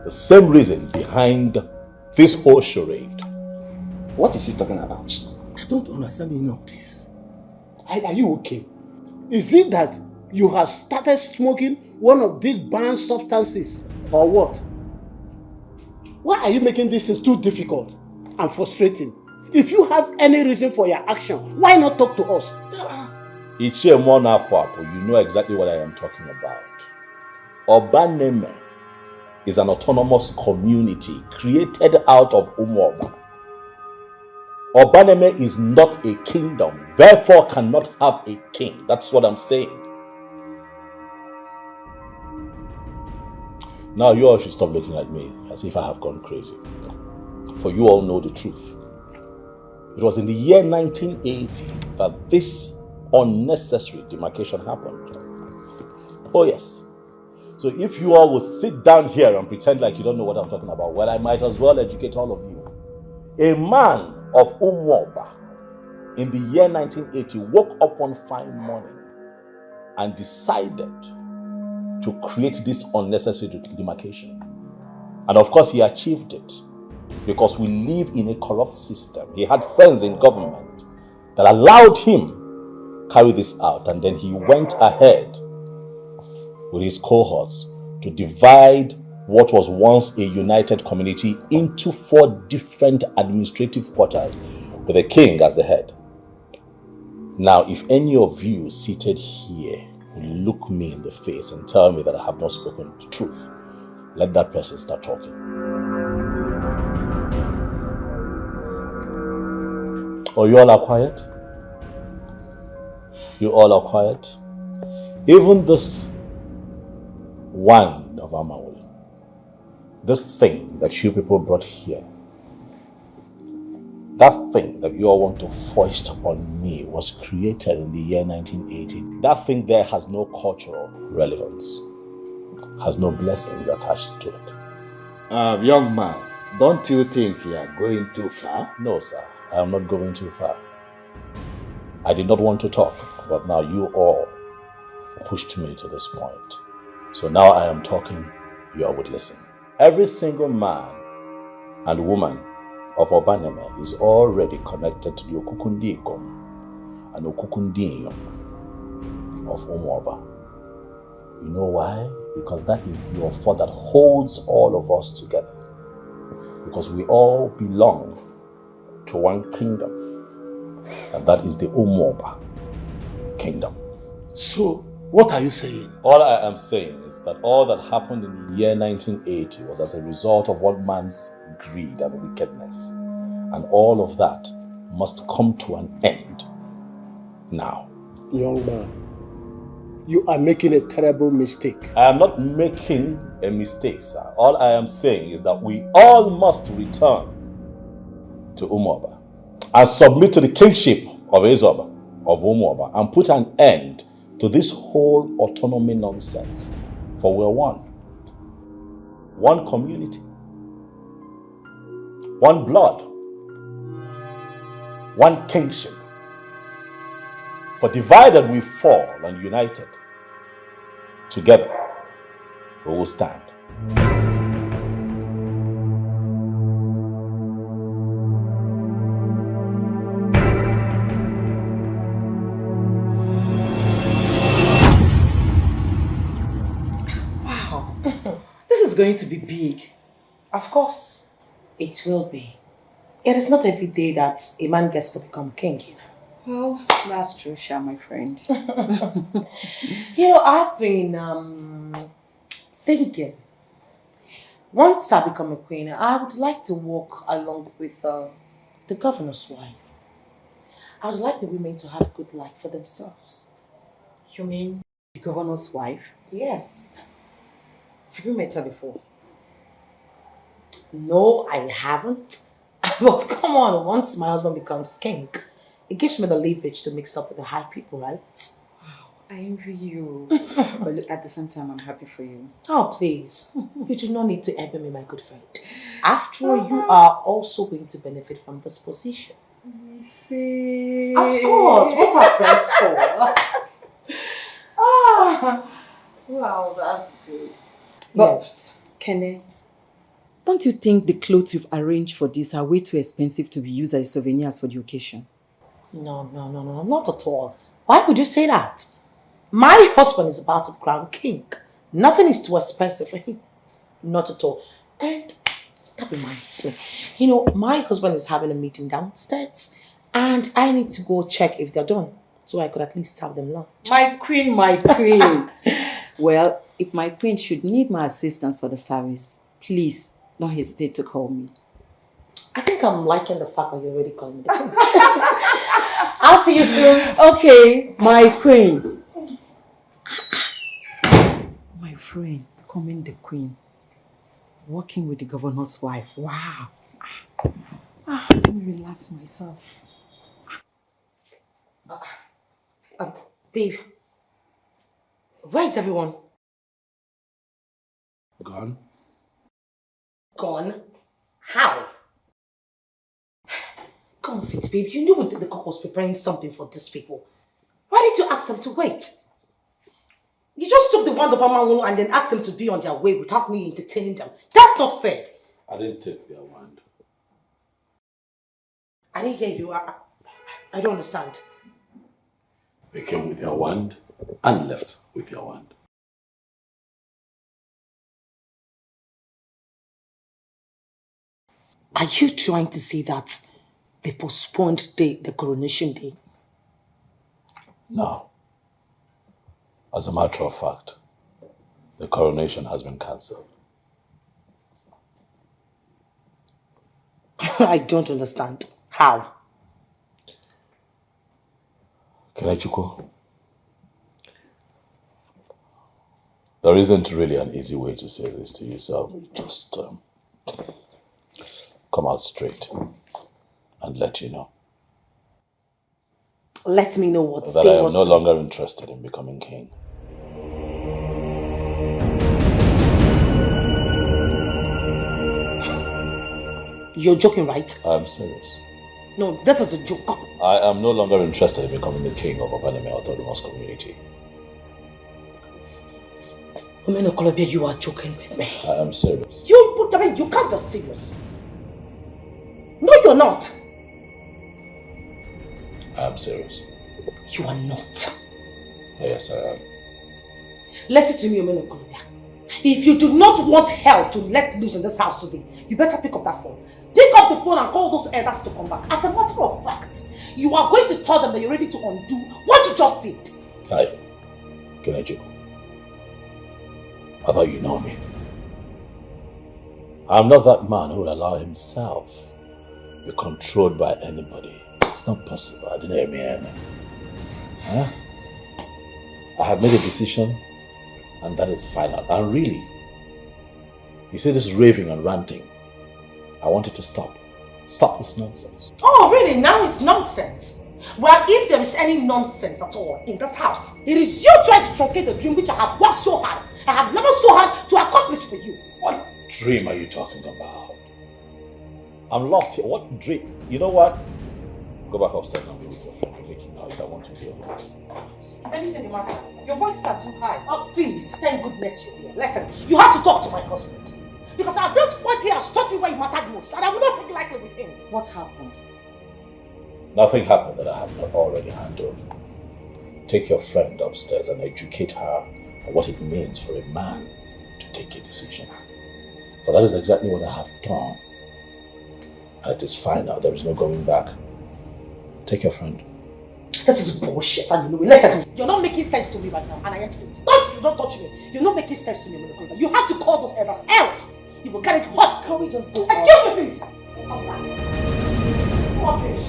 the same reason behind this whole charade. What is he talking about? I don't understand any of this. Are you okay? Is it that you have started smoking one of these banned substances or what? Why are you making this thing too difficult and frustrating? If you have any reason for your action, why not talk to us? Ichie Mona Papo, you know exactly what I am talking about. Obaneme is an autonomous community created out of Umuoba. Obaneme is not a kingdom, therefore cannot have a king. That's what I'm saying. Now you all should stop looking at me as if I have gone crazy. For you all know the truth. It was in the year 1980 that this unnecessary demarcation happened. Oh yes. So if you all will sit down here and pretend like you don't know what I'm talking about, well, I might as well educate all of you. A man of Umuoba in the year 1980 woke up one fine morning and decided to create this unnecessary demarcation. And of course he achieved it because we live in a corrupt system. He had friends in government that allowed him carry this out, and then he went ahead with his cohorts to divide what was once a united community into 4 different administrative quarters with a king as the head. Now, if any of you seated here will look me in the face and tell me that I have not spoken the truth, let that person start talking. Oh, you all are quiet? You all are quiet? Even this wand of Amauli, this thing that you people brought here, that thing that you all want to foist on me was created in the year 1980. That thing there has no cultural relevance, has no blessings attached to it. Young man, don't you think you are going too far? No, sir, I am not going too far. I did not want to talk, but now you all pushed me to this point. So now I am talking, you all would listen. Every single man and woman of Obaneme is already connected to the Okukundikom and Okukundiyom of Umuoba. You know why? Because that is the offer that holds all of us together. Because we all belong to one kingdom, and that is the Umuoba kingdom. So, what are you saying? All I am saying is that all that happened in the year 1980 was as a result of one man's greed and wickedness. And all of that must come to an end now. Young man, you are making a terrible mistake. I am not making a mistake, sir. All I am saying is that we all must return to Umuoba and submit to the kingship of Ezoba, of Umuoba, and put an end to this whole autonomy nonsense. For we're one community, one blood, one kingship. For divided we fall, and united together we will stand. This is going to be big. Of course, it will be. It is not every day that a man gets to become king, you know. Well, that's true, Sha, my friend. You know, I've been thinking. Once I become a queen, I would like to walk along with the governor's wife. I would like the women to have a good life for themselves. You mean the governor's wife? Yes. Have you met her before? No, I haven't. But come on, once my husband becomes king, it gives me the leverage to mix up with the high people, right? Wow, I envy you. But look, at the same time, I'm happy for you. Oh, please. You do not need to envy me, my good friend. After all, you are also going to benefit from this position. I see. Of course. What are friends for? Wow, that's good. But, Yes. Kene, Don't you think the clothes you've arranged for this are way too expensive to be used as souvenirs for the occasion? No, not at all. Why would you say that? My husband is about to crown king. Nothing is too expensive for him. Not at all. And that reminds me, my husband is having a meeting downstairs and I need to go check if they're done so I could at least have them lunch. My queen, my queen. Well, if my queen should need my assistance for the service, please don't hesitate to call me. I think I'm liking the fact that you're already calling me the queen. I'll see you soon. Okay, my queen. My friend, becoming the queen. Working with the governor's wife. Wow. Let me relax myself. Babe, where is everyone? Gone? Gone? How? Come on, Fit, babe. You knew the cook was preparing something for these people. Why did you ask them to wait? You just took the wand of Amawulu and then asked them to be on their way without me entertaining them. That's not fair. I didn't take their wand. I didn't hear you. I don't understand. They came with their wand and left with their wand. Are you trying to say that they postponed the coronation day? No. As a matter of fact, the coronation has been cancelled. I don't understand. How? Kenechukwu, there isn't really an easy way to say this to you, so I'll just come out straight and let you know. Let me know what. That I am no longer interested in becoming king. You're joking, right? I'm serious. No, this is a joke. I am no longer interested in becoming the king of Obaneme Autonomous Community. Omeno Kolobia, you are joking with me. I am serious. You can't be serious. No, you're not. I am serious. You are not. Yes, I am. Listen to me, Omeno Kolobia. If you do not want hell to let loose in this house today, you better pick up that phone. Pick up the phone and call those elders to come back. As a matter of fact, you are going to tell them that you're ready to undo what you just did. Hi, Kenechukwu. I thought you know me. I'm not that man who will allow himself to be controlled by anybody. It's not possible. I didn't hear me. Huh? I have made a decision and that is final. And really, you see this raving and ranting. I want it to stop. Stop this nonsense. Oh, really? Now it's nonsense? Well, if there is any nonsense at all in this house, it is you trying to truncate the dream which I have worked so hard. I have labored so hard to accomplish for you. What dream are you talking about? I'm lost here. What dream? You know what? Go back upstairs and be with your friend. You're making noise. I want to be alone. Is anything the matter? Your voices are too high. Oh, please, thank goodness you're here. Listen, you have to talk to my husband. Because at this point he has taught me where it mattered most, and I will not take lightly with him. What happened? Nothing happened that I have not already handled. Take your friend upstairs and educate her on what it means for a man to take a decision. For that is exactly what I have done. And it is final. There is no going back. Take your friend. This is bullshit, and you know it. Listen, you're not making sense to me right now, and I am too. Don't touch me. You're not making sense to me, Minokola. You have to call those elders, else you will get it hot. Can we just go? Excuse me, please. Rubbish.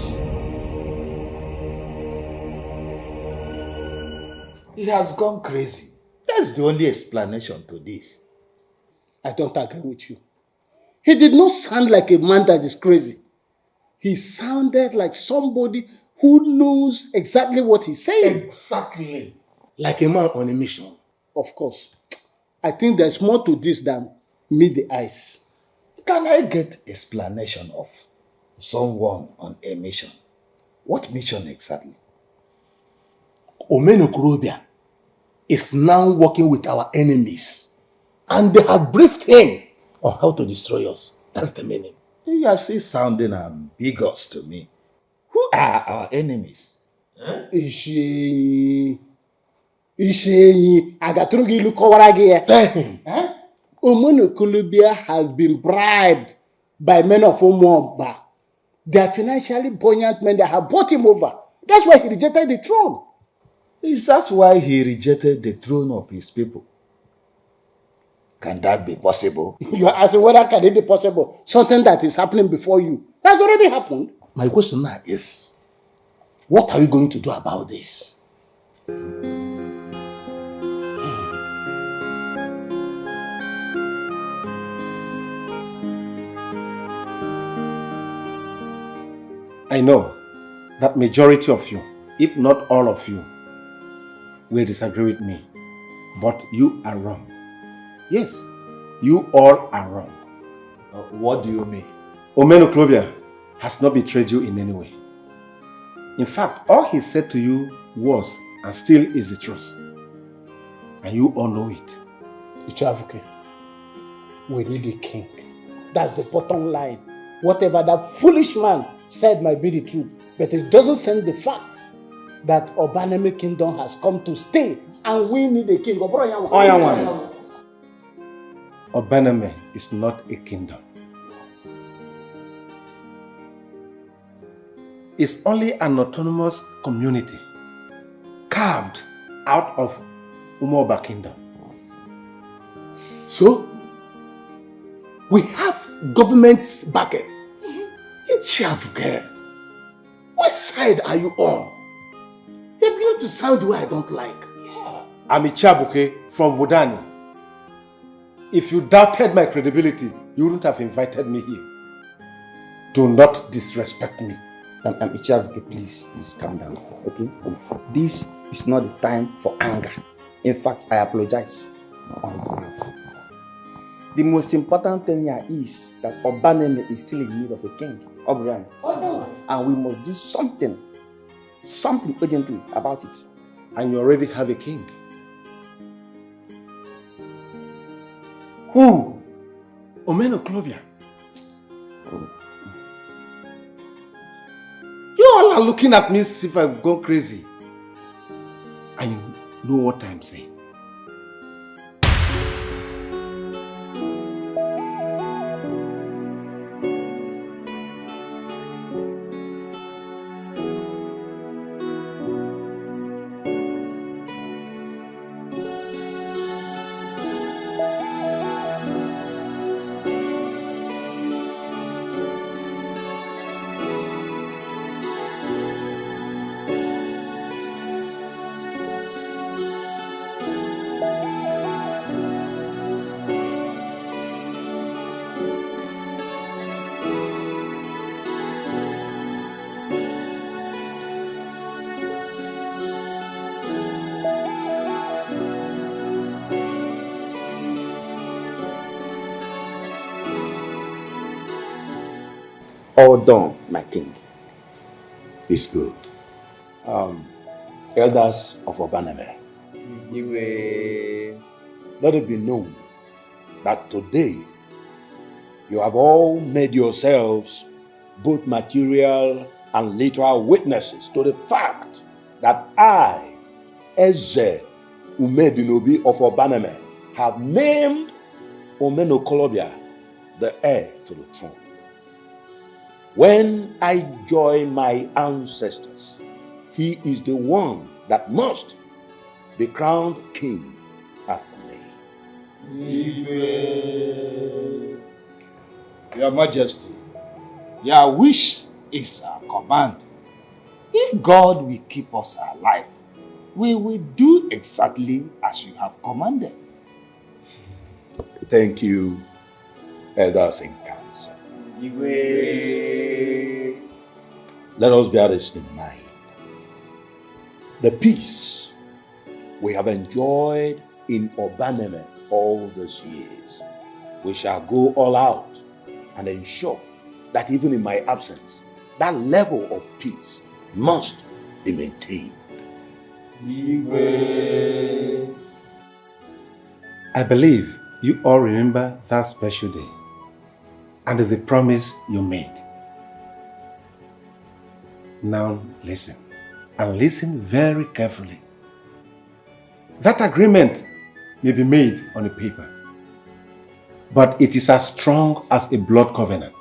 He has gone crazy. That's the only explanation to this. I don't agree with you. He did not sound like a man that is crazy. He sounded like somebody who knows exactly what he's saying. Exactly. Like a man on a mission. Of course. I think there's more to this than meet the eyes. Can I get explanation of someone on a mission? What mission exactly? Omeno Kurobia is now working with our enemies. And they have briefed him or how to destroy us. That's the meaning. You are still sounding ambiguous to me. Who are our enemies? Ishenyi. Agaturu gị ilu kọwara gị ya. Tell him. Omonokolobia has been bribed by men of Umuoba. They are financially buoyant men that have bought him over. That's why he rejected the throne. Is that why he rejected the throne of his people? Can that be possible? You are asking whether can it be possible? Something that is happening before you. That's already happened. My question now is, what are we going to do about this? I know that majority of you, if not all of you, will disagree with me. But you are wrong. Yes, you all are wrong. What do you mean? Omenoclobia has not betrayed you in any way. In fact, all he said to you was and still is the truth. And you all know it. Ichavuke, we need a king. That's the bottom line. Whatever that foolish man said might be the truth, but it doesn't change the fact that Obaneme kingdom has come to stay and we need a king. Obaneme is not a kingdom. It's only an autonomous community carved out of Umoba kingdom. So, we have government's backing. Ichavuke, what side are you on? You're beginning to sound the way I don't like. Yeah. I'm Ichabuke from Wudani. If you doubted my credibility, you wouldn't have invited me here. Do not disrespect me. Ichavuke, please calm down, okay? This is not the time for anger. In fact, I apologize on his behalf. The most important thing here is that Obaneme is still in need of a king. Obrian. And we must do something urgently about it. And you already have a king. Who? Omenoclobia. You all are looking at me as if I've gone crazy. And you know what I'm saying. All done, my king. It's good. Elders of Obaneme, let it be known that today you have all made yourselves both material and literal witnesses to the fact that I, Eze Umedinobi of Obaneme, have named Omenokolobia the heir to the throne. When I join my ancestors, he is the one that must be crowned king after me. Your Majesty, your wish is our command. If God will keep us alive, we will do exactly as you have commanded. Thank you, elders in council. Let us bear this in mind. The peace we have enjoyed in Obaneme all these years, we shall go all out and ensure that even in my absence, that level of peace must be maintained. I believe You all remember that special day and the promise you made. Now listen, and listen very carefully. That agreement may be made on a paper, but it is as strong as a blood covenant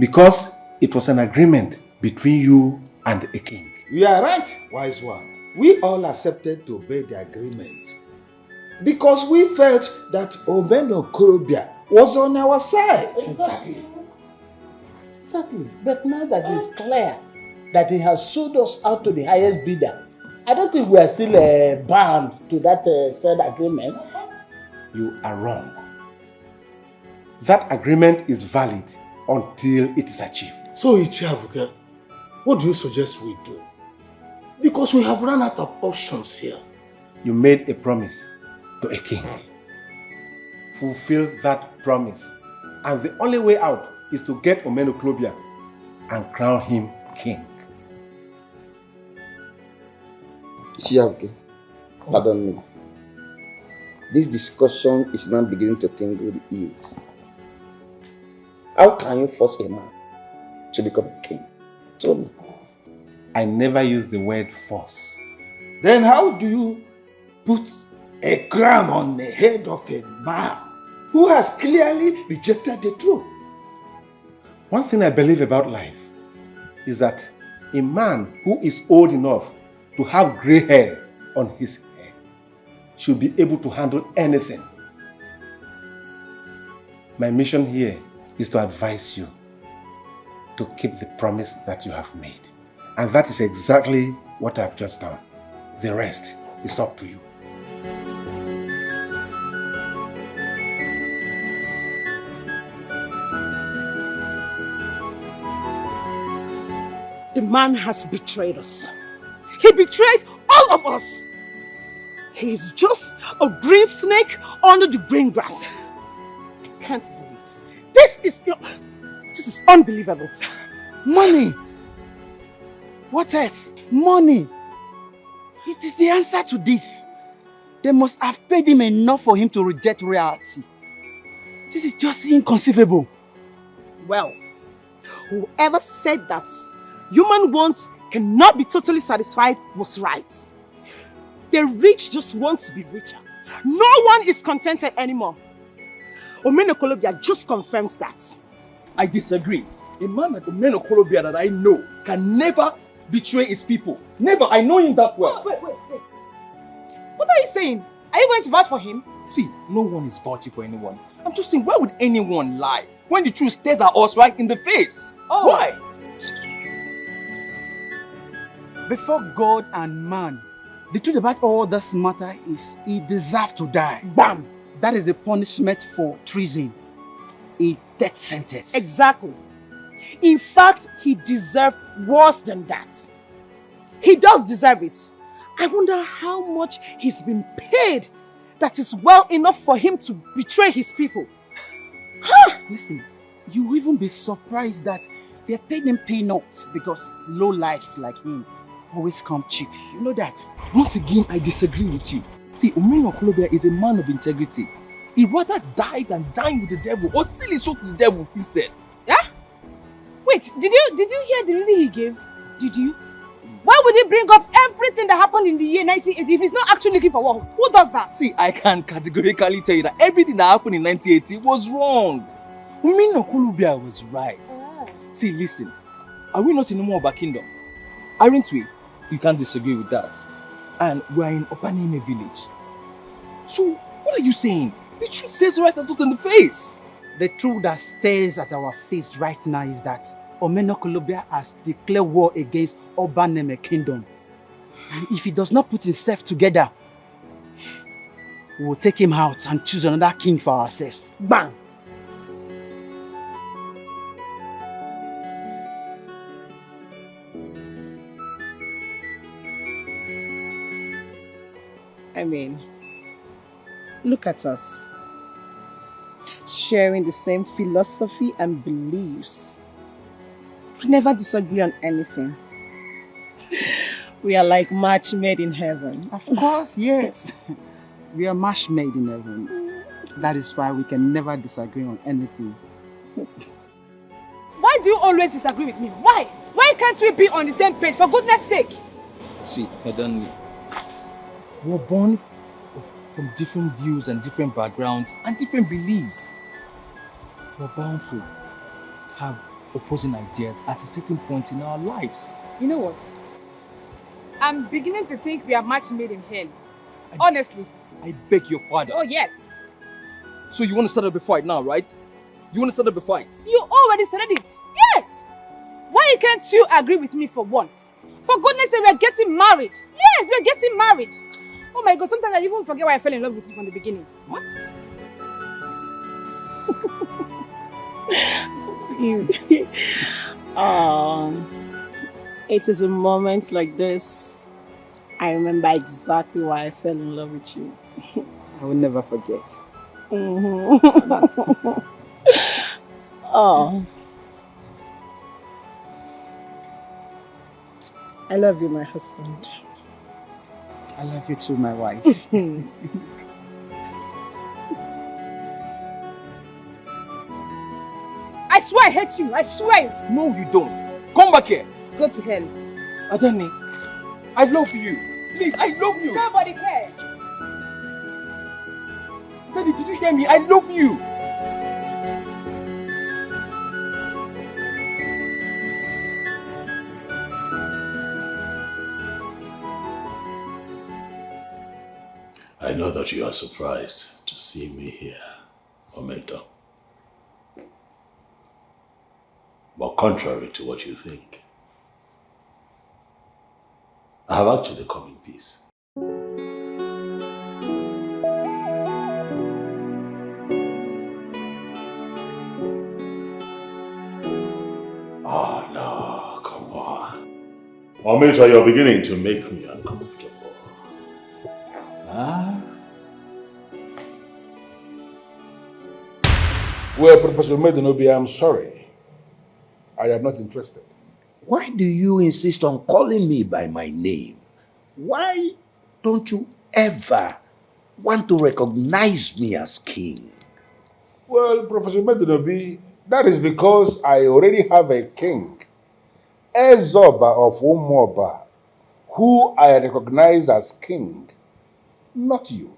because it was an agreement between you and a king. You are right, wise one. We all accepted to obey the agreement because we felt that Omeno Korobia was on our side. Exactly. But now that it's clear that he has sold us out to the highest bidder, I don't think we are still bound to that said agreement. You are wrong. That agreement is valid until it is achieved. So, Ichiabuke, what do you suggest we do? Because we have run out of options here. You made a promise to a king. Fulfill that promise. And the only way out is to get Omenoklobia and crown him king. Chiabuke, pardon me. This discussion is now beginning to tingle the ears. How can you force a man to become a king? Tell me. I never use the word force. Then how do you put a crown on the head of a man who has clearly rejected the truth? One thing I believe about life is that a man who is old enough to have gray hair on his head should be able to handle anything. My mission here is to advise you to keep the promise that you have made. And that is exactly what I've just done. The rest is up to you. The man has betrayed us. He betrayed all of us. He's just a green snake under the green grass. I can't believe this. This is unbelievable. Money. What else? Money. It is the answer to this. They must have paid him enough for him to reject reality. This is just inconceivable. Well, whoever said that human wants cannot be totally satisfied was right. The rich just want to be richer. No one is contented anymore. Omenokolobia just confirms that. I disagree. A man like Omenokolobia that I know can never betray his people. Never. I know him that well. Oh, wait. What are you saying? Are you going to vouch for him? See, no one is vouching for anyone. I'm just saying, why would anyone lie when the truth stares at us right in the face? Oh. Why? Before God and man, the truth about all this matter is he deserves to die. Bam! That is the punishment for treason. A death sentence. Exactly. In fact, he deserves worse than that. He does deserve it. I wonder how much he's been paid that is well enough for him to betray his people. Huh? Listen, you will even be surprised that they paid him peanuts because low lives like him always come cheap. You know that? Once again, I disagree with you. See, Omenokolobia is a man of integrity. He'd rather die than dine with the devil or sell his soul to the devil instead. Yeah? Wait, did you hear the reason he gave? Did you? Why would he bring up everything that happened in the year 1980 if he's not actually looking for war? Who does that? See, I can categorically tell you that everything that happened in 1980 was wrong. Omenokolobia was right. See, listen. Are we not in Umuoba Kingdom? Aren't we? You can't disagree with that. And we're in Opanime village. So, what are you saying? The truth stares right at us in the face. The truth that stares at our face right now is that Omenokolobia has declared war against Obaneme Kingdom. And if he does not put himself together, we will take him out and choose another king for ourselves. Bang! I mean, look at us. Sharing the same philosophy and beliefs. We never disagree on anything. We are like match made in heaven. Of course, yes. We are match made in heaven. That is why we can never disagree on anything. Why do you always disagree with me? Why? Why can't we be on the same page, for goodness sake? See, Madam, we're born from different views and different backgrounds and different beliefs. We're bound to have opposing ideas at a certain point in our lives. You know what? I'm beginning to think we are match made in hell. Honestly. I beg your pardon. Oh, yes. So you want to start up a fight now, right? You want to start up a fight? You already started it. Yes. Why can't you agree with me for once? For goodness sake, we're getting married. Yes, we're getting married. Oh my God, sometimes I even forget why I fell in love with you from the beginning. What? It is in moments like this I remember exactly why I fell in love with you. I will never forget. Oh. I love you, my husband. I love you too, my wife. I swear I hate you. I swear it. No, you don't. Come back here. Go to hell. Adani, I love you. Please, I love you. Nobody cares. Daddy, did you hear me? I love you. I know that you are surprised to see me here, Ometa. But contrary to what you think, I have actually come in peace. Oh no, come on. Ometa, you're beginning to make me uncomfortable. Huh? Well, Professor Medinobi, I'm sorry. I am not interested. Why do you insist on calling me by my name? Why don't you ever want to recognize me as king? Well, Professor Medinobi, that is because I already have a king, Ezoba of Umoba, who I recognize as king, not you.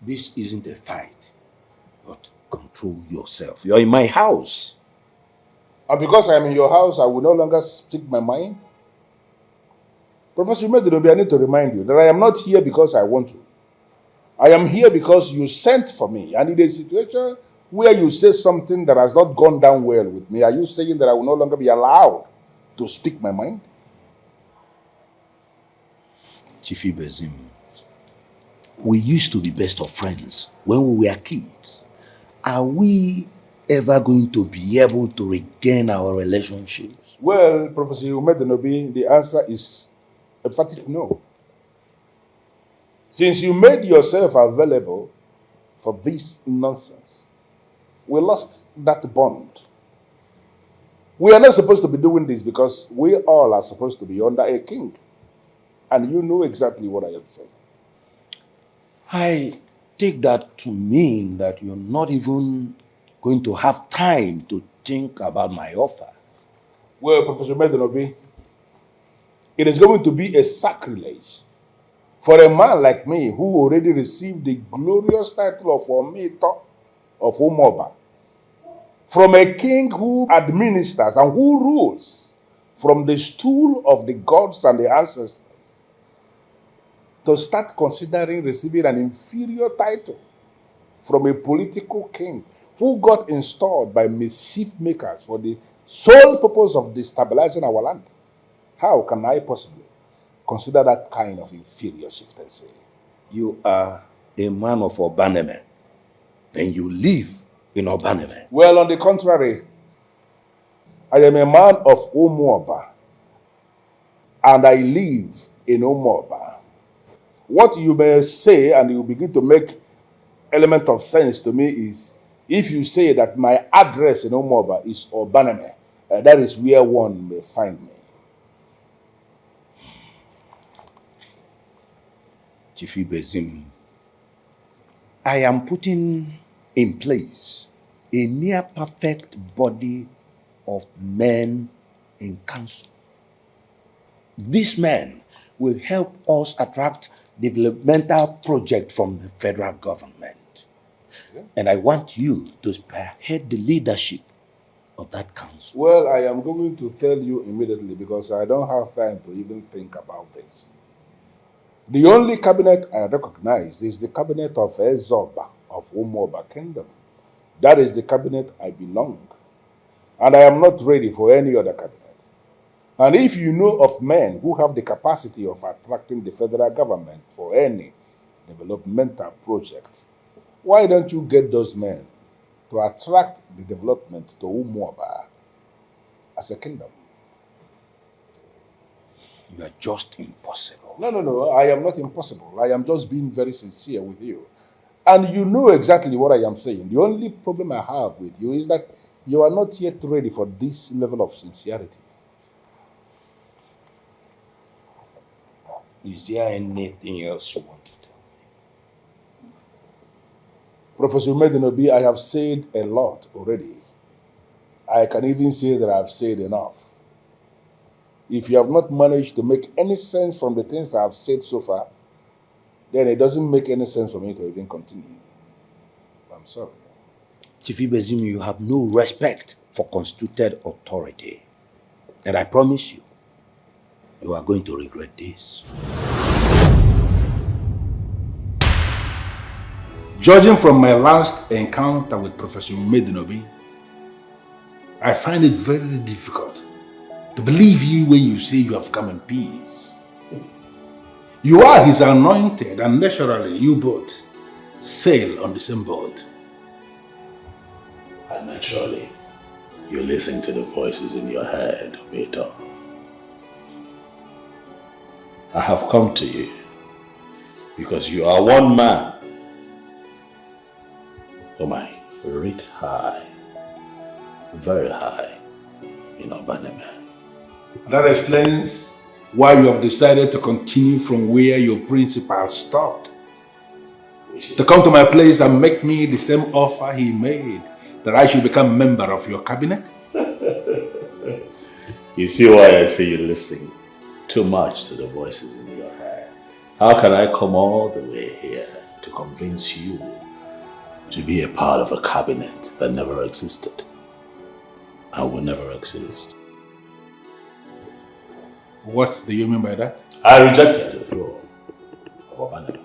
This isn't a fight, but control yourself. You're in my house. And because I am in your house, I will no longer speak my mind? Professor Medinobi, I need to remind you that I am not here because I want to. I am here because you sent for me. And in a situation where you say something that has not gone down well with me, are you saying that I will no longer be allowed to speak my mind? Chifi Bezim, we used to be best of friends when we were kids. Are we ever going to be able to regain our relationships? Well, Professor Medinobi, the answer is emphatic no. Since you made yourself available for this nonsense, we lost that bond. We are not supposed to be doing this because we all are supposed to be under a king. And you know exactly what I am saying. I take that to mean that you're not even going to have time to think about my offer. Well, Professor Medinobi, it is going to be a sacrilege for a man like me who already received the glorious title of Ometa of Umoba from a king who administers and who rules from the stool of the gods and the ancestors to start considering receiving an inferior title from a political king who got installed by mischief makers for the sole purpose of destabilizing our land. How can I possibly consider that kind of inferior chieftaincy? You are a man of Obaneme, and you live in Obaneme. Well, on the contrary, I am a man of Umuoba, and I live in Umuoba. What you may say, and you begin to make element of sense to me, is if you say that my address in Umuoba is Obaneme, that is where one may find me. Chifi Bezim, I am putting in place a near perfect body of men in council. These men will help us attract developmental projects from the federal government. And I want you to spearhead the leadership of that council. Well, I am going to tell you immediately because I don't have time to even think about this. The only cabinet I recognize is the cabinet of Ezoba of Umoba Kingdom. That is the cabinet I belong. And I am not ready for any other cabinet. And if you know of men who have the capacity of attracting the federal government for any developmental project, why don't you get those men to attract the development to Umuoba as a kingdom? You are just impossible. No. I am not impossible. I am just being very sincere with you. And you know exactly what I am saying. The only problem I have with you is that you are not yet ready for this level of sincerity. Is there anything else you want to tell me? Professor Medinobi, I have said a lot already. I can even say that I have said enough. If you have not managed to make any sense from the things I have said so far, then it doesn't make any sense for me to even continue. I'm sorry. Chief Ibezim, you have no respect for constituted authority. And I promise you, you are going to regret this. Judging from my last encounter with Professor Medinobi, I find it very difficult to believe you when you say you have come in peace. You are his anointed, and naturally you both sail on the same boat. And naturally, you listen to the voices in your head, Vito. I have come to you because you are one man whom I rate high, very high, in Obaneme. That explains why you have decided to continue from where your principal stopped. To come to my place and make me the same offer he made, that I should become a member of your cabinet? You see why I say you listen too much to the voices in your head. How can I come all the way here to convince you to be a part of a cabinet that never existed and will never exist? What do you mean by that? I rejected the throne of Obaneme.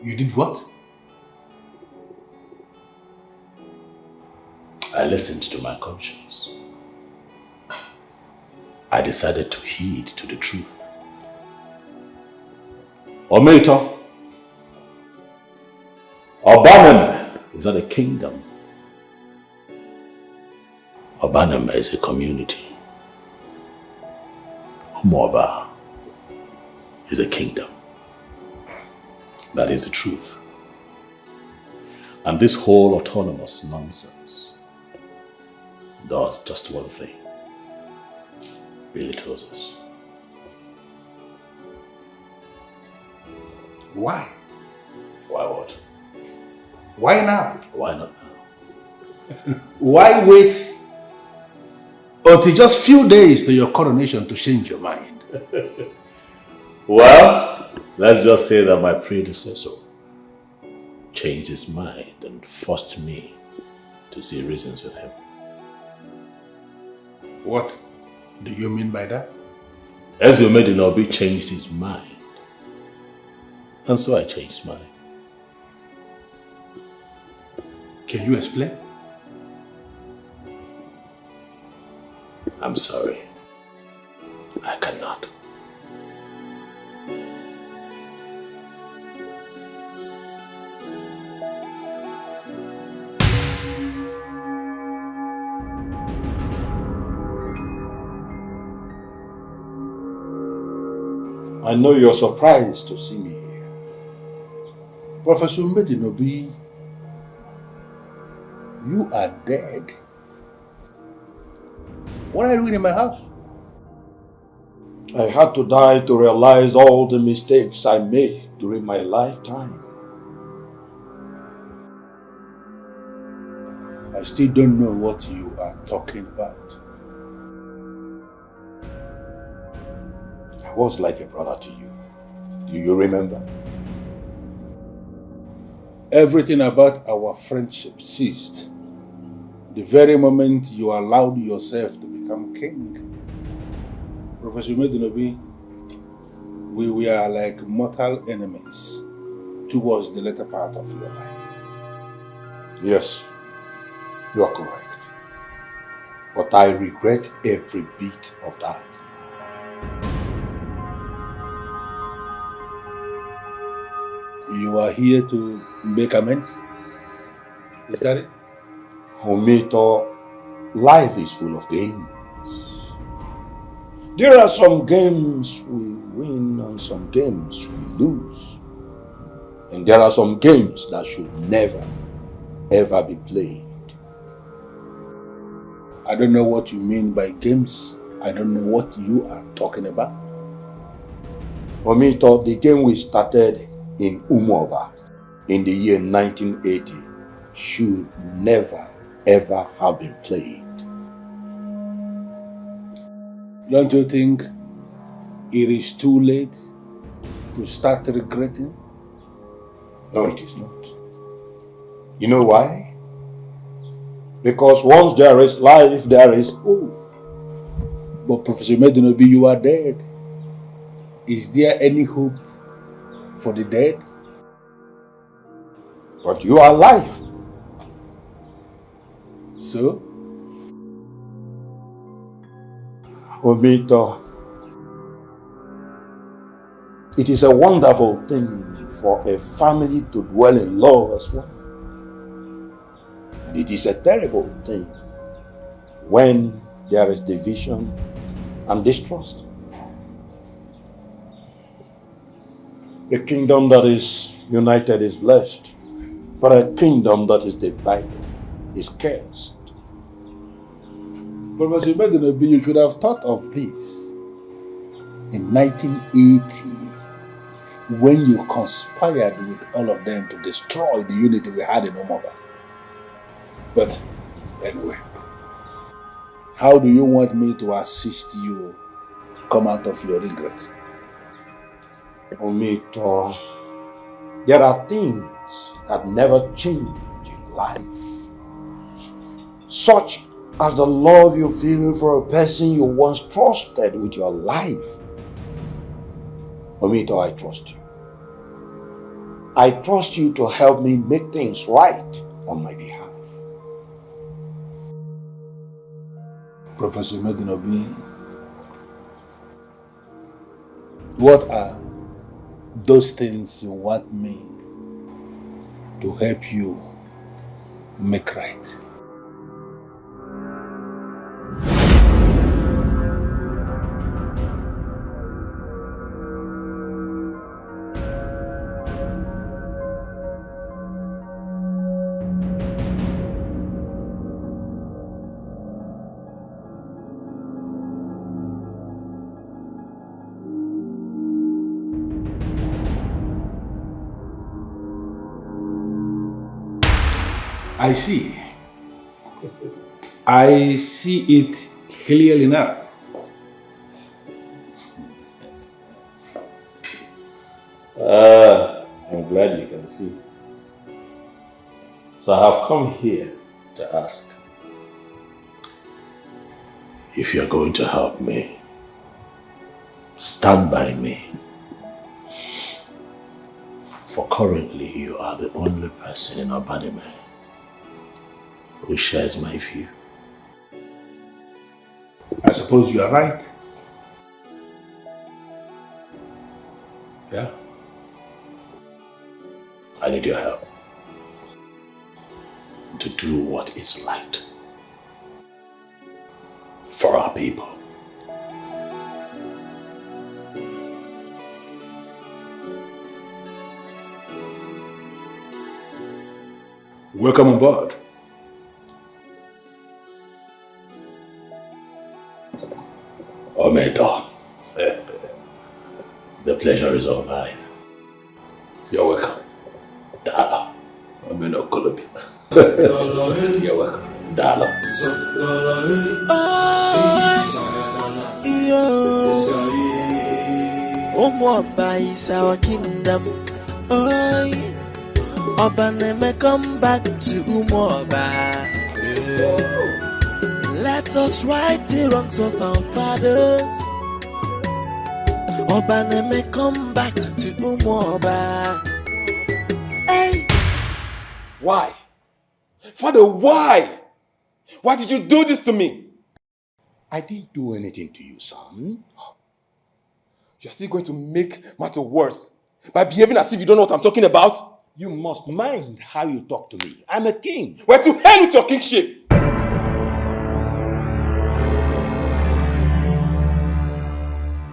You did what? I listened to my conscience. I decided to heed to the truth. Ometo, Obaneme is not a kingdom. Obaneme is a community. Umuoba is a kingdom. That is the truth. And this whole autonomous nonsense does just one thing. Belittles us. Why? Why what? Why now? Why not now? Why wait until just few days to your coronation to change your mind? Well, let's just say that my predecessor changed his mind and forced me to see reasons with him. What do you mean by that? Ezumedinobi changed his mind. And so I changed mine. Can you explain? I'm sorry. I cannot. I know you're surprised to see me here. Professor Medinobi, you are dead. What are you doing in my house? I had to die to realize all the mistakes I made. during my lifetime. I still don't know what you are talking about. I was like a brother to you. Do you remember? Everything about our friendship ceased the very moment you allowed yourself to become king. Professor Medinobi, we were like mortal enemies towards the later part of your life. Yes, you are correct. But I regret every bit of that. You are here to make amends? Is that it? Omito, life is full of games. There are some games we win and some games we lose. And there are some games that should never, ever be played. I don't know what you mean by games. I don't know what you are talking about. Omito, the game we started in Umuoba in the year 1980 should never, ever have been played. Don't you think it is too late to start regretting? No, it is not. You know why? Because once there is life, there is hope. But Professor Medinobi, you are dead. Is there any hope for the dead? But you are alive. So? Omito, it is a wonderful thing for a family to dwell in love as one. And it is a terrible thing when there is division and distrust. A kingdom that is united is blessed, but a kingdom that is divided is cursed. Professor Medinobi, you should have thought of this in 1980 when you conspired with all of them to destroy the unity we had in Omoba. But anyway, how do you want me to assist you come out of your regret? Omito, there are things that never change in life, such as the love you feel for a person you once trusted with your life. Omito, I trust you. I trust you to help me make things right on my behalf. Professor Medinobi, what are those things you want me to help you make right? I see. I see it clearly now. I'm glad you can see. So I have come here to ask if you're going to help me. Stand by me. For currently you are the only person in Abadime who shares my view. I suppose you are right. Yeah? I need your help to do what is right for our people. Welcome aboard. Ometo, the pleasure is all mine. You're welcome. Dala. I'm in a Colombia. You're welcome. Dala. Omoba is our kingdom. Oi, Obaneme, come back to Umoba. Let us right the wrongs of our fathers. Obaneme, come back to Umoba. Hey, Why? Father, why? Why did you do this to me? I didn't do anything to you, son. You're still going to make matter worse by behaving as if you don't know what I'm talking about? You must mind how you talk to me. I'm a king. Well, to hell with your kingship!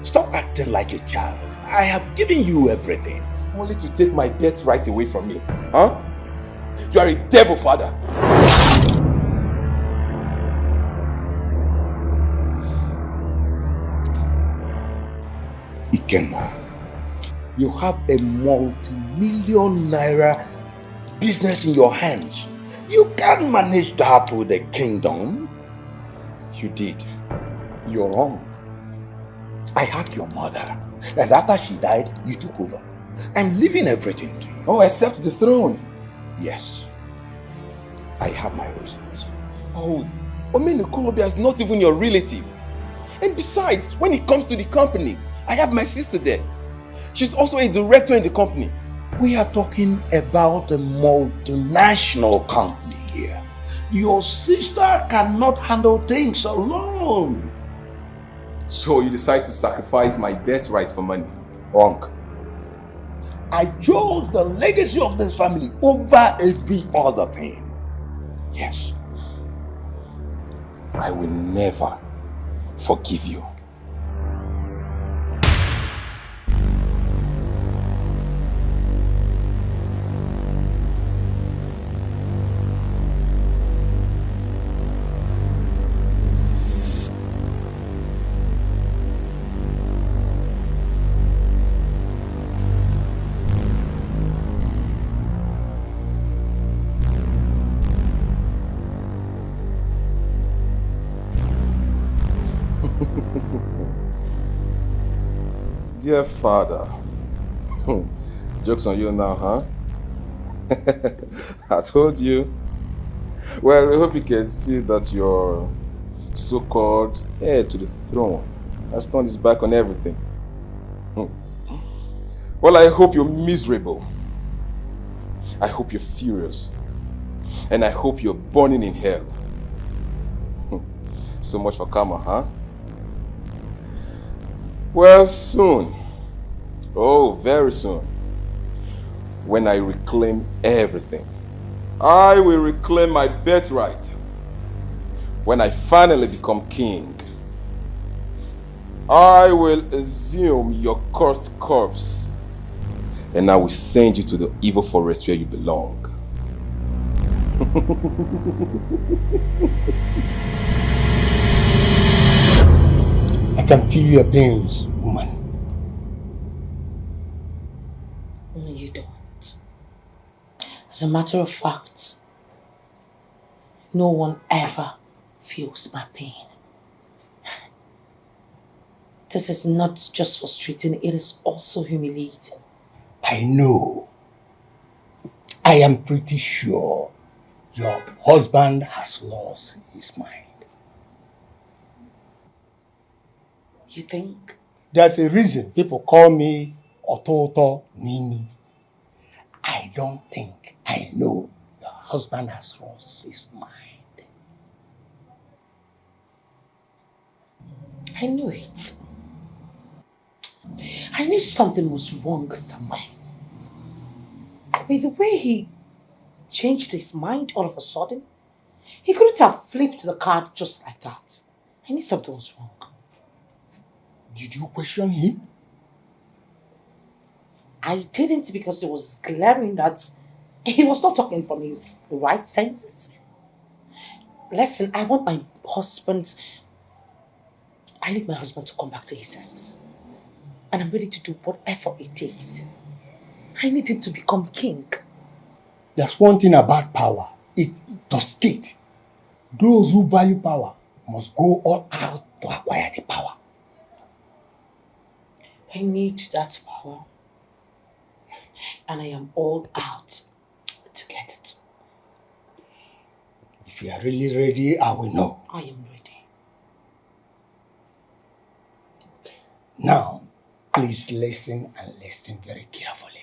Stop acting like a child. I have given you everything. Only to take my birthright away from me, huh? You are a devil, father. Ikenna, you have a multi-million naira business in your hands. You can't manage that with a kingdom. You did. You're wrong. I had your mother, and after she died, you took over. I'm leaving everything to you. Oh, except the throne. Yes. I have my reasons. Oh, Omeni Colombia is not even your relative. And besides, when it comes to the company, I have my sister there. She's also a director in the company. We are talking about a multinational company here. Your sister cannot handle things alone. So you decide to sacrifice my birthright for money? Wrong. I chose the legacy of this family over every other thing. Yes. I will never forgive you. Dear father, joke's on you now, huh? I told you. Well, I hope you can see that your so-called heir to the throne has turned his back on everything. Well, I hope you're miserable. I hope you're furious. And I hope you're burning in hell. So much for karma, huh? Well, soon. Oh, very soon. When I reclaim everything. I will reclaim my birthright. When I finally become king. I will assume your cursed corpse. And I will send you to the evil forest where you belong. I can feel your pains, woman. No, you don't. As a matter of fact, no one ever feels my pain. This is not just frustrating, it is also humiliating. I know. I am pretty sure your husband has lost his mind. You think? There's a reason people call me Ototo Nini. I don't think I know your husband has lost his mind. I knew it. I knew something was wrong somewhere. With the way he changed his mind all of a sudden, he couldn't have flipped the card just like that. I knew something was wrong. Did you question him? I didn't, because it was glaring that he was not talking from his right senses. Listen, I want my husband... I need my husband to come back to his senses. And I'm ready to do whatever it takes. I need him to become king. There's one thing about power. It intoxicates. Those who value power must go all out to acquire the power. I need that power. And I am all out to get it. If you are really ready, I will know. I am ready. Now, please listen and listen very carefully.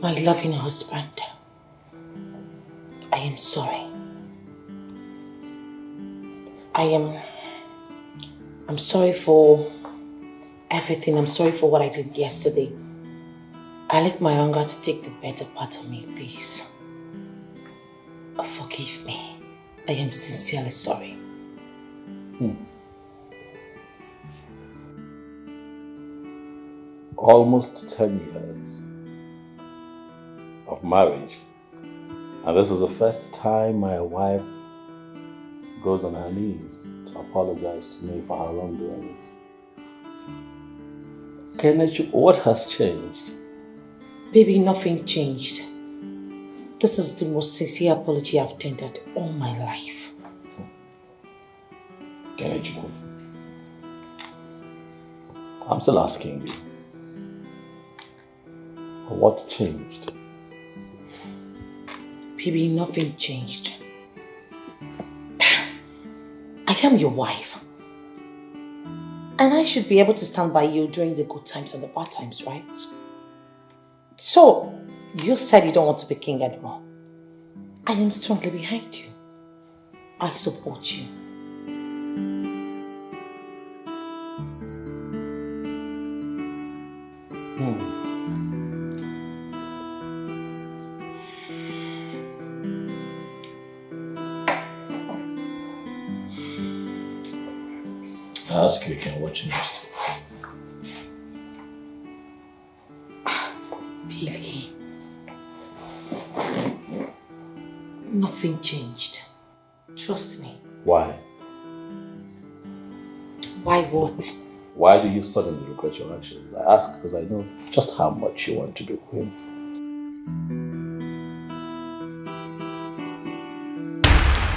My loving husband, I am sorry. I'm sorry for everything. I'm sorry for what I did yesterday. I let my anger to take the better part of me, please. Forgive me. I am sincerely sorry. Almost 10 years of marriage, and this is the first time my wife goes on her knees to apologize to me for her wrongdoings. Kenneth, what has changed? Baby, nothing changed. This is the most sincere apology I've tendered all my life. Kenneth, I'm still asking you. What changed? Baby, nothing changed. I am your wife. And I should be able to stand by you during the good times and the bad times, right? So, you said you don't want to be king anymore. I am strongly behind you. I support you. I ask you again, what changed? Baby, nothing changed. Trust me. Why? Why what? Why do you suddenly regret your actions? I ask because I know just how much you want to be queen.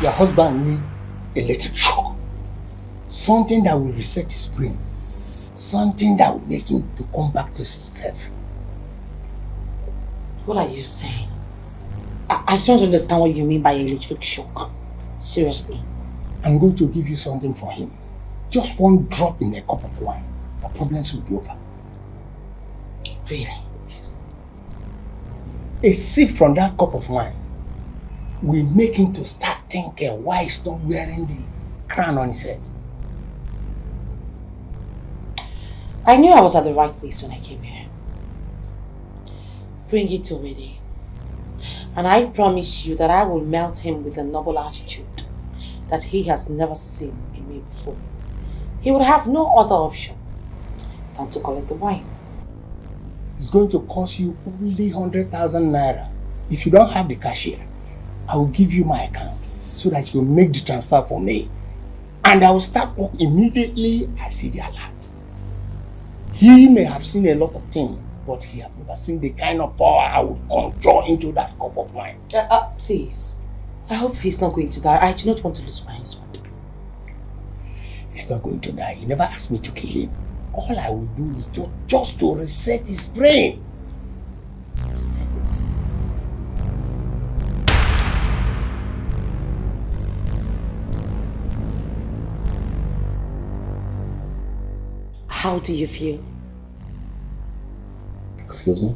Your husband needs electric shock. Something that will reset his brain. Something that will make him to come back to himself. What are you saying? I don't understand what you mean by electric shock. Seriously. I'm going to give you something for him. Just one drop in a cup of wine. The problems will be over. Really? A sip from that cup of wine will make him to start thinking why he's not wearing the crown on his head. I knew I was at the right place when I came here. Bring it already. And I promise you that I will melt him with a noble attitude that he has never seen in me before. He would have no other option than to collect the wine. It's going to cost you only 100,000 naira. If you don't have the cashier, I will give you my account so that you make the transfer for me. And I will start work immediately I see the alert. He may have seen a lot of things, but he has never seen the kind of power I would control into that cup of wine. Please. I hope he's not going to die. I do not want to lose my husband. He's not going to die. He never asked me to kill him. All I will do is just to reset his brain. Reset it. How do you feel? Excuse me?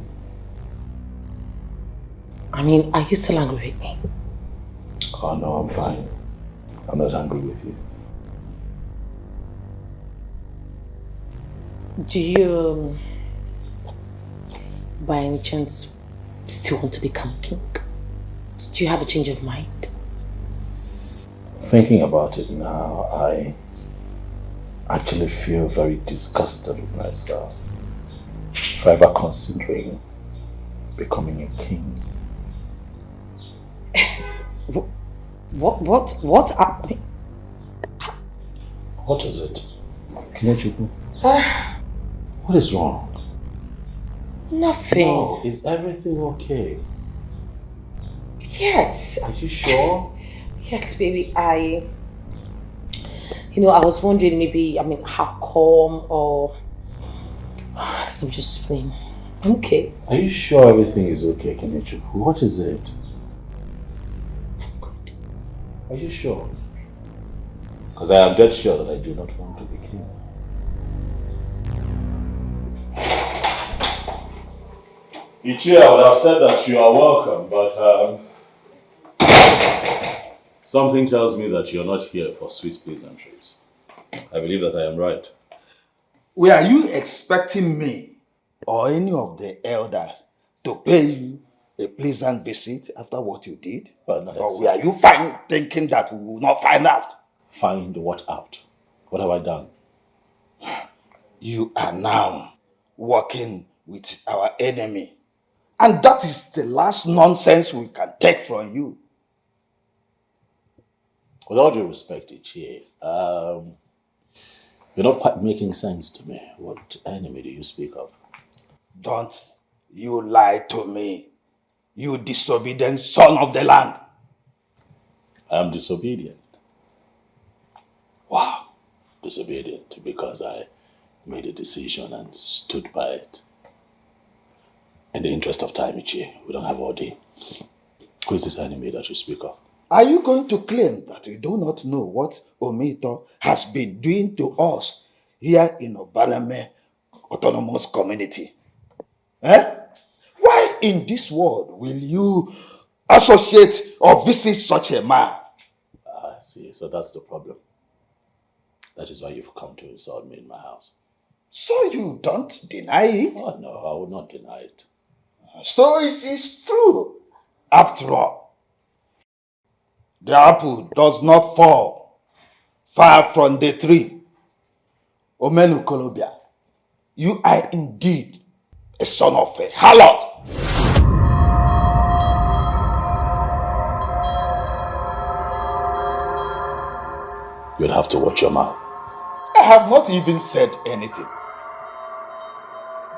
I mean, are you still angry with me? Oh no, I'm fine. I'm not angry with you. Do you, by any chance, still want to become king? Do you have a change of mind? Thinking about it now, I actually feel very disgusted with myself for ever considering becoming a king. What? What is it? Kelechi, what is wrong? Nothing. No, is everything okay? Yes. Are you sure? Yes, baby. I was wondering maybe, how calm or I'm just feeling okay. Are you sure everything is okay, Kelechi? What is it? Are you sure? Because I am dead sure that I do not want to be king. Ichie, I would have said that you are welcome, but something tells me that you're not here for sweet pleasantries. I believe that I am right. Were you expecting me or any of the elders to pay you a pleasant visit after what you did? Well, not or were you fine thinking that we will not find out? Find what out? What have I done? You are now working with our enemy. And that is the last nonsense we can take from you. With all due respect, Ichie, you're not quite making sense to me. What enemy do you speak of? Don't you lie to me, you disobedient son of the land. I am disobedient. Wow. Disobedient because I made a decision and stood by it. In the interest of time, Ichie, we don't have all day. Who is this enemy that you speak of? Are you going to claim that you do not know what Omito has been doing to us here in Obaname Autonomous Community? Why in this world will you associate or visit such a man? I see, so that's the problem. That is why you've come to insult me in my house. So you don't deny it? Oh no, I would not deny it. So it is true. After all, the apple does not fall far from the tree. Omenu Kolobia, you are indeed a son of a harlot. You'd have to watch your mouth. I have not even said anything.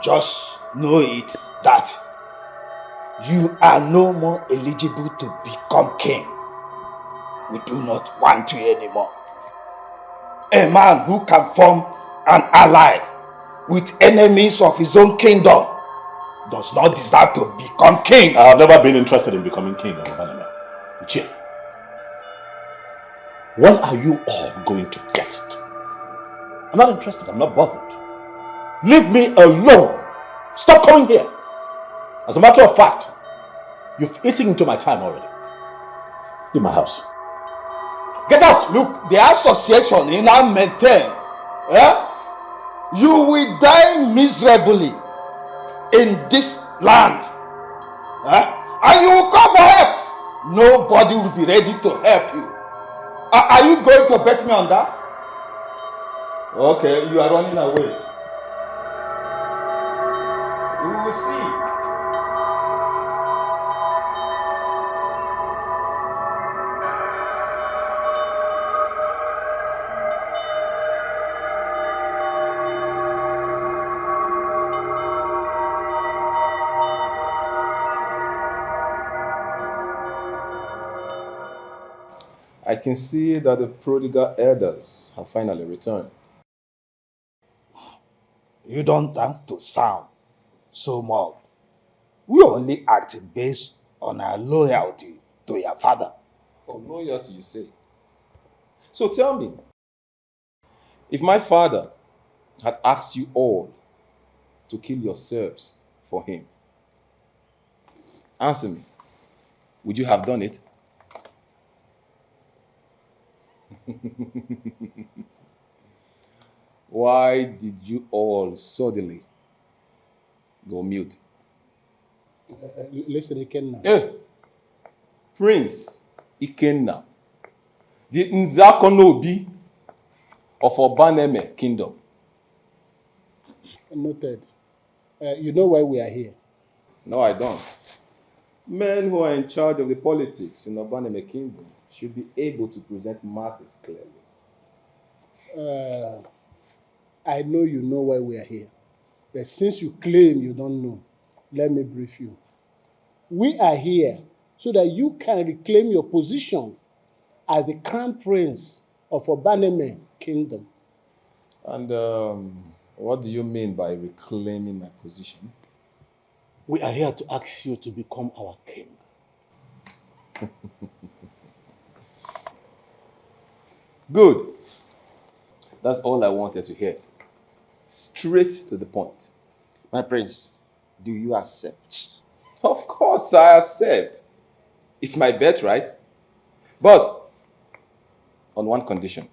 Just know it that you are no more eligible to become king. We do not want you anymore. A man who can form an ally with enemies of his own kingdom does not deserve to become king. I have never been interested in becoming king of Obaname. Ichie, when are you all going to get it? I'm not interested. I'm not bothered. Leave me alone. Stop coming here. As a matter of fact, you've eaten into my time already. Leave my house. Get out! Look, the association in our maintain. You will die miserably in this land. And you will call for help. Nobody will be ready to help you. Are you going to bet me on that? Okay, you are running away. We will see. I can see that the prodigal elders have finally returned. You don't have to sound so much. We only acting based on our loyalty to your father. Oh, loyalty, you say? So tell me, if my father had asked you all to kill yourselves for him, answer me, would you have done it? Why did you all suddenly go mute? Listen, Ikenna. Hey, Prince Ikenna, the Nzakonobi of Obaneme Kingdom. Noted. You know why we are here? No, I don't. Men who are in charge of the politics in Obaneme Kingdom should be able to present matters clearly. I know you know why we are here. But since you claim you don't know, let me brief you. We are here so that you can reclaim your position as the crown prince of Obaneme Kingdom. And what do you mean by reclaiming my position? We are here to ask you to become our king. Good. That's all I wanted to hear. Straight to the point. My prince, do you accept? Of course I accept. It's my birthright. But on one condition.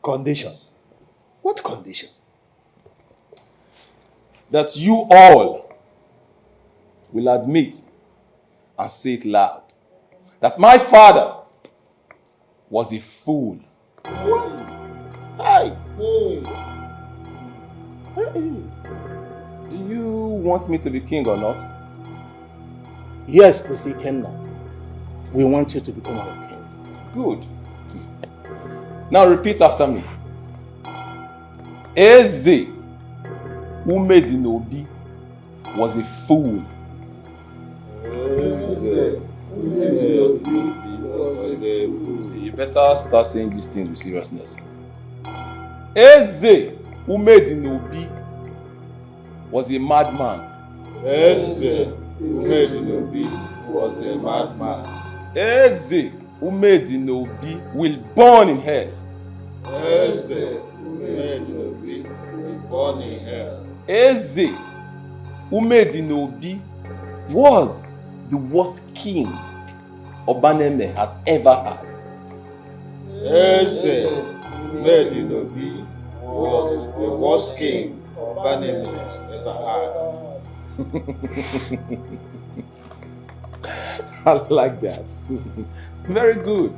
Condition? What condition? That you all will admit and say it loud that my father was a fool. Hey. Do you want me to be king or not? Yes, Prince Ikenna. We want you to become our king. Good. Now repeat after me. Eze Umedinobi was a fool. You better start saying these things with seriousness. Eze Umedinobi was a madman. Eze Umedinobi was a madman. Eze Umedinobi will burn in hell. Eze Umedinobi will burn in hell. Eze Umedinobi was the worst king Obaneme has ever had. Eze Umedinobi was the worst king Obaneme ever had. I like that. Very good.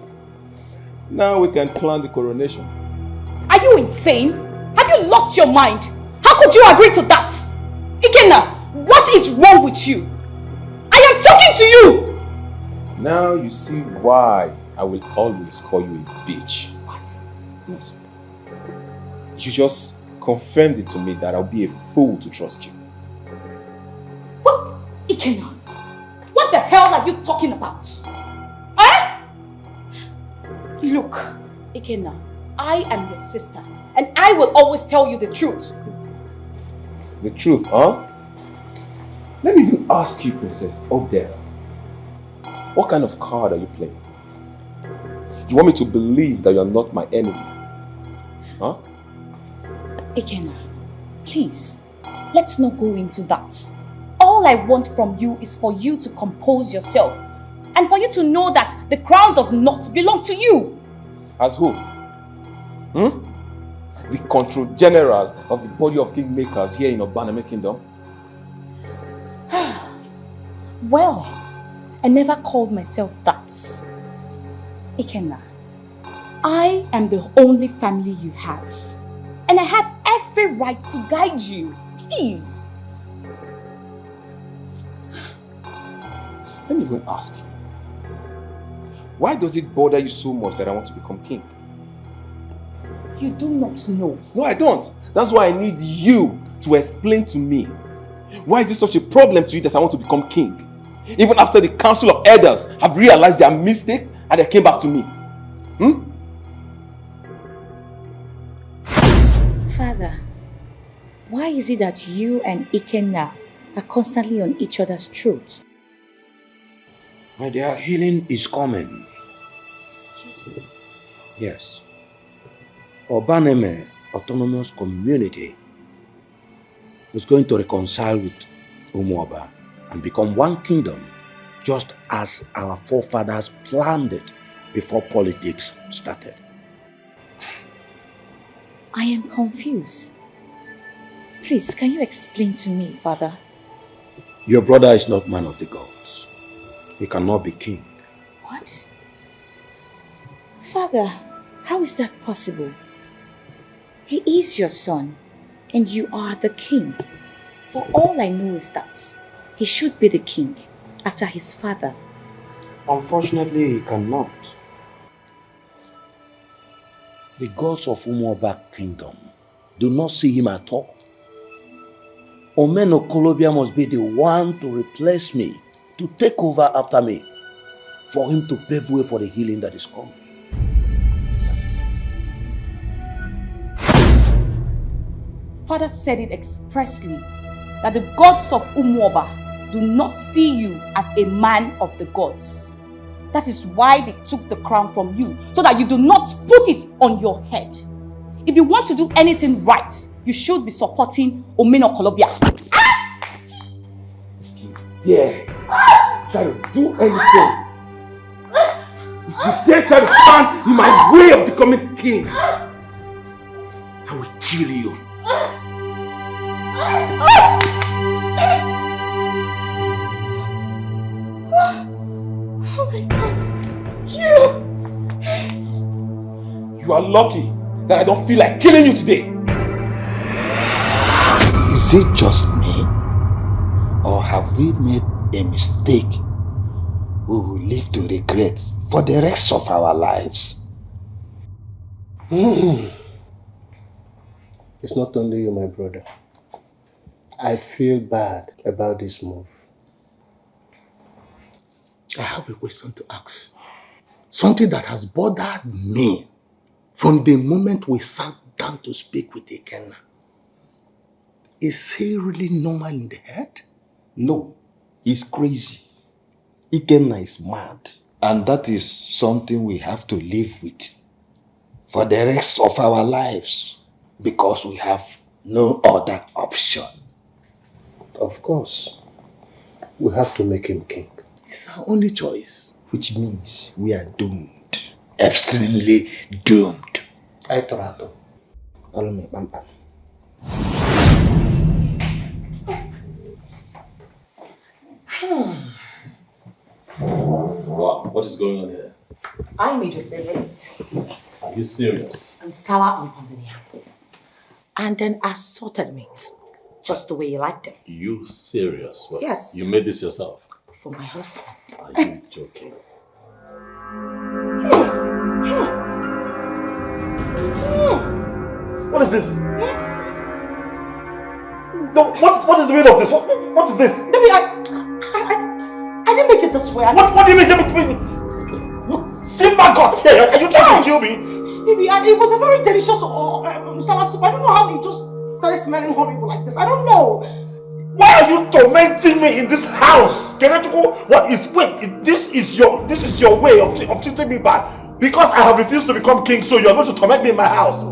Now we can plan the coronation. Are you insane? Have you lost your mind? How could you agree to that? Ikenna, what is wrong with you? I am talking to you! Now you see why I will always call you a bitch. What? Yes. You just confirmed it to me that I'll be a fool to trust you. What? Ikenna, what the hell are you talking about? Eh? Look, Ikenna, I am your sister and I will always tell you the truth. The truth, huh? Let me even ask you, Princess Odera. What kind of card are you playing? You want me to believe that you're not my enemy? Huh? Ikenna, please, let's not go into that. All I want from you is for you to compose yourself and for you to know that the crown does not belong to you. As who? The control general of the body of kingmakers here in Obaneme Kingdom? Well, I never called myself that. Ikenna, I am the only family you have. And I have every right to guide you. Please. Let me even ask you. Why does it bother you so much that I want to become king? You do not know. No, I don't. That's why I need you to explain to me. Why is it such a problem to you that I want to become king? Even after the council of elders have realized their mistake and they came back to me. Father, why is it that you and Ikenna are constantly on each other's throat? My dear, healing is coming. Excuse me. Yes. Obaneme Autonomous Community is going to reconcile with Umuoba and become one kingdom, just as our forefathers planned it before politics started. I am confused. Please, can you explain to me, Father? Your brother is not man of the gods. He cannot be king. What? Father, how is that possible? He is your son, and you are the king. For all I know is that he should be the king after his father. Unfortunately, he cannot. The gods of Umuoba kingdom do not see him at all. Omeno Kolobia must be the one to replace me, to take over after me, for him to pave way for the healing that is coming. Father said it expressly that the gods of Umuoba do not see you as a man of the gods. That is why they took the crown from you, so that you do not put it on your head. If you want to do anything right, you should be supporting Omeno Kolobia. Dare try to do anything. If you dare try to stand in my way of becoming king, I will kill you. Oh my God! You are lucky that I don't feel like killing you today. Is it just me? Or have we made a mistake we will live to regret for the rest of our lives? It's not only you, my brother. I feel bad about this move. I have a question to ask. Something that has bothered me from the moment we sat down to speak with Ikenna. Is he really normal in the head? No, he's crazy. Ikenna is mad. And that is something we have to live with for the rest of our lives, because we have no other option. Of course, we have to make him king. It's our only choice. Which means we are doomed. Extremely doomed. I trato. Wow, what is going on here? I made your favorite. Are you serious? And sour and pounded yam. And then assorted meats. Just the way you like them. You serious? What? Yes. You made this yourself? For my husband. Are you joking? What is this? No, what is the meaning of this? What is this? Baby, I didn't make it this way. What do you mean? See my God here. Are you trying to kill me? Baby, it was a very delicious salad soup. I don't know how it just started smelling horrible like this. I don't know. Why are you tormenting me in this house? Kenachiko, this is your way of treating me bad. Because I have refused to become king, so you are going to torment me in my house.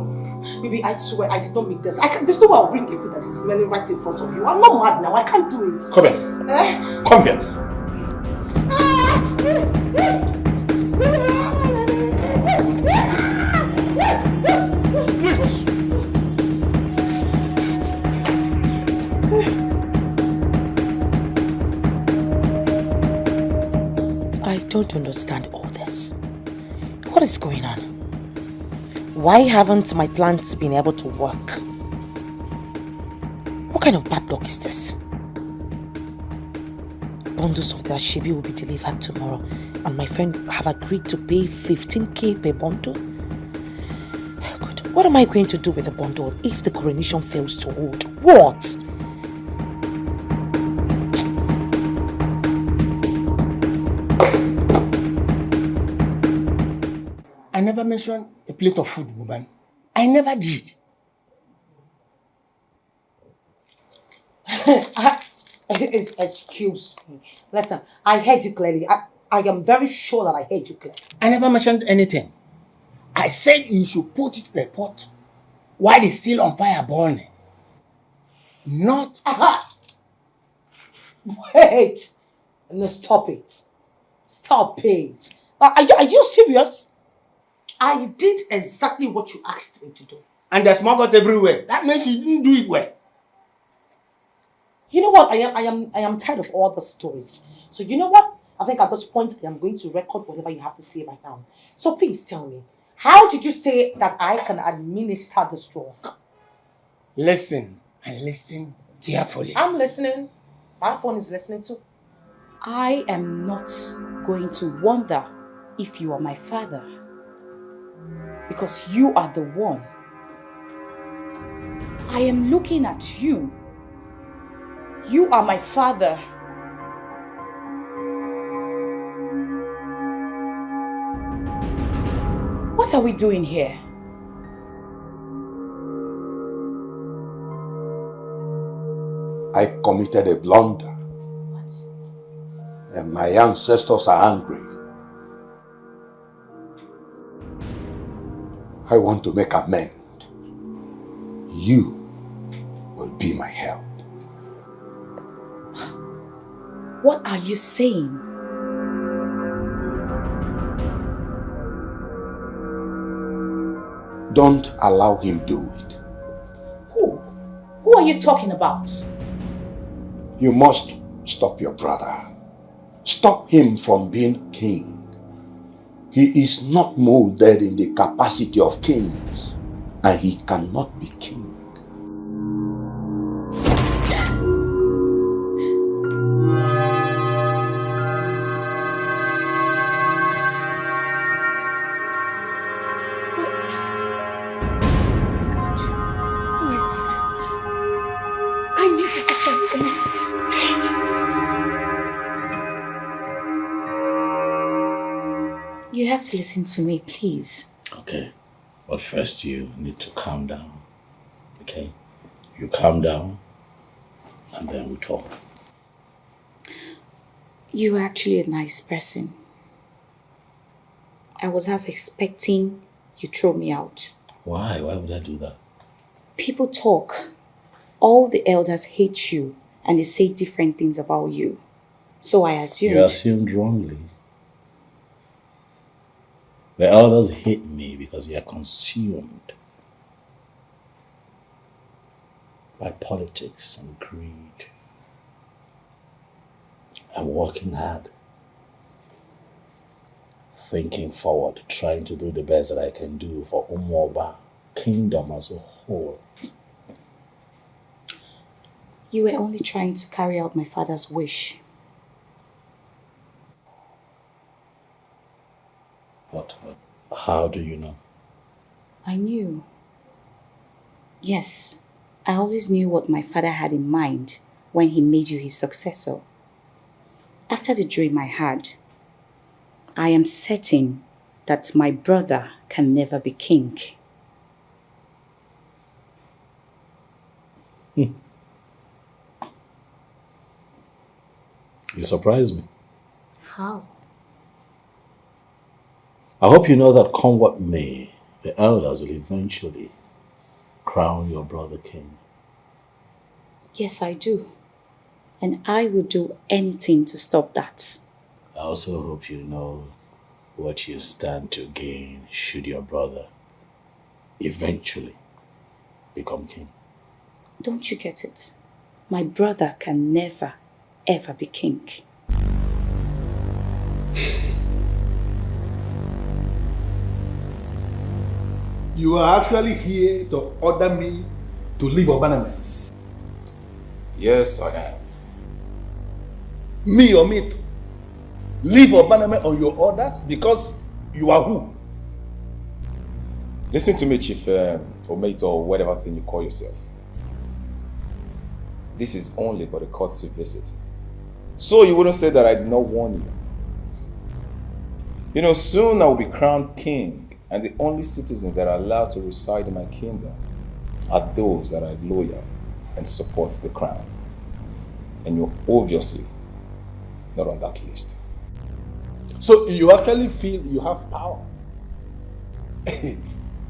Baby, I swear I did not make this. There's no way I'll bring a food that is smelling right in front of you. I'm not mad now. I can't do it. Come here. Come here. I don't understand all this. What is going on? Why haven't my plans been able to work? What kind of bad luck is this? Bundles of the ashebi will be delivered tomorrow, and my friend have agreed to pay 15k per bundle. Good. What am I going to do with the bundle if the coronation fails to hold? What? I never mentioned a plate of food, woman. I never did. Excuse me. Listen, I heard you clearly. I am very sure that I heard you clearly. I never mentioned anything. I said you should put it in a pot while it's still on fire burning. Not... Wait. No, stop it. Stop it. Are you serious? I did exactly what you asked me to do. and there's maggot everywhere. That means you didn't do it well. You know what? I am tired of all the stories. So you know what? I think at this point I am going to record whatever you have to say right now. So please tell me, how did you say that I can administer this drug? Listen and listen carefully. I'm listening. My phone is listening too. I am not going to wonder if you are my father, because you are the one. I am looking at you. You are my father. What are we doing here? I committed a blunder. And my ancestors are angry. I want to make amends. You will be my help. What are you saying? Don't allow him do it. Who are you talking about? You must stop your brother. Stop him from being king. He is not molded in the capacity of kings, and he cannot be king. I need to do something. You have to listen to me, please. Okay, but first you need to calm down, okay? You calm down, and then we talk. You are actually a nice person. I was half expecting you throw me out. Why? Why would I do that? People talk. All the elders hate you, and they say different things about you. So I assumed... You assumed wrongly. The elders hate me because they are consumed by politics and greed. I'm working hard, thinking forward, trying to do the best that I can do for Umuoba kingdom as a whole. You were only trying to carry out my father's wish. What? How do you know? I knew. Yes, I always knew what my father had in mind when he made you his successor. After the dream I had, I am certain that my brother can never be king. You surprise me. How? I hope you know that come what may, the elders will eventually crown your brother king. Yes, I do. And I will do anything to stop that. I also hope you know what you stand to gain should your brother eventually become king. Don't you get it? My brother can never, ever be king. You are actually here to order me to leave Obaname. Yes, I am. Me or me? Leave Obaname on your orders because you are who? Listen to me, Chief Omate, or whatever thing you call yourself. This is only but a courtesy visit. So you wouldn't say that I did not warn you. You know, soon I will be crowned king, and the only citizens that are allowed to reside in my kingdom are those that are loyal and support the crown. And you're obviously not on that list. So you actually feel you have power?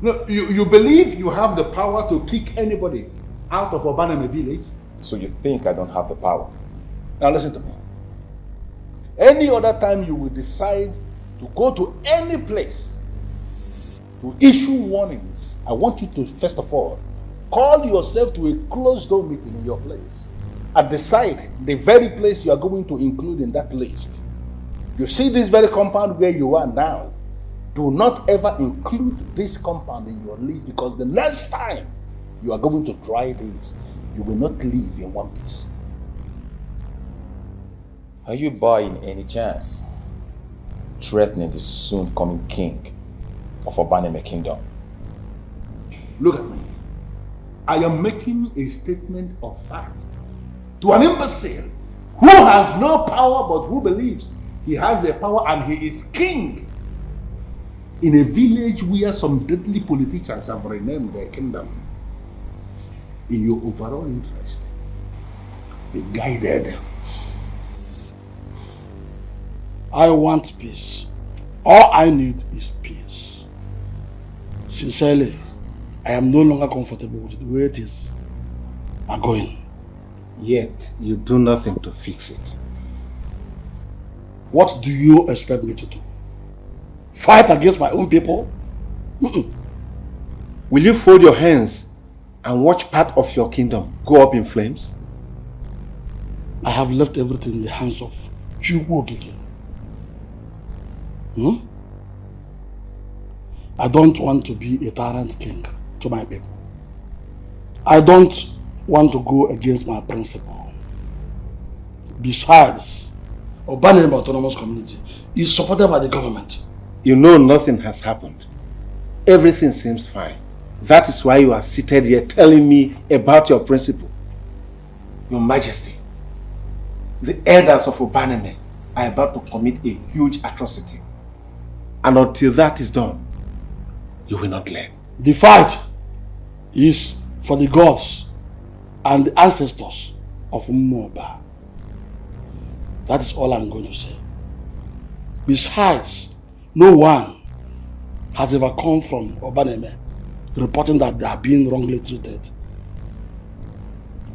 No, you believe you have the power to kick anybody out of Obaname village? So you think I don't have the power? Now listen to me. Any other time you will decide to go to any place to issue warnings, I want you to, first of all, call yourself to a closed-door meeting in your place and decide the very place you are going to include in that list. You see this very compound where you are now, do not ever include this compound in your list, because the next time you are going to try this, you will not live in one piece. Are you buying any chance threatening the soon coming king of Obaneme Kingdom? Look at me. I am making a statement of fact to an imbecile who has no power but who believes he has the power and he is king in a village where some deadly politicians have renamed their kingdom. In your overall interest, be guided. I want peace. All I need is peace. Sincerely, I am no longer comfortable with the way it is. I'm going. Yet, you do nothing to fix it. What do you expect me to do? Fight against my own people? Will you fold your hands and watch part of your kingdom go up in flames? I have left everything in the hands of Chukwu. I don't want to be a tyrant king to my people. I don't want to go against my principle. Besides, Obaneme Autonomous Community is supported by the government. You know nothing has happened. Everything seems fine. That is why you are seated here telling me about your principle. Your Majesty, the elders of Obaneme are about to commit a huge atrocity. And until that is done, you will not learn. The fight is for the gods and the ancestors of Umuoba. That is all I'm going to say. Besides, no one has ever come from Obaneme reporting that they are being wrongly treated.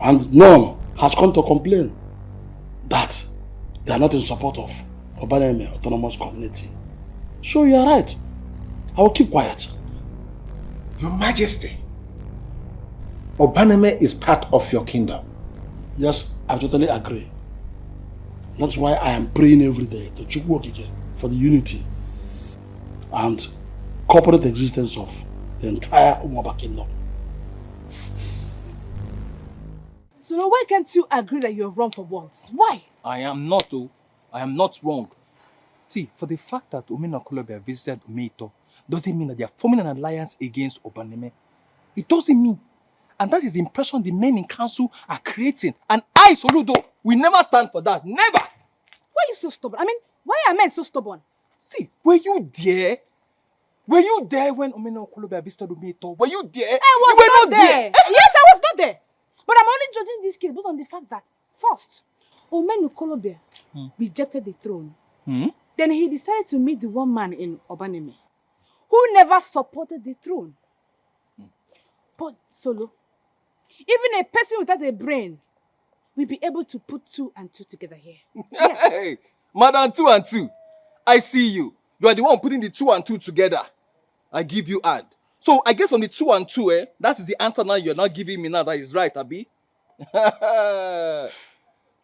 And none has come to complain that they are not in support of Obaneme Autonomous Community. So you are right. I will keep quiet. Your Majesty, Obaneme is part of your kingdom. Yes, I totally agree. That's why I am praying every day to Chukwu for the unity and corporate existence of the entire Umuoba kingdom. So now why can't you agree that you're wrong for once? Why? I am not, oh. I am not wrong. See, for the fact that Omena Kolobia visited Umeito doesn't mean that they are forming an alliance against Obaneme. It doesn't mean. And that is the impression the men in council are creating. And I, Soludo, will never stand for that. Never! Why are you so stubborn? I mean, why are men so stubborn? See, were you there? Were you there when Omena Kolobia visited Umeito? Were you there? I was not there. Yes, I was not there. But I'm only judging this case based on the fact that, first, Omena Kolobia rejected the throne. Then he decided to meet the one man in Obaneme who never supported the throne. But Solo, even a person without a brain will be able to put 2 and 2 together here. Yes. Hey, Madam 2 and 2, I see you. You are the one putting the 2 and 2 together. I give you ad. So I guess from the 2 and 2, that is the answer now you're not giving me now. That is right, Abi.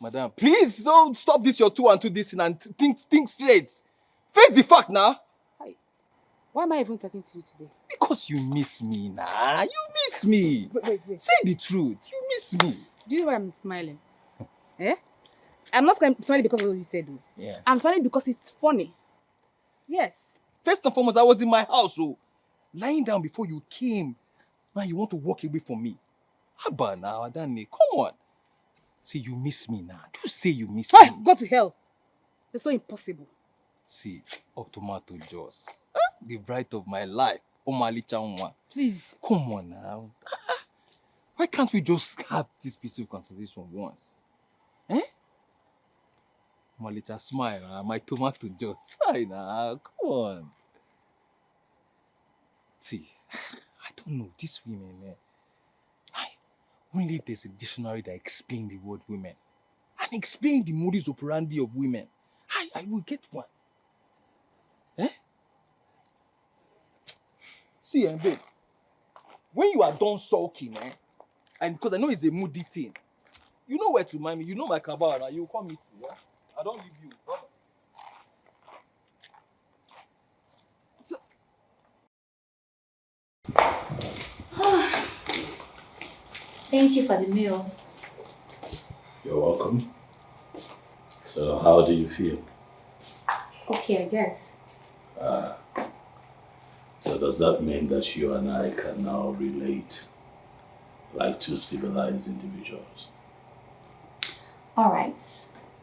Madam, please don't stop this your 2 and 2 this and think straight. Face the fact now. Hi. Why am I even talking to you today? Because you miss me now. You miss me. Wait. Say the truth. You miss me. Do you know why I'm smiling? Eh? I'm not smiling because of what you said. Though. Yeah. I'm smiling because it's funny. Yes. First and foremost, I was in my house, so lying down before you came. Now you want to walk away from me. How about now, Adani? Come on. See, you miss me now. Do say you miss me. Go to hell. It's so impossible. See, Tomato Joss. The bride of my life. Omali Chanwa. Please. Come on now. Why can't we just have this peaceful conversation once? Eh? Omalicha, smile. My Tomato Joss. Fine now. Come on. See, I don't know. These women, only there's a dictionary that explains the word women and explain the modus operandi of women. I will get one. Eh? See, babe, when you are done sulking, and because I know it's a moody thing, you know where to mind me. You know my cabal, and you come meet me. Yeah? I don't leave you. Brother. Thank you for the meal. You're welcome. So, how do you feel? Okay, I guess. So does that mean that you and I can now relate like two civilized individuals? All right.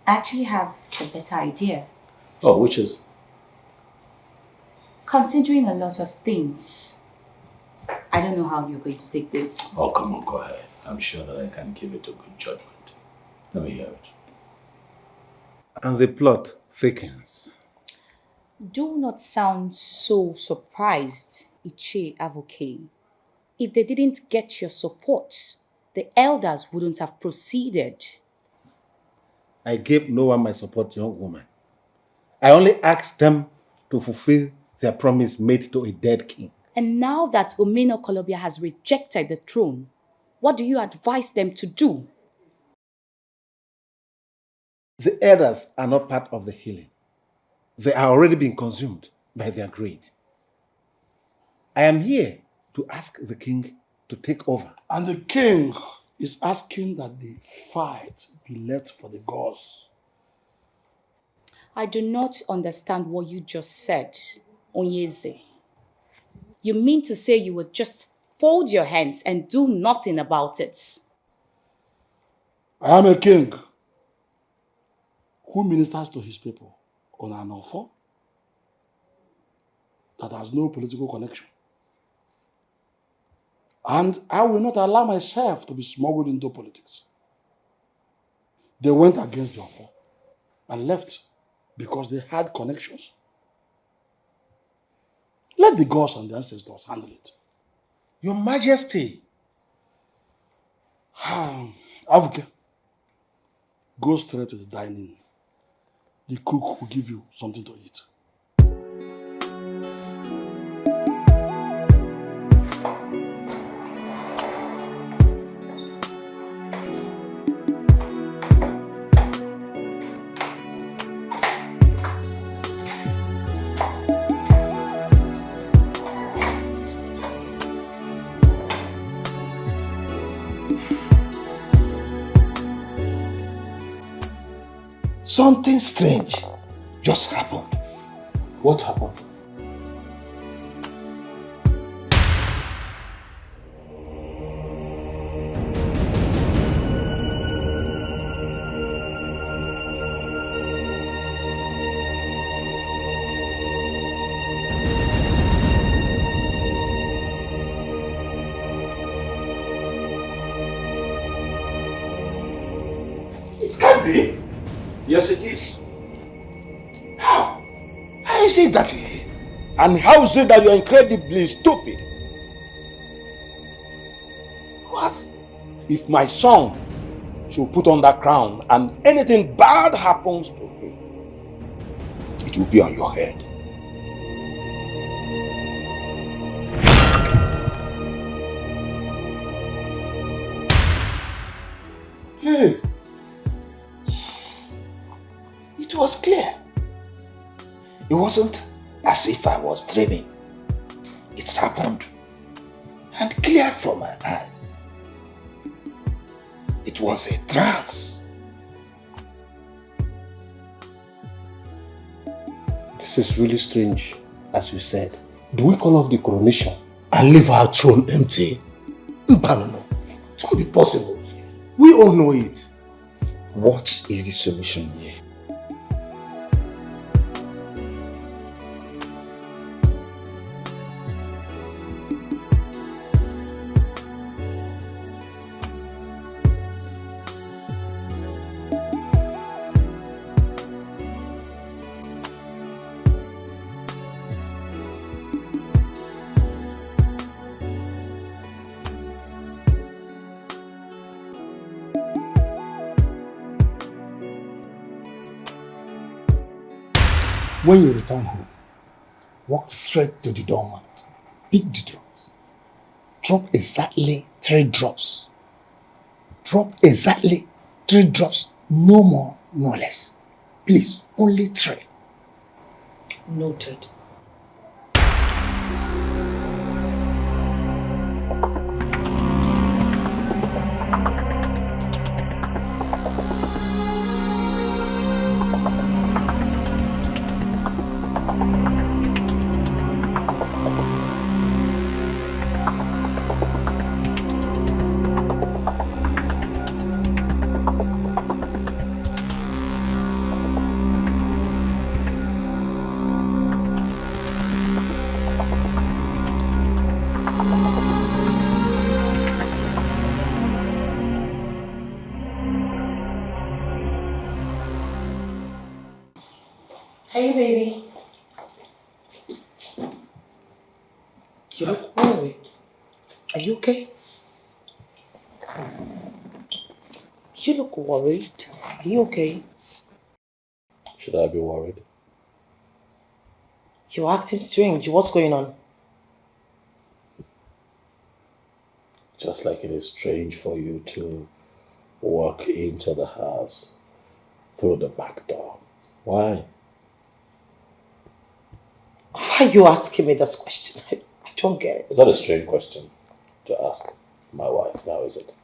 I actually have a better idea. Oh, which is? Considering a lot of things, I don't know how you're going to take this. Oh, come on, go ahead. I'm sure that I can give it a good judgment. Let me hear it. And the plot thickens. Do not sound so surprised, Iche Avoke. If they didn't get your support, the elders wouldn't have proceeded. I gave no one my support, young woman. I only asked them to fulfill their promise made to a dead king. And now that Omeno Kolobia has rejected the throne, what do you advise them to do? The elders are not part of the healing. They are already being consumed by their greed. I am here to ask the king to take over. And the king is asking that the fight be left for the gods. I do not understand what you just said, Onyeze. You mean to say you would just fold your hands and do nothing about it? I am a king who ministers to his people on an offer that has no political connection. And I will not allow myself to be smuggled into politics. They went against the offer and left because they had connections. Let the gods and the ancestors handle it. Your Majesty. Avuke, go straight to the dining. The cook will give you something to eat. Something strange just happened. What happened? It can't be. Yes, it is. How? How is it that you... And how is it that you're incredibly stupid? What? If my son should put on that crown and anything bad happens to him, it will be on your head. Hey. It was clear. It wasn't as if I was dreaming. It's happened and clear from my eyes. It was a trance. This is really strange, as you said. Do we call off the coronation and leave our throne empty? No, it won't be possible. We all know it. What is the solution here? When you return home, walk straight to the doormat Pick the drops. Drop exactly 3 drops. Drop exactly 3 drops. No more, no less. Please, only 3. Noted. Hey, baby. You look worried. Are you okay? You look worried. Are you okay? Should I be worried? You're acting strange. What's going on? Just like it is strange for you to walk into the house through the back door. Why? Why are you asking me this question? I don't get it. Is that a strange question to ask my wife now, is it?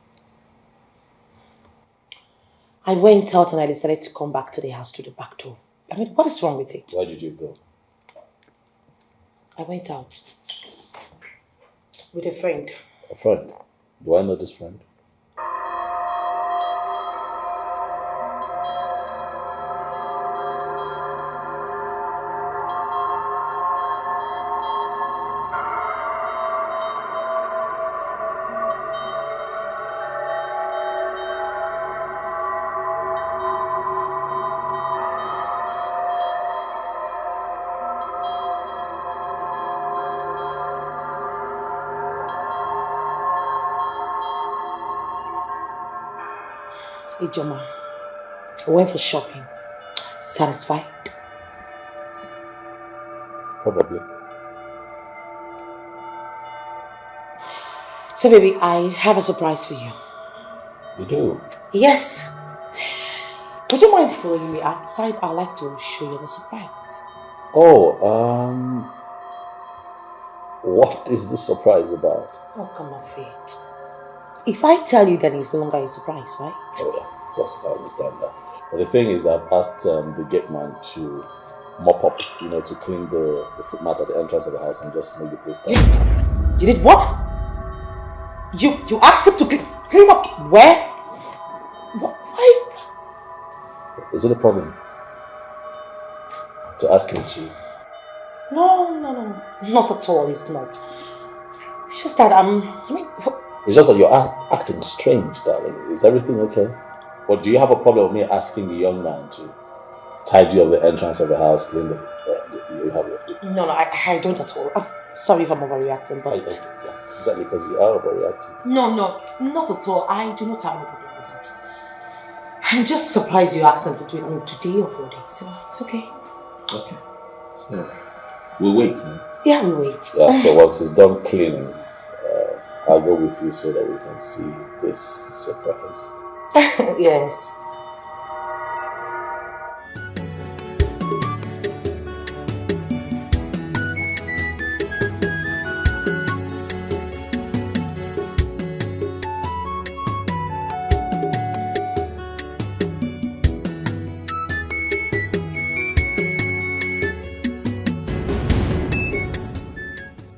I went out and I decided to come back to the house through the back door. I mean, what is wrong with it? Why did you go? I went out with a friend. A friend? Do I know this friend? Ijoma, I went for shopping. Satisfied? Probably. So baby, I have a surprise for you. You do? Yes. Would you mind following me outside? I'd like to show you the surprise. Oh, what is the surprise about? Oh, come on, Faith. If I tell you, then it's no longer a surprise, right? Oh yeah, of course, I understand that. But the thing is, I've asked the gate man to mop up, to clean the footmat at the entrance of the house and just make the place tidy. You did what? You asked him to clean up where? Why? Is it a problem to ask him to? No, not at all. It's not. It's just that It's just that you're acting strange, darling. Is everything okay? Or do you have a problem with me asking the young man to tidy up the entrance of the house, clean the... No, I don't at all. I'm sorry if I'm overreacting, but... Yeah, exactly, because you are overreacting. No, not at all. I do not have any problem with that. I'm just surprised you asked him to do it today or 4 days. So it's okay. Okay. So, we'll wait then. Yeah, we'll wait. Yeah, so once he's done cleaning, I'll go with you so that we can see this surprise. Yes.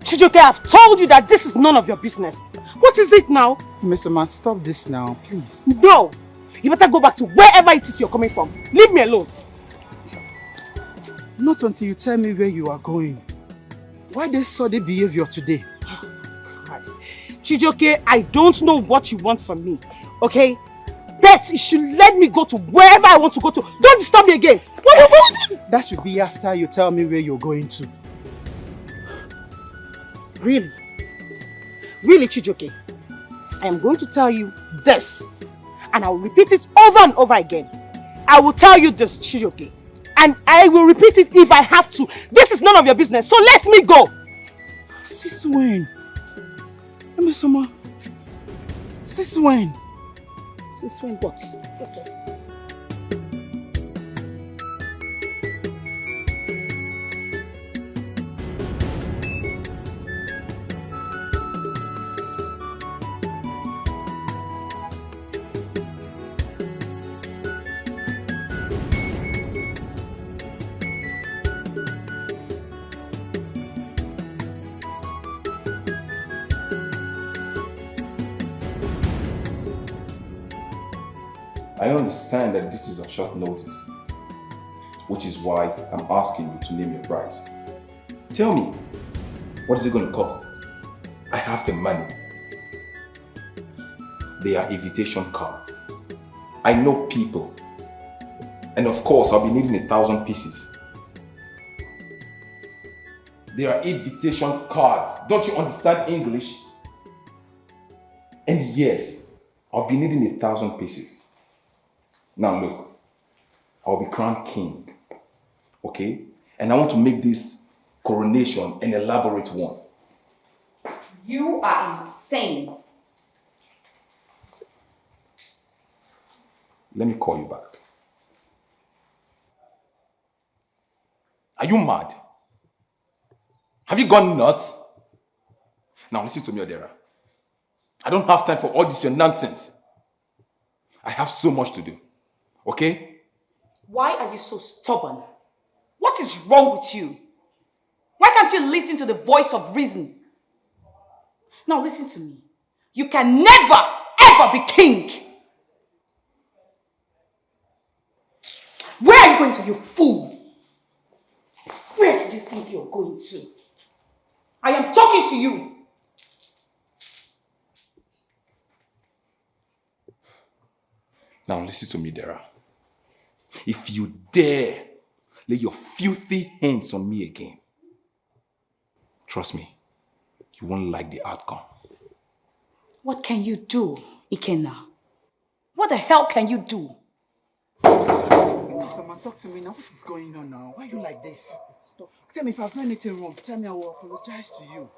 Chijoke, I've told you that this is none of your business. What is it now? Mr. Man, stop this now, please. No! You better go back to wherever it is you're coming from. Leave me alone. Not until you tell me where you are going. Why this sudden behavior today? God. Chijoke, I don't know what you want from me, okay? Bet you should let me go to wherever I want to go to. Don't disturb me again. What do you want? That should be after you tell me where you're going to. Really? Really, Chijoke? I am going to tell you this, and I will repeat it over and over again. I will tell you this, Chijoke, and I will repeat it if I have to. This is none of your business, so let me go. Since when? Emesoma. Since when? Since when what? I understand that this is a short notice, which is why I'm asking you to name your price. Tell me, what is it going to cost? I have the money. They are invitation cards. I know people. And of course, I'll be needing 1,000 pieces. They are invitation cards. Don't you understand English? And yes, I'll be needing 1,000 pieces. Now look, I'll be crowned king, okay? And I want to make this coronation an elaborate one. You are insane. Let me call you back. Are you mad? Have you gone nuts? Now listen to me, Odera. I don't have time for all this your nonsense. I have so much to do. Okay? Why are you so stubborn? What is wrong with you? Why can't you listen to the voice of reason? Now listen to me. You can never, ever be king. Where are you going to, you fool? Where do you think you're going to? I am talking to you. Now listen to me, Dara. If you dare lay your filthy hands on me again, trust me, you won't like the outcome. What can you do, Ikenna? What the hell can you do? Someone talk to me now. What is going on now? Why are you like this? Stop. Tell me if I've done anything wrong. Tell me I will apologize to you.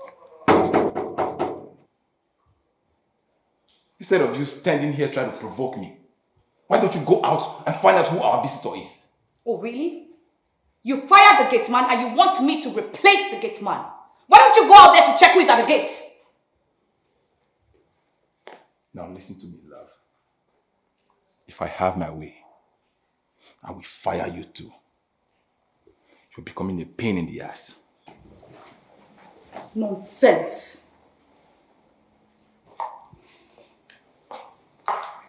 Instead of you standing here trying to provoke me, why don't you go out and find out who our visitor is? Oh, really? You fired the gate man and you want me to replace the gate man? Why don't you go out there to check who is at the gate? Now listen to me, love. If I have my way, I will fire you too. You're becoming a pain in the ass. Nonsense.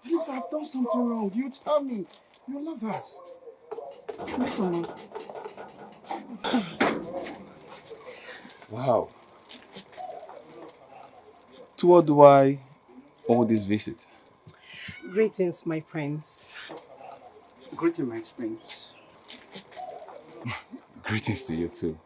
At least if I've done something wrong, you tell me. You love us. Listen, Wow. To what do I owe this visit? Greetings, my prince. Greetings, my prince. Greetings to you too.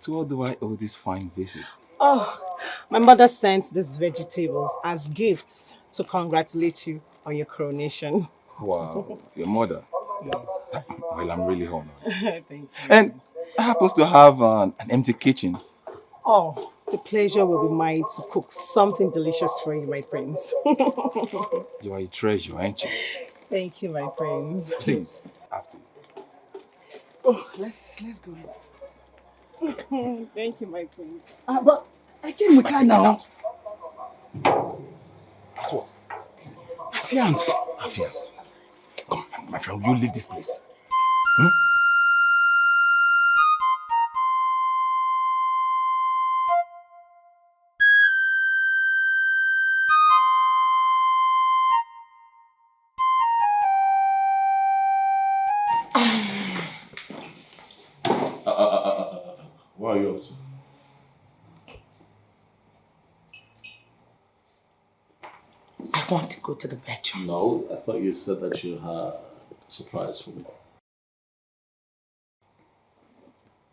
To what do I owe this fine visit? Oh, my mother sent these vegetables as gifts to congratulate you on your coronation. Wow, your mother? Yes. Well, I'm really honored. Thank you. And I happen to have an empty kitchen. Oh, the pleasure will be mine to cook something delicious for you, my prince. You are a treasure, aren't you? Thank you, my prince. Please, after you. Oh, let's go ahead. Thank you, my prince. But I came with her now. That's what? Affiance. Affiance. Come, my friend, will you leave this place? What are you up to? I want to go to the bedroom. No, I thought you said that you had a surprise for me.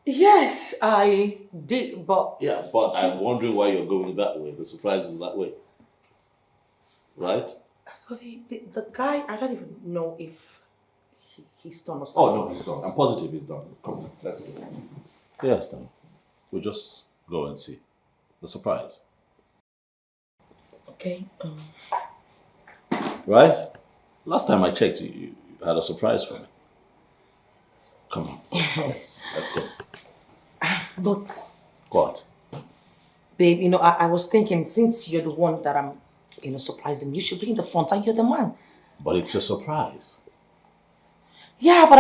Yes, I did, but... Yeah, but I'm wondering why you're going that way. The surprise is that way. Right? The guy, I don't even know if he's done or Oh, no, he's done. I'm positive he's done. Come on, let's see. Yes, then. We'll just Go and see. The surprise. Okay. Right? Last time I checked, you had a surprise for me. Come on. Yes. Let's go. But, What? babe, you know, I was thinking, since you're the one that I'm, you know, surprising, you should be in the front and you're the man. But it's a surprise. Yeah, but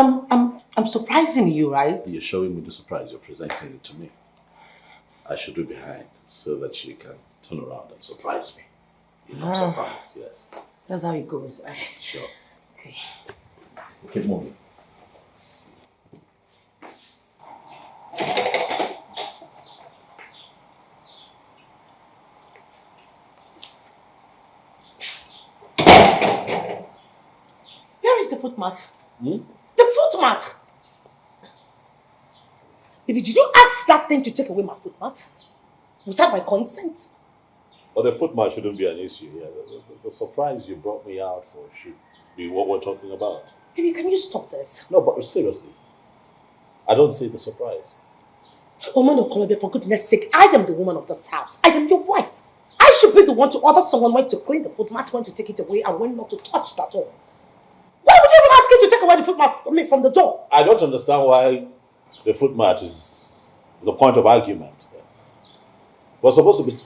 I'm surprising you, right? You're showing me the surprise. You're presenting it to me. I should be behind so that you can turn around and surprise me. You know, surprise, yes. That's how it goes, right? Sure. Okay. Keep moving. Where is the foot mat? Hmm? The foot mat! Baby, did you ask that thing to take away my foot mat? Without my consent? But the foot mat shouldn't be an issue here. The surprise you brought me out for should be what we're talking about. Baby, can you stop this? No, but seriously. I don't see the surprise. Oh, man, Columbia, for goodness sake, I am the woman of this house. I am your wife. I should be the one to order someone when to clean the foot mat, when to take it away, and when not to touch it at all. Why would you even ask him to take away the foot mat from me from the door? I don't understand why the foot mat is a point of argument. We're supposed to be...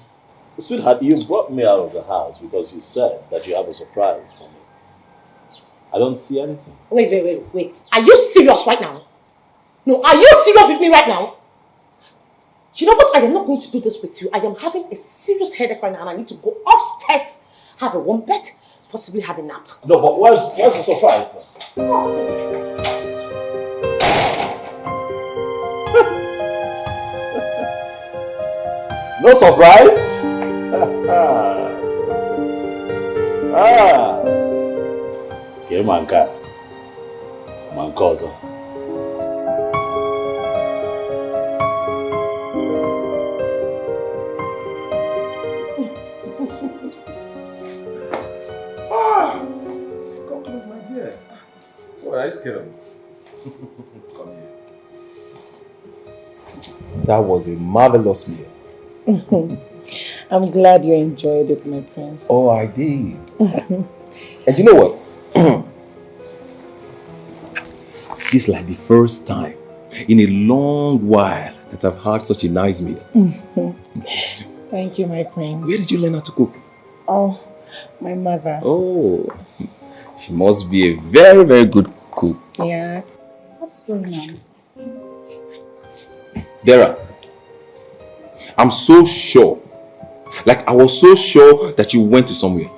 Sweetheart, you brought me out of the house because you said that you have a surprise for me. I don't see anything. Wait. Are you serious right now? No, are you serious with me right now? You know what? I am not going to do this with you. I am having a serious headache right now and I need to go upstairs, have a warm bed, possibly have a nap. No, but where's the surprise then? No surprise? Okay, manka. Mankozo. Come close, my dear. What are you scared of? Come here. That was a marvelous meal. I'm glad you enjoyed it, my prince. Oh, I did. And you know what? This is like the first time in a long while that I've had such a nice meal. Thank you, my prince. Where did you learn how to cook? Oh, my mother. Oh, she must be a very, very good cook. Yeah. What's going on? Dara, I'm so sure. Like, I was so sure that you went to somewhere.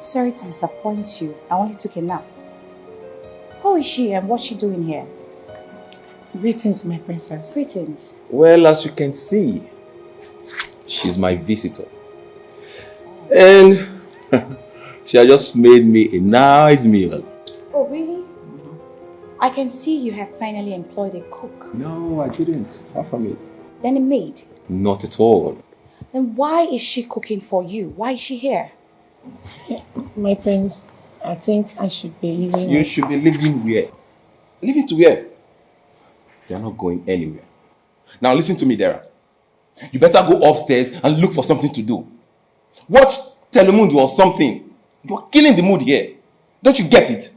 Sorry to disappoint you. I only took a nap. Who is she and what's she doing here? Greetings, my princess. Greetings. Well, as you can see, she's my visitor. And she has just made me a nice meal. Oh, really? I can see you have finally employed a cook. No, I didn't. Far from it. Then a maid. Not at all. Then why is she cooking for you? Why is she here? My prince, I think I should be leaving. You should be leaving where? Leaving to where? You're not going anywhere. Now listen to me, Dara. You better go upstairs and look for something to do. Watch Telemundo or something. You're killing the mood here. Don't you get it?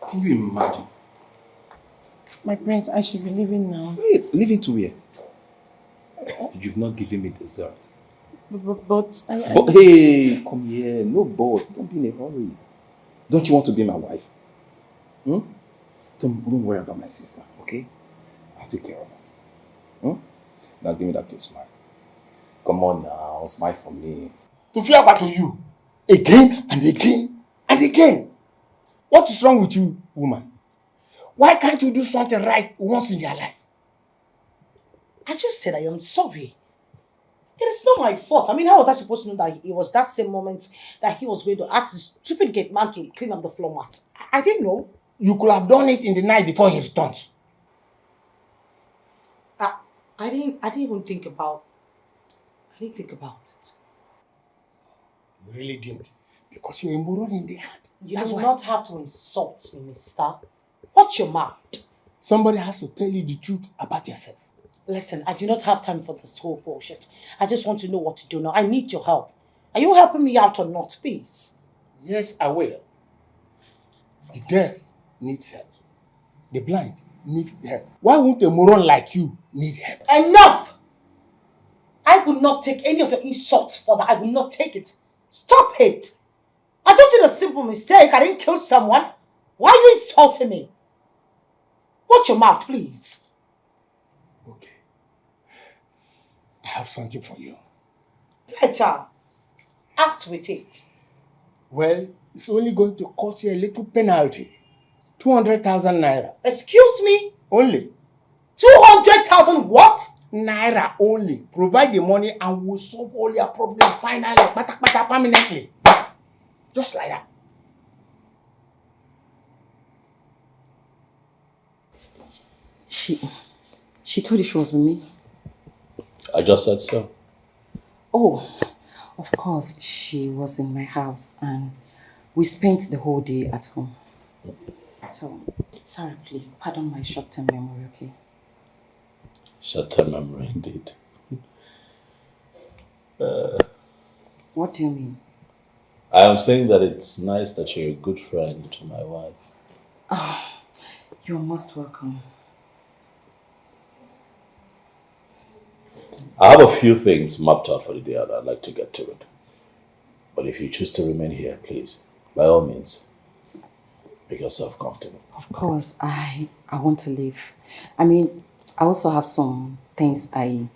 Can you imagine? My prince, I should be leaving now. Wait, leaving to where? You've not given me dessert. But hey, come here. No but. Don't be in a hurry. Don't you want to be my wife? Don't worry about my sister, okay? I'll take care of her. Now give me that cute smile. Come on now, smile for me. To fear back to you. Again and again and again. What is wrong with you, woman? Why can't you do something right once in your life? I just said I am sorry. It is not my fault. I mean, how was I supposed to know that it was that same moment that he was going to ask the stupid gate man to clean up the floor mat? I didn't know. You could have done it in the night before he returns. I didn't even think about it. You really didn't. Because you're a moron in the heart. You do not have to insult me, mister. Watch your mouth. Somebody has to tell you the truth about yourself. Listen, I do not have time for this whole bullshit. I just want to know what to do now. I need your help. Are you helping me out or not, please? Yes, I will. The deaf need help. The blind need help. Why won't a moron like you need help? Enough! I will not take any of your insults further. I will not take it. Stop it! I just did a simple mistake. I didn't kill someone. Why are you insulting me? Watch your mouth, please. Okay. I have something for you. Better. Act with it. Well, it's only going to cost you a little penalty. 200,000 naira. Excuse me? Only. 200,000 what? Naira only. Provide the money and we'll solve all your problems finally, permanently. Just like that. She told you she was with me? I just said so. Oh, of course, she was in my house and we spent the whole day at home. So, sorry, please, pardon my short-term memory, okay? Short-term memory, indeed. What do you mean? I am saying that it's nice that you're a good friend to my wife. Oh, you're most welcome. I have a few things mapped out for the day and I'd like to get to it. But if you choose to remain here, please, by all means, make yourself comfortable. Of course, I want to leave. I mean, I also have some things I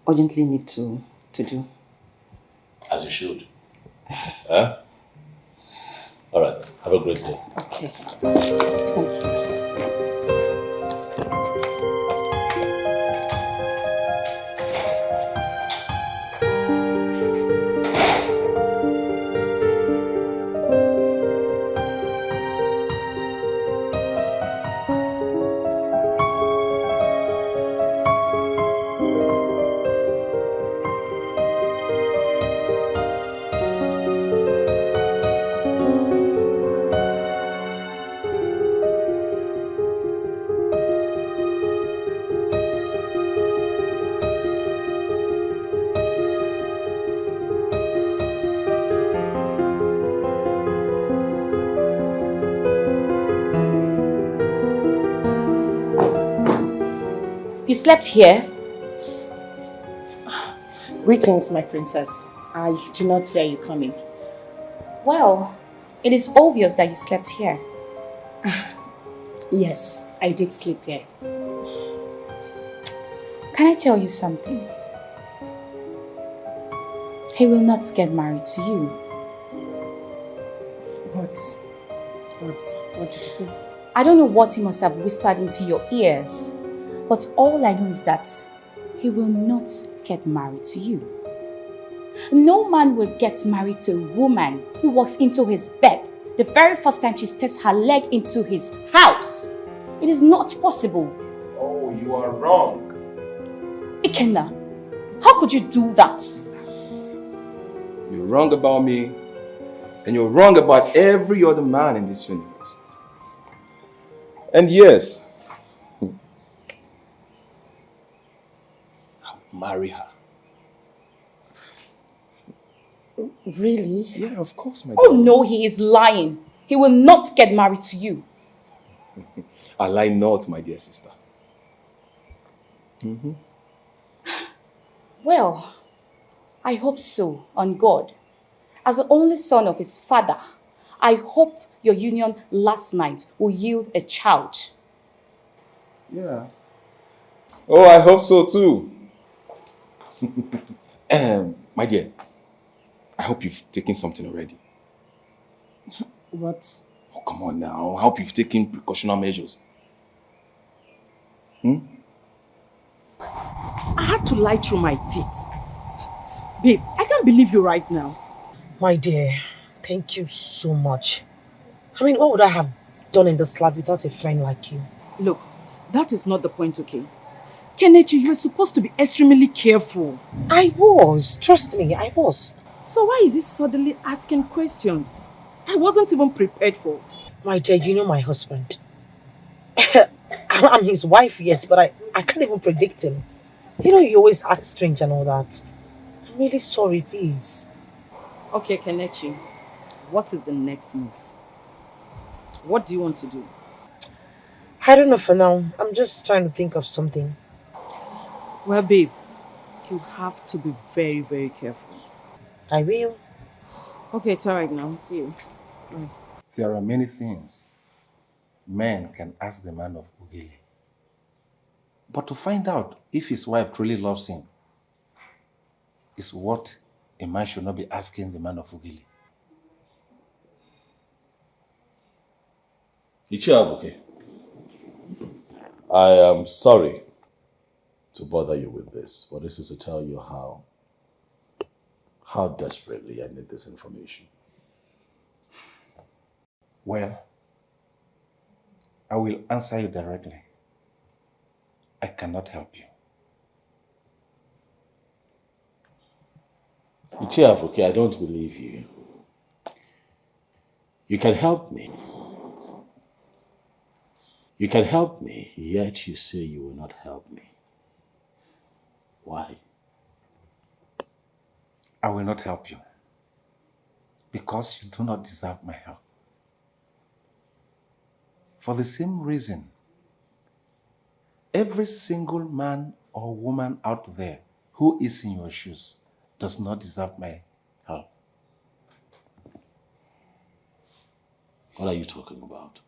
urgently need to do. As you should. Huh? All right, have a great day. Okay. Thank you. You slept here? Greetings, my princess. I do not hear you coming. Well, it is obvious that you slept here. Yes, I did sleep here. Can I tell you something? He will not get married to you. What did you say? I don't know what he must have whispered into your ears, but all I know is that he will not get married to you. No man will get married to a woman who walks into his bed the very first time she steps her leg into his house. It is not possible. Oh, you are wrong. Ikenna, how could you do that? You're wrong about me, and you're wrong about every other man in this universe. And yes, I'll marry her. Really? Yeah, of course, my Oh no, he is lying. He will not get married to you. I lie not, my dear sister. Well, I hope so, on God. As the only son of his father, I hope your union last night will yield a child. Yeah. Oh, I hope so too. My dear, I hope you've taken something already. What? Oh, come on now. I hope you've taken precautionary measures. I had to lie through my teeth. Babe, I can't believe you right now. My dear, thank you so much. I mean, what would I have done in this life without a friend like you? Look, that is not the point, okay? Kelechi, you were supposed to be extremely careful. I was. Trust me, I was. So why is he suddenly asking questions I wasn't even prepared for? My dear, you know my husband. I'm his wife, yes, but I can't even predict him. You know, he always acts strange and all that. I'm really sorry, please. Okay, Kelechi, what is the next move? What do you want to do? I don't know for now. I'm just trying to think of something. Well, babe, you have to be very, very careful. I will. Okay, it's alright now. See you. Bye. There are many things men can ask the man of Ugili. But to find out if his wife truly loves him is what a man should not be asking the man of Ugili. Ichiabuke, I am sorry to bother you with this, but this is to tell you how desperately I need this information. Well, I will answer you directly. I cannot help you. Ichiabuke, I don't believe you. You can help me. You can help me, yet you say you will not help me. Why? I will not help you because you do not deserve my help. For the same reason, every single man or woman out there who is in your shoes does not deserve my help. What are you talking about?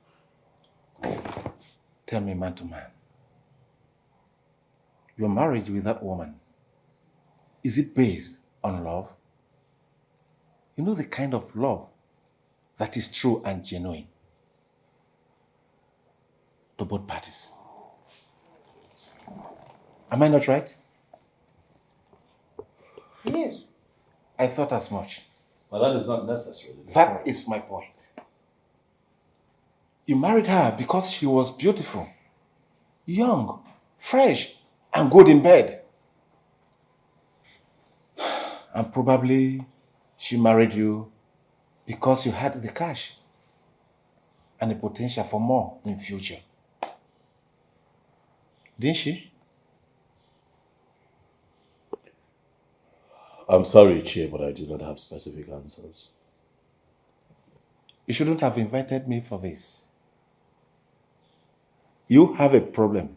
Tell me, man to man, your marriage with that woman, is it based on love? You know the kind of love that is true and genuine to both parties. Am I not right? Yes. I thought as much. But that is not necessary. That is my point. You married her because she was beautiful, young, fresh, and good in bed. And probably she married you because you had the cash and the potential for more in future. Didn't she? I'm sorry, Che, but I do not have specific answers. You shouldn't have invited me for this. You have a problem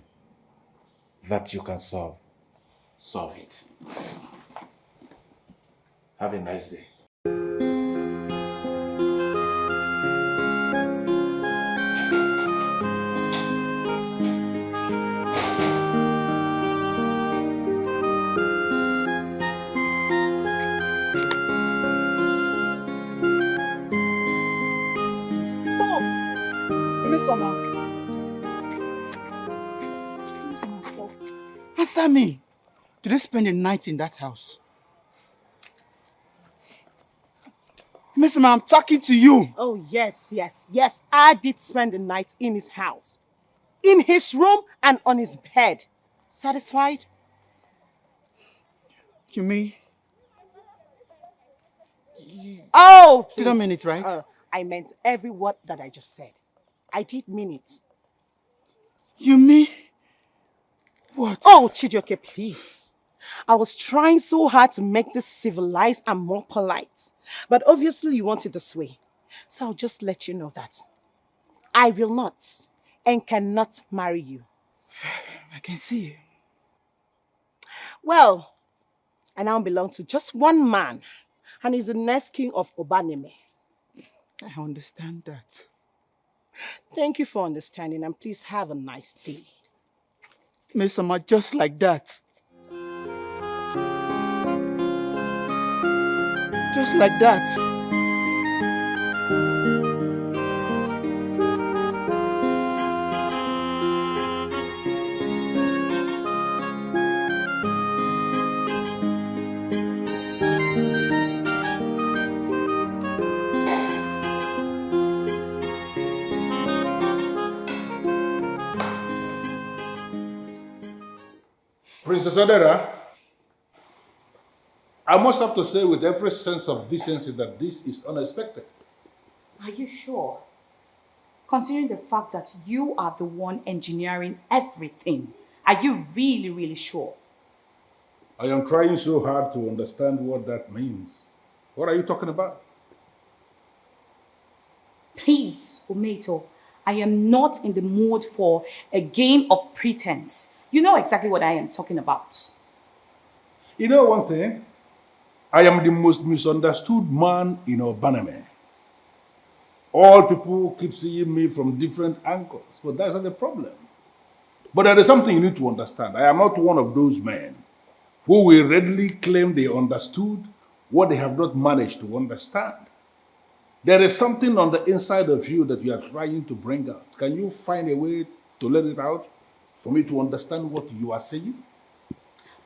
that you can solve. Solve it. Have a nice day. Answer me. Did they spend the night in that house? Miss Ma, I'm talking to you. Oh, yes, yes, yes. I did spend the night in his house. In his room and on his bed. Satisfied? You mean? Oh, please. You don't mean it, right? I meant every word that I just said. I did mean it. You mean? What? Oh, Chijioke, please. I was trying so hard to make this civilized and more polite. But obviously you want it this way. So I'll just let you know that I will not and cannot marry you. I can see. Well, I now belong to just one man, and he's the next king of Obaneme. I understand that. Thank you for understanding, and please have a nice day. Miss Sama, just like that. Just like that. Princess Odera, I must have to say with every sense of decency that this is unexpected. Are you sure? Considering the fact that you are the one engineering everything, are you really, really sure? I am trying so hard to understand what that means. What are you talking about? Please, Ometo, I am not in the mood for a game of pretense. You know exactly what I am talking about. You know one thing? I am the most misunderstood man in Obaname. All people keep seeing me from different angles, but that's not the problem. But there is something you need to understand. I am not one of those men who will readily claim they understood what they have not managed to understand. There is something on the inside of you that you are trying to bring out. Can you find a way to let it out for me to understand what you are saying?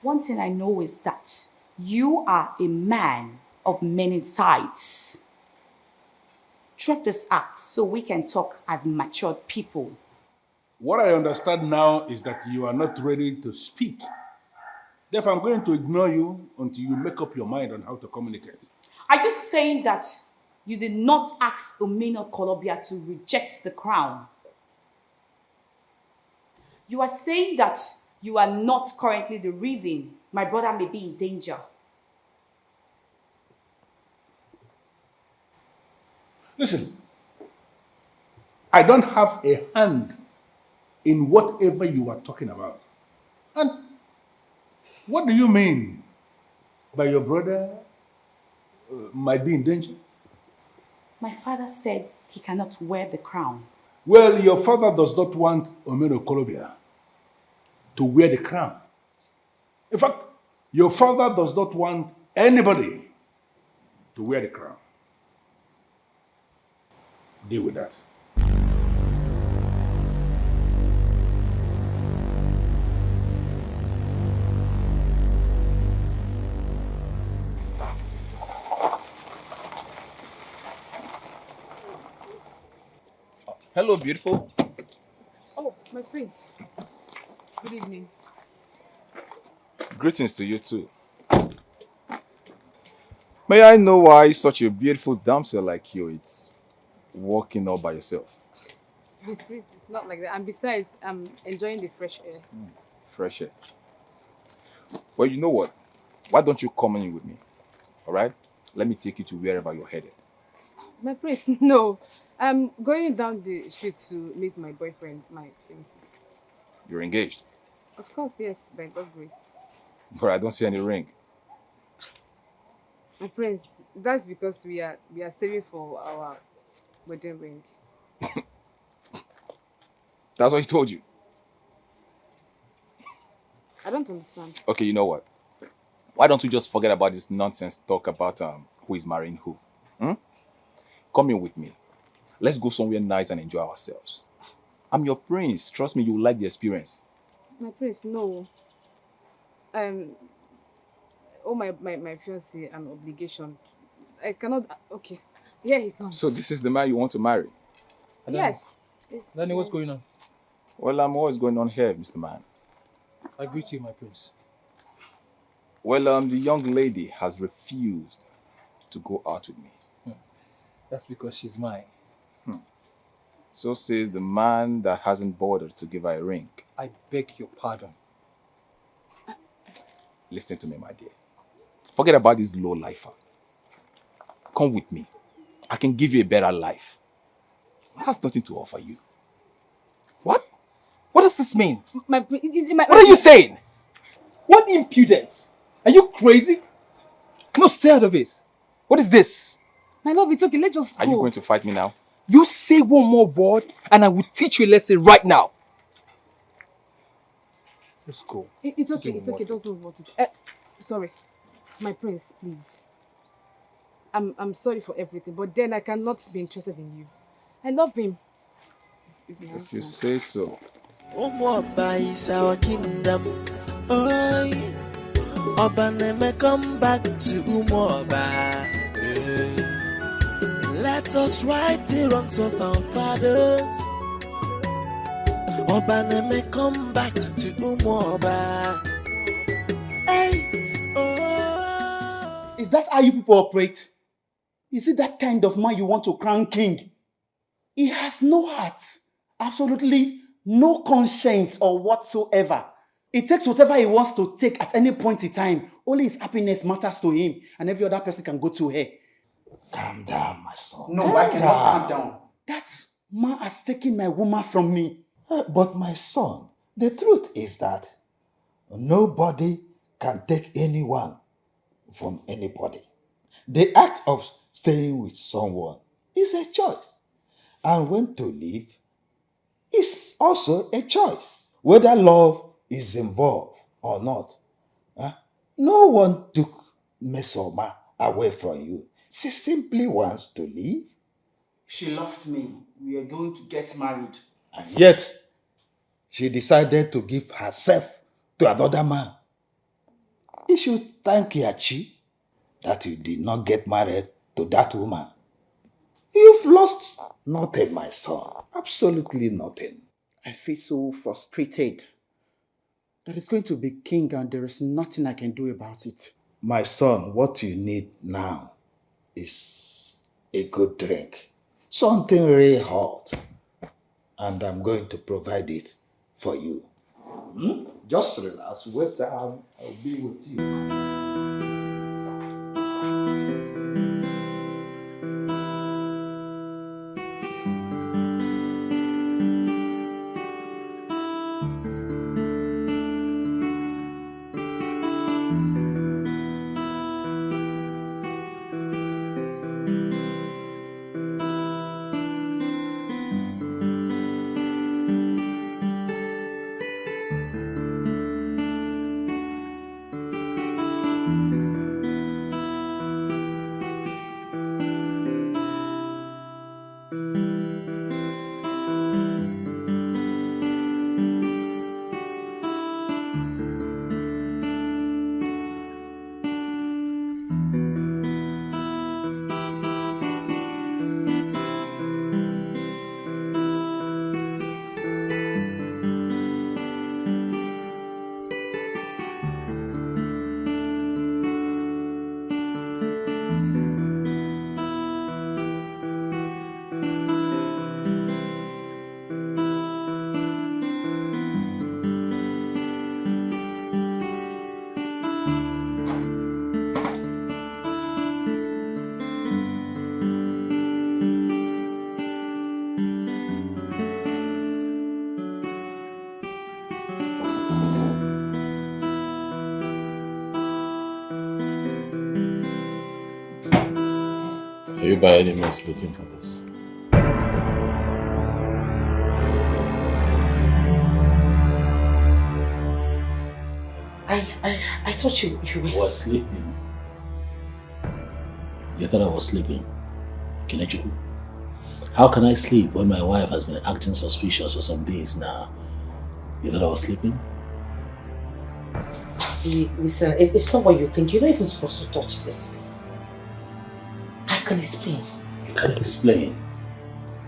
One thing I know is that you are a man of many sides. Drop this act so we can talk as matured people. What I understand now is that you are not ready to speak. Therefore, I'm going to ignore you until you make up your mind on how to communicate. Are you saying that you did not ask Omeno Columbia to reject the crown? You are saying that you are not currently the reason my brother may be in danger. Listen, I don't have a hand in whatever you are talking about. And what do you mean by your brother might be in danger? My father said he cannot wear the crown. Well, your father does not want Omeno Columbia to wear the crown. In fact, your father does not want anybody to wear the crown. Deal with that. Hello, beautiful. Oh, my prince. Good evening. Greetings to you too. May I know why such a beautiful damsel like you is walking all by yourself? My prince, it's not like that. And besides, I'm enjoying the fresh air. Fresh air. Well, you know what? Why don't you come in with me? All right? Let me take you to wherever you're headed. My prince, no. I'm going down the street to meet my boyfriend, my fiancé. You're engaged, Of course, yes, by God's grace. but I don't see any ring. My friends, that's because we are saving for our wedding ring. That's what he told you. I don't understand. Okay, you know what? Why don't we just forget about this nonsense talk about who is marrying who? Come in with me. Let's go somewhere nice and enjoy ourselves. I'm your prince. Trust me, you will like the experience. My prince, no. Oh, my fiancé, an obligation. I cannot. Okay, here he comes. So this is the man you want to marry? Yes. Danny, what's going on? Well, what's going on here, Mr. Man? I greet you, my prince. Well, the young lady has refused to go out with me. That's because she's mine. So says the man that hasn't bothered to give her a ring. I beg your pardon. Listen to me, my dear. Forget about this low lifer. Come with me. I can give you a better life. It has nothing to offer you. What? What does this mean? What What are you saying? What impudence? Are you crazy? No, stay out of it. What is this? My love, it's okay. Let's just go. Are you going to fight me now? You say one more word and I will teach you a lesson right now. Let's go. It's okay. It's okay. Doesn't want it. Sorry, my prince, please. I'm sorry for everything, but then I cannot be interested in you. I love him. If you say so. Umuoba is our kingdom. Oi, Obaneme, come back to Umuoba. Let us right the wrongs of our fathers. Obaneme, come back to Umuoba. Hey, oh. Is that how you people operate? Is it that kind of man you want to crown king? He has no heart, absolutely no conscience or whatsoever. He takes whatever he wants to take at any point in time. Only his happiness matters to him, and every other person can go to hell. Calm down, my son. No, I cannot calm down. That man has taken my woman from me. But my son, the truth is that nobody can take anyone from anybody. The act of staying with someone is a choice. And when to leave is also a choice. Whether love is involved or not. No one took Mesoma away from you. She simply wants to leave. She loved me. We are going to get married. And yet, she decided to give herself to another man. You should thank Yachi that you did not get married to that woman. You've lost nothing, my son. Absolutely nothing. I feel so frustrated that it's going to be king and there is nothing I can do about it. My son, what you need now is a good drink. Something really hot. And I'm going to provide it for you. Just relax. Wait, I'll be with you. Are you by any means looking for this? I thought you were sleeping. You thought I was sleeping? Kenechuku? How can I sleep when my wife has been acting suspicious for some days now? You thought I was sleeping? Listen, it's not what you think. You're not even supposed to touch this. I can explain. You can explain.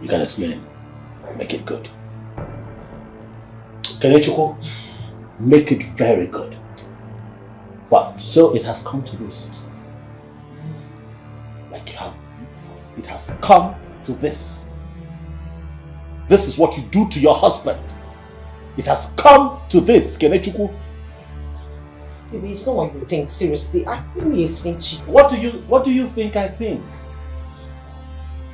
You can explain. Make it good. Kenechuku, make it very good. But so it has come to this. Like how it has come to this. This is what you do to your husband. It has come to this, Kenechuku. Baby, it's not what you think. Seriously, let me explain to you. What do you think I think?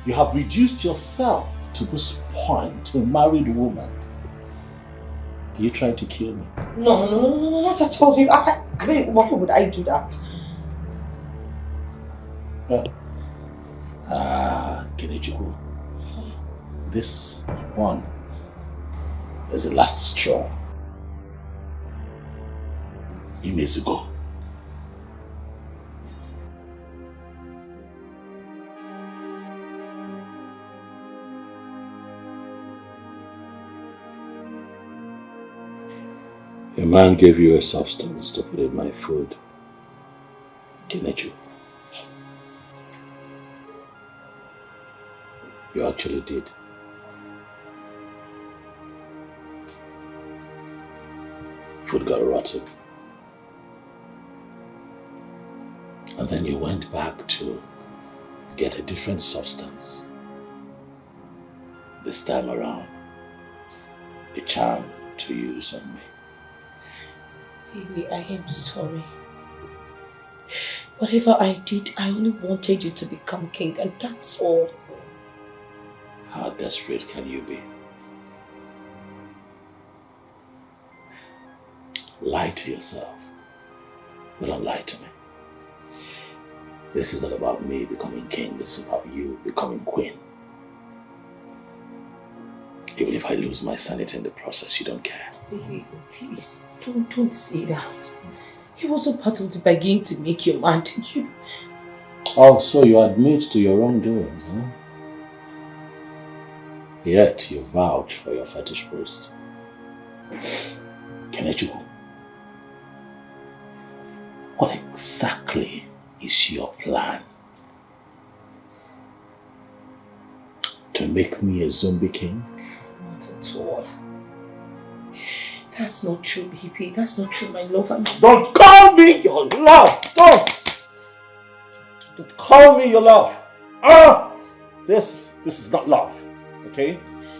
You have reduced yourself to this point, a married woman. Are you trying to kill me? No, not at all. I mean, why would I do that? Kenechuku, this one is the last straw. You may go. A man gave you a substance to put in my food. Kenechu. You actually did. Food got rotten. And And then you went back to get a different substance. This time around, a charm to use on me. Baby, I am sorry. Whatever I did, I only wanted you to become king, and that's all. How desperate can you be? Lie to yourself, but don't lie to me. This isn't about me becoming king, this is about you becoming queen. Even if I lose my sanity in the process, you don't care. Baby, please, don't say that. It wasn't part of the bargain to make you mad, did you? Oh, so you admit to your wrongdoings, huh? Yet you vouch for your fetish priest. Kenechuku, what exactly is your plan? To make me a zombie king? Not at all. That's not true, baby. That's not true, my love. Don't call me your love! Don't call me your love! This is not love, okay?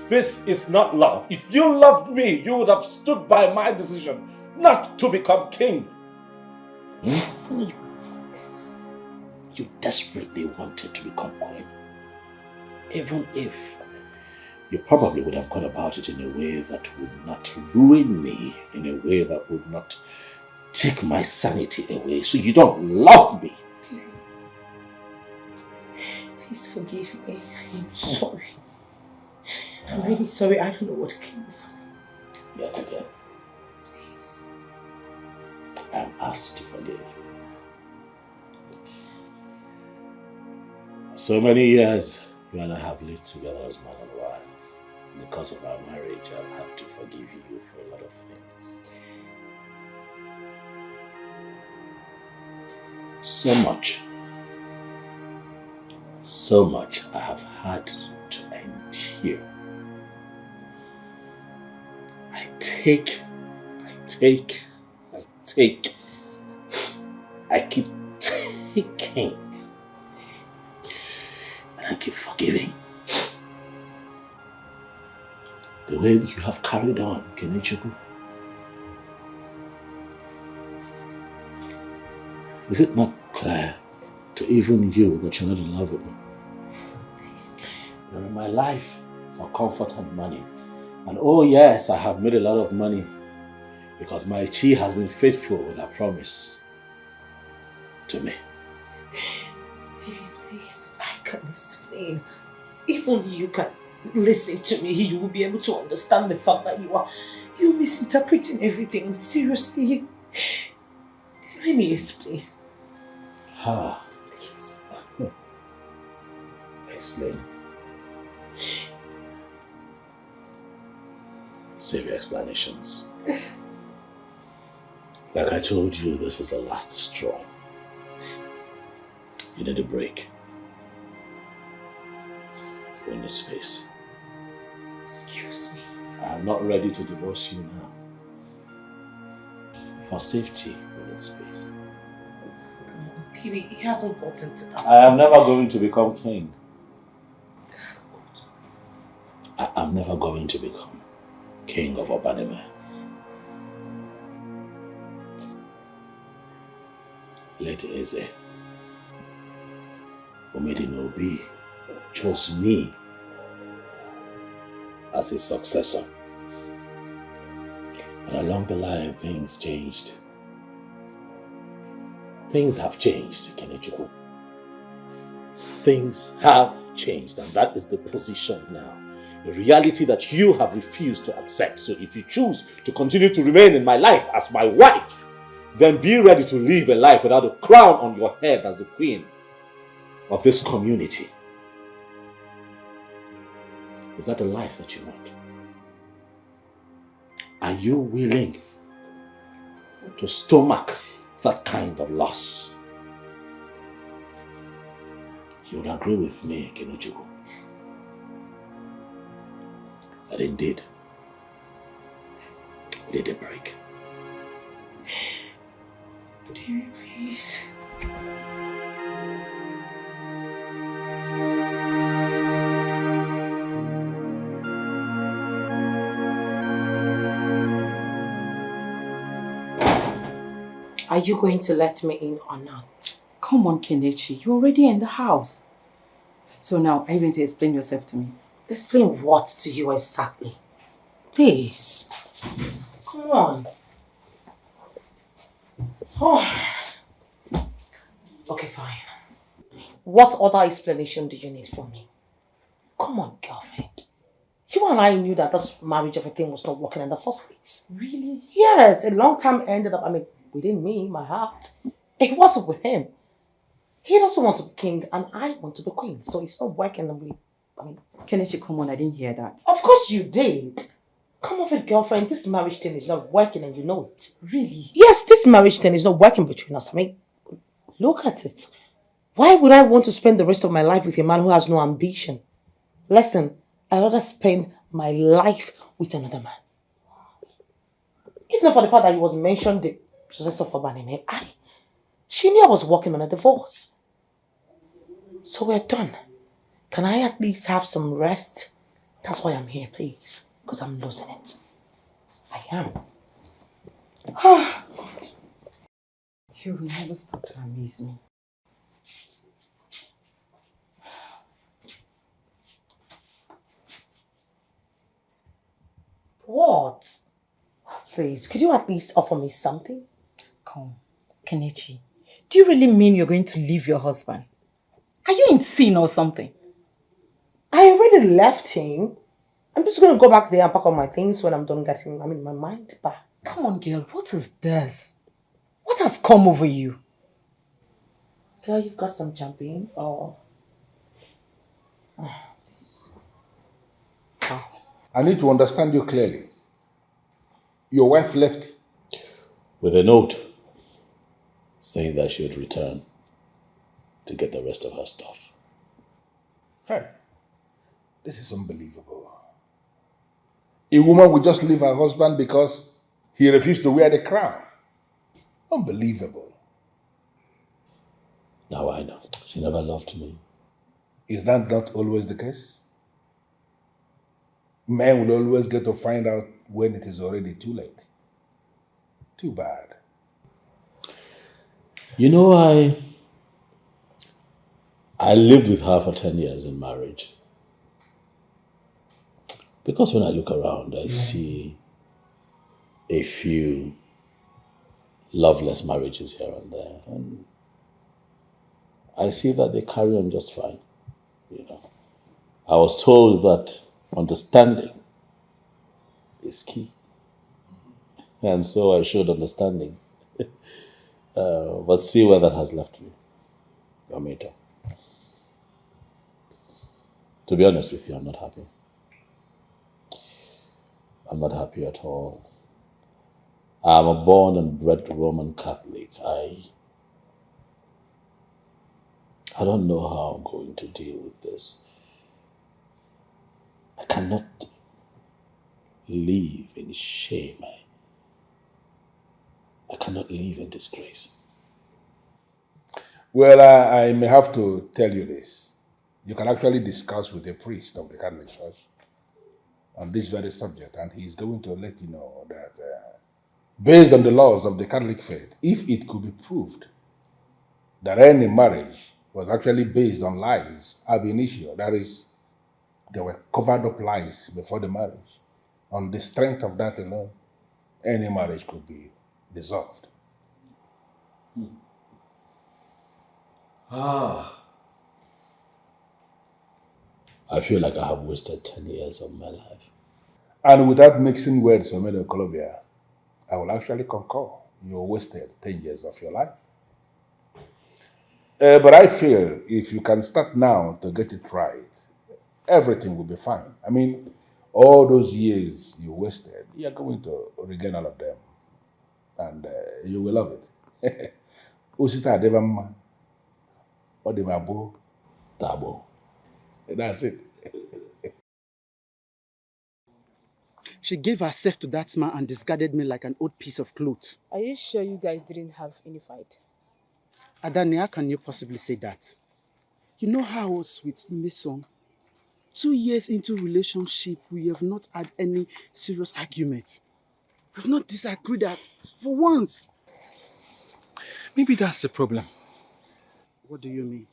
This is not love. If you loved me, you would have stood by my decision not to become king. Even if you desperately wanted to become queen, even if, you probably would have gone about it in a way that would not ruin me, in a way that would not take my sanity away, so you don't love me. Please forgive me. I am sorry. I'm really sorry. I don't know what came over me. Yet again, Please. I am asked to forgive. So many years you and I have lived together as man and wife. Because of our marriage, I've had to forgive you for a lot of things. So much I have had to endure. I keep taking. And I keep forgiving. The way that you have carried on, Kenechuku. Is it not clear to even you that you're not in love with me? You're in my life for comfort and money. And oh yes, I have made a lot of money because my chi has been faithful with her promise to me. Please, I can explain. If only you can listen to me, you will be able to understand the fact that you're misinterpreting everything. Seriously. Let me explain. Please. Explain. Save your explanations. Like I told you, this is the last straw. You need a break. You need space. Excuse me. I'm not ready to divorce you now. For safety, we need space. Baby, he hasn't gotten to that. I am never going to become king. I am never going to become king of Obaneme. Let Eze, Omedinobi, chose me as his successor. And along the line, things changed. Things have changed, Kenechuku. Things have changed, and that is the position now. A reality that you have refused to accept. So if you choose to continue to remain in my life as my wife, then be ready to live a life without a crown on your head as the queen of this community. Is that the life that you want? Are you willing to stomach that kind of loss? You would agree with me, Kenechuku, that indeed we need a break. Dear, please. Are you going to let me in or not? Come on, Kelechi. You're already in the house. So now, are you going to explain yourself to me? Explain what to you exactly? Please. Come on. Oh. Okay, fine. What other explanation do you need from me? Come on, girlfriend. You and I knew that this marriage of a thing was not working in the first place. Really? Yes, a long time ended up, within me, my heart. It wasn't with him. He doesn't want to be king and I want to be queen. So it's not working. Kelechi, come on, I didn't hear that. Of course you did. Come off it, girlfriend. This marriage thing is not working and you know it. Really? Yes, this marriage thing is not working between us. Look at it. Why would I want to spend the rest of my life with a man who has no ambition? Listen, I'd rather spend my life with another man. If not for the fact that he was mentioned the successor for Banime, she knew I was working on a divorce. So we're done. Can I at least have some rest? That's why I'm here, please. Because I'm losing it. I am. Oh, God. You will never stop to amaze me. What? Please, could you at least offer me something? Come, Kelechi. Do you really mean you're going to leave your husband? Are you insane or something? I already left him. I'm just going to go back there and pack up my things when I'm done getting, my mind back. Come on, girl. What is this? What has come over you? Girl, you've got some champagne or... I need to understand you clearly. Your wife left with a note saying that she would return to get the rest of her stuff. Hey, this is unbelievable. A woman would just leave her husband because he refused to wear the crown. Unbelievable. Now I know. She never loved me. Is that not always the case? Men will always get to find out when it is already too late. Too bad. You know, I lived with her for 10 years in marriage. Because when I look around, I see a few loveless marriages here and there. And I see that they carry on just fine. You know, I was told that understanding is key. And so I showed understanding. But see where that has left me, Amita. To be honest with you, I'm not happy. I'm not happy at all. I'm a born and bred Roman Catholic. I don't know how I'm going to deal with this. I cannot live in shame. I cannot live in disgrace. Well, I may have to tell you this. You can actually discuss with a priest of the Catholic Church on this very subject, and he's going to let you know that based on the laws of the Catholic faith, if it could be proved that any marriage was actually based on lies ab initio, that is, there were covered up lies before the marriage, on the strength of that alone, any marriage could be dissolved. I feel like I have wasted 10 years of my life. And without mixing words from Medo Columbia, I will actually concur. You wasted 10 years of your life. But I feel if you can start now to get it right, everything will be fine. I mean, all those years you wasted, you're going to regain all of them. And you will love it. Usita devamma, odemabo, tabo. That's it. She gave herself to that man and discarded me like an old piece of cloth. Are you sure you guys didn't have any fight? Adani, how can you possibly say that? You know how I was with Mason. 2 years into relationship, we have not had any serious argument. We've not disagreed for once. Maybe that's the problem. What do you mean?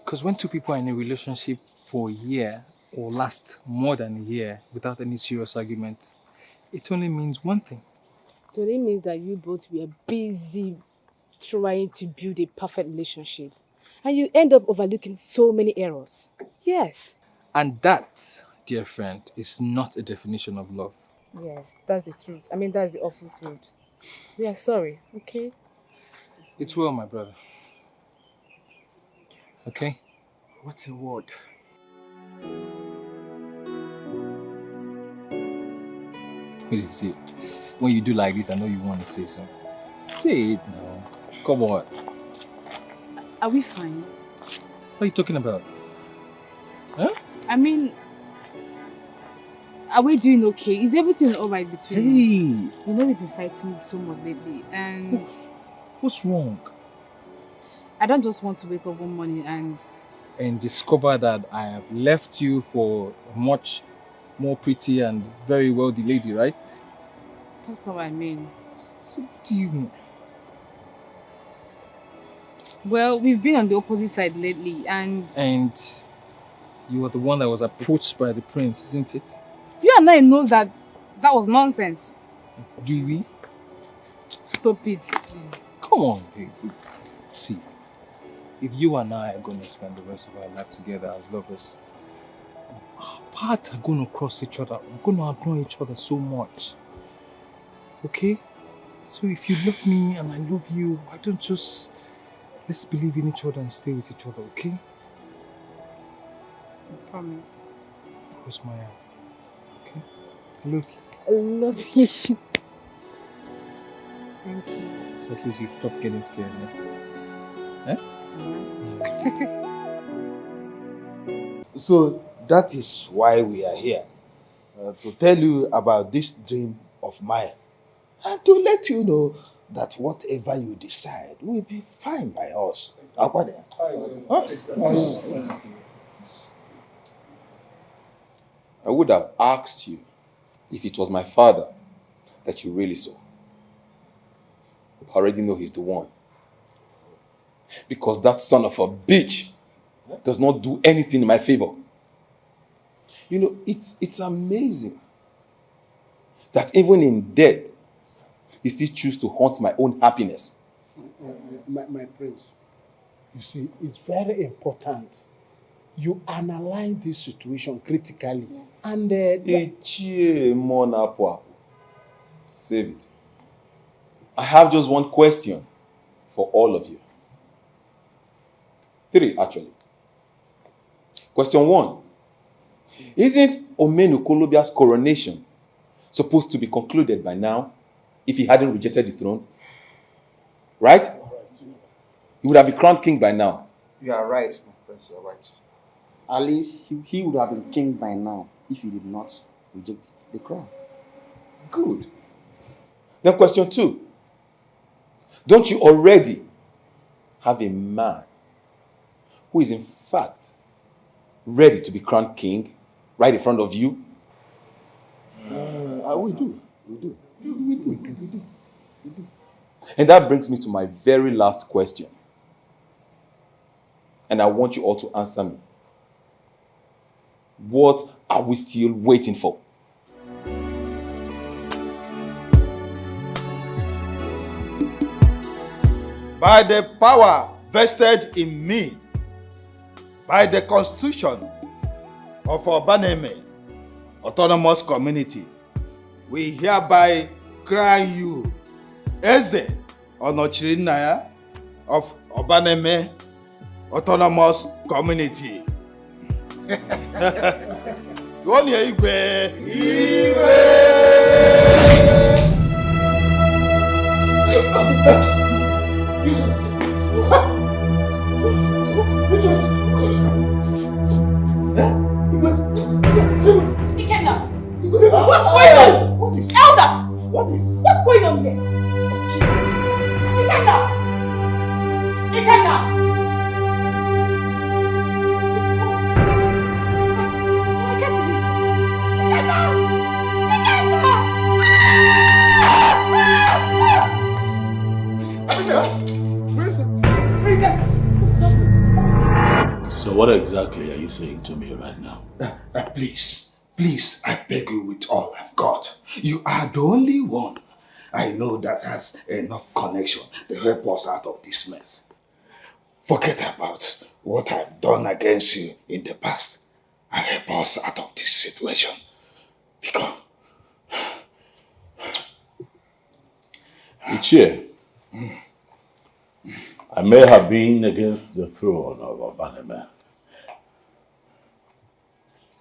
Because when two people are in a relationship for a year or last more than a year without any serious argument, it only means one thing. So it means that you both were busy trying to build a perfect relationship. And you end up overlooking so many errors. Yes. And that, dear friend, is not a definition of love. Yes, that's the truth. I mean, that's the awful truth. We are sorry, okay? It's well, my brother. Okay? What's a word? Wait, see. When you do like this, I know you want to say something. Say it now. Come on. Are we fine? What are you talking about? Huh? I mean, are we doing okay? Is everything alright between us? You know we've been fighting so much lately, and... What's wrong? I don't just want to wake up one morning and discover that I have left you for a much more pretty and very wealthy lady, right? That's not what I mean. So what do you mean? Well, we've been on the opposite side lately, and... And you were the one that was approached by the prince, isn't it? You and I know that was nonsense. Do we? Stop it, please. Come on, baby. See, if you and I are going to spend the rest of our life together as lovers, our paths are going to cross each other. We're going to ignore each other so much. Okay? So if you love me and I love you, why don't just... let's believe in each other and stay with each other, okay? I promise. Cross my eye. Okay? I love you. I love you. Thank you. So at least you stop getting scared, eh? So that is why we are here. To tell you about this dream of mine. And to let you know that whatever you decide will be fine by us. Huh? I would have asked you if it was my father that you really saw. I already know he's the one. Because that son of a bitch does not do anything in my favor. You know, it's amazing that even in death, he still chooses to haunt my own happiness. My prince, you see, it's very important you analyze this situation critically and save it. I have just one question for all of you. 3, actually. Question 1. Isn't Omenu Kolobia's coronation supposed to be concluded by now if he hadn't rejected the throne? Right? He would have been crowned king by now. You are right, my prince, you are right. At least he would have been king by now if he did not reject the crown. Good. Then question 2. Don't you already have a man who is in fact ready to be crowned king right in front of you? We do. And that brings me to my very last question. And I want you all to answer me. What are we still waiting for? By the power vested in me, by the constitution of Obaneme Autonomous Community, we hereby crown you Eze Onochirinaya of Obaneme Autonomous Community. Onye Igwe! Ikenna! What's going on? What is? Elders! What is? What's going on here? Ikenna! So what exactly are you saying to me right now? Please, I beg you with all I've got. You are the only one I know that has enough connection to help us out of this mess. Forget about what I've done against you in the past and help us out of this situation. Because... Ichie, I may have been against the throne of Obaneme,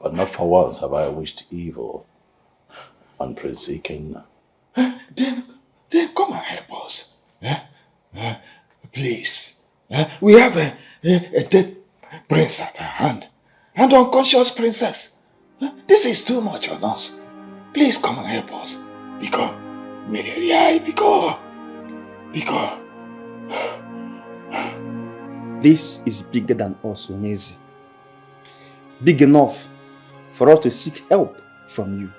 but not for once have I wished evil on Prince Ikenna. Then come and help us. Please. We have a dead prince at our hand. And unconscious princess. This is too much on us. Please come and help us. Because, This is bigger than us, Onyezi. Big enough for us to seek help from you.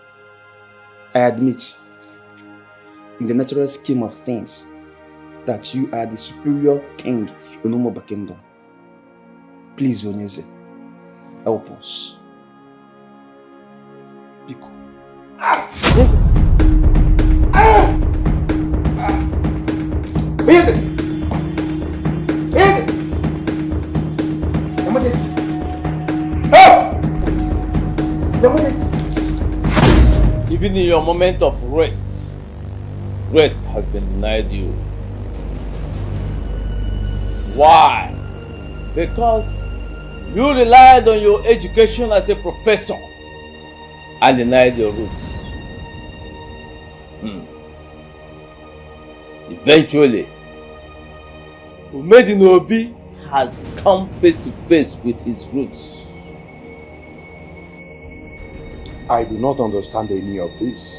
I admit, in the natural scheme of things, that you are the superior king in Umoba Kingdom. Please, Onyezi, help us. Biko. Onyezi. Onyezi. Even in your moment of rest has been denied you. Why? Because you relied on your education as a professor and denied your roots. Eventually, Umedinobi has come face to face with his roots. I do not understand any of this.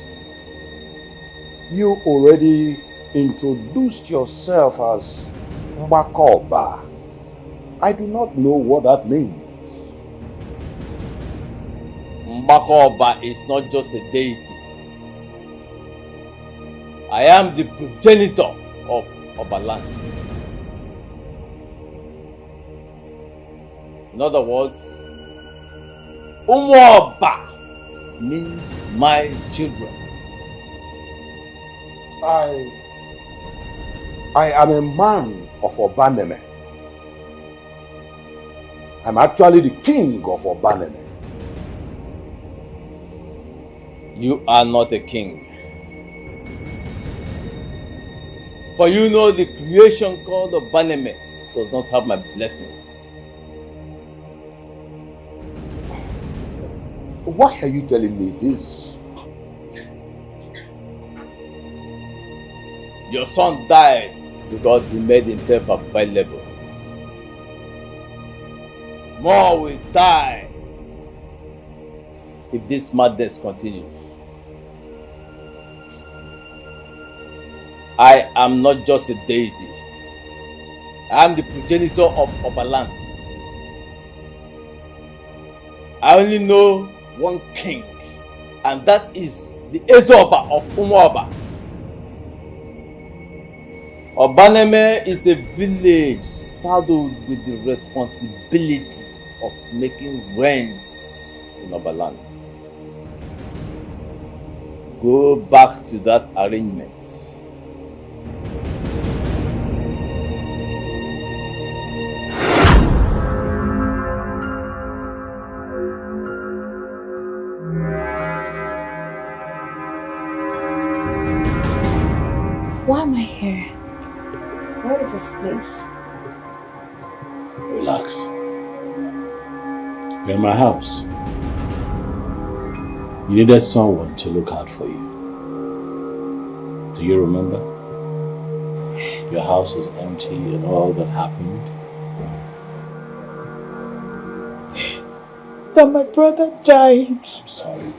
You already introduced yourself as Mbakoba. I do not know what that means. Mbakoba is not just a deity. I am the progenitor of Obaland. In other words, Umuoba means my children. I am a man of Obaneme. I'm actually the king of Obaneme. You are not a king. For you know the creation called Obaneme does not have my blessings. Why are you telling me this? Your son died because he made himself available. More will die if this madness continues. I am not just a deity. I am the progenitor of Obaland. I only know one king, and that is the Ezoba of Umuoba. Obaneme is a village saddled with the responsibility of making rains in Obaland. Go back to that arrangement. Why am I here? Where is this place? Relax. You're in my house. You needed someone to look out for you. Do you remember? Your house was empty and all that happened. That my brother died. I'm sorry.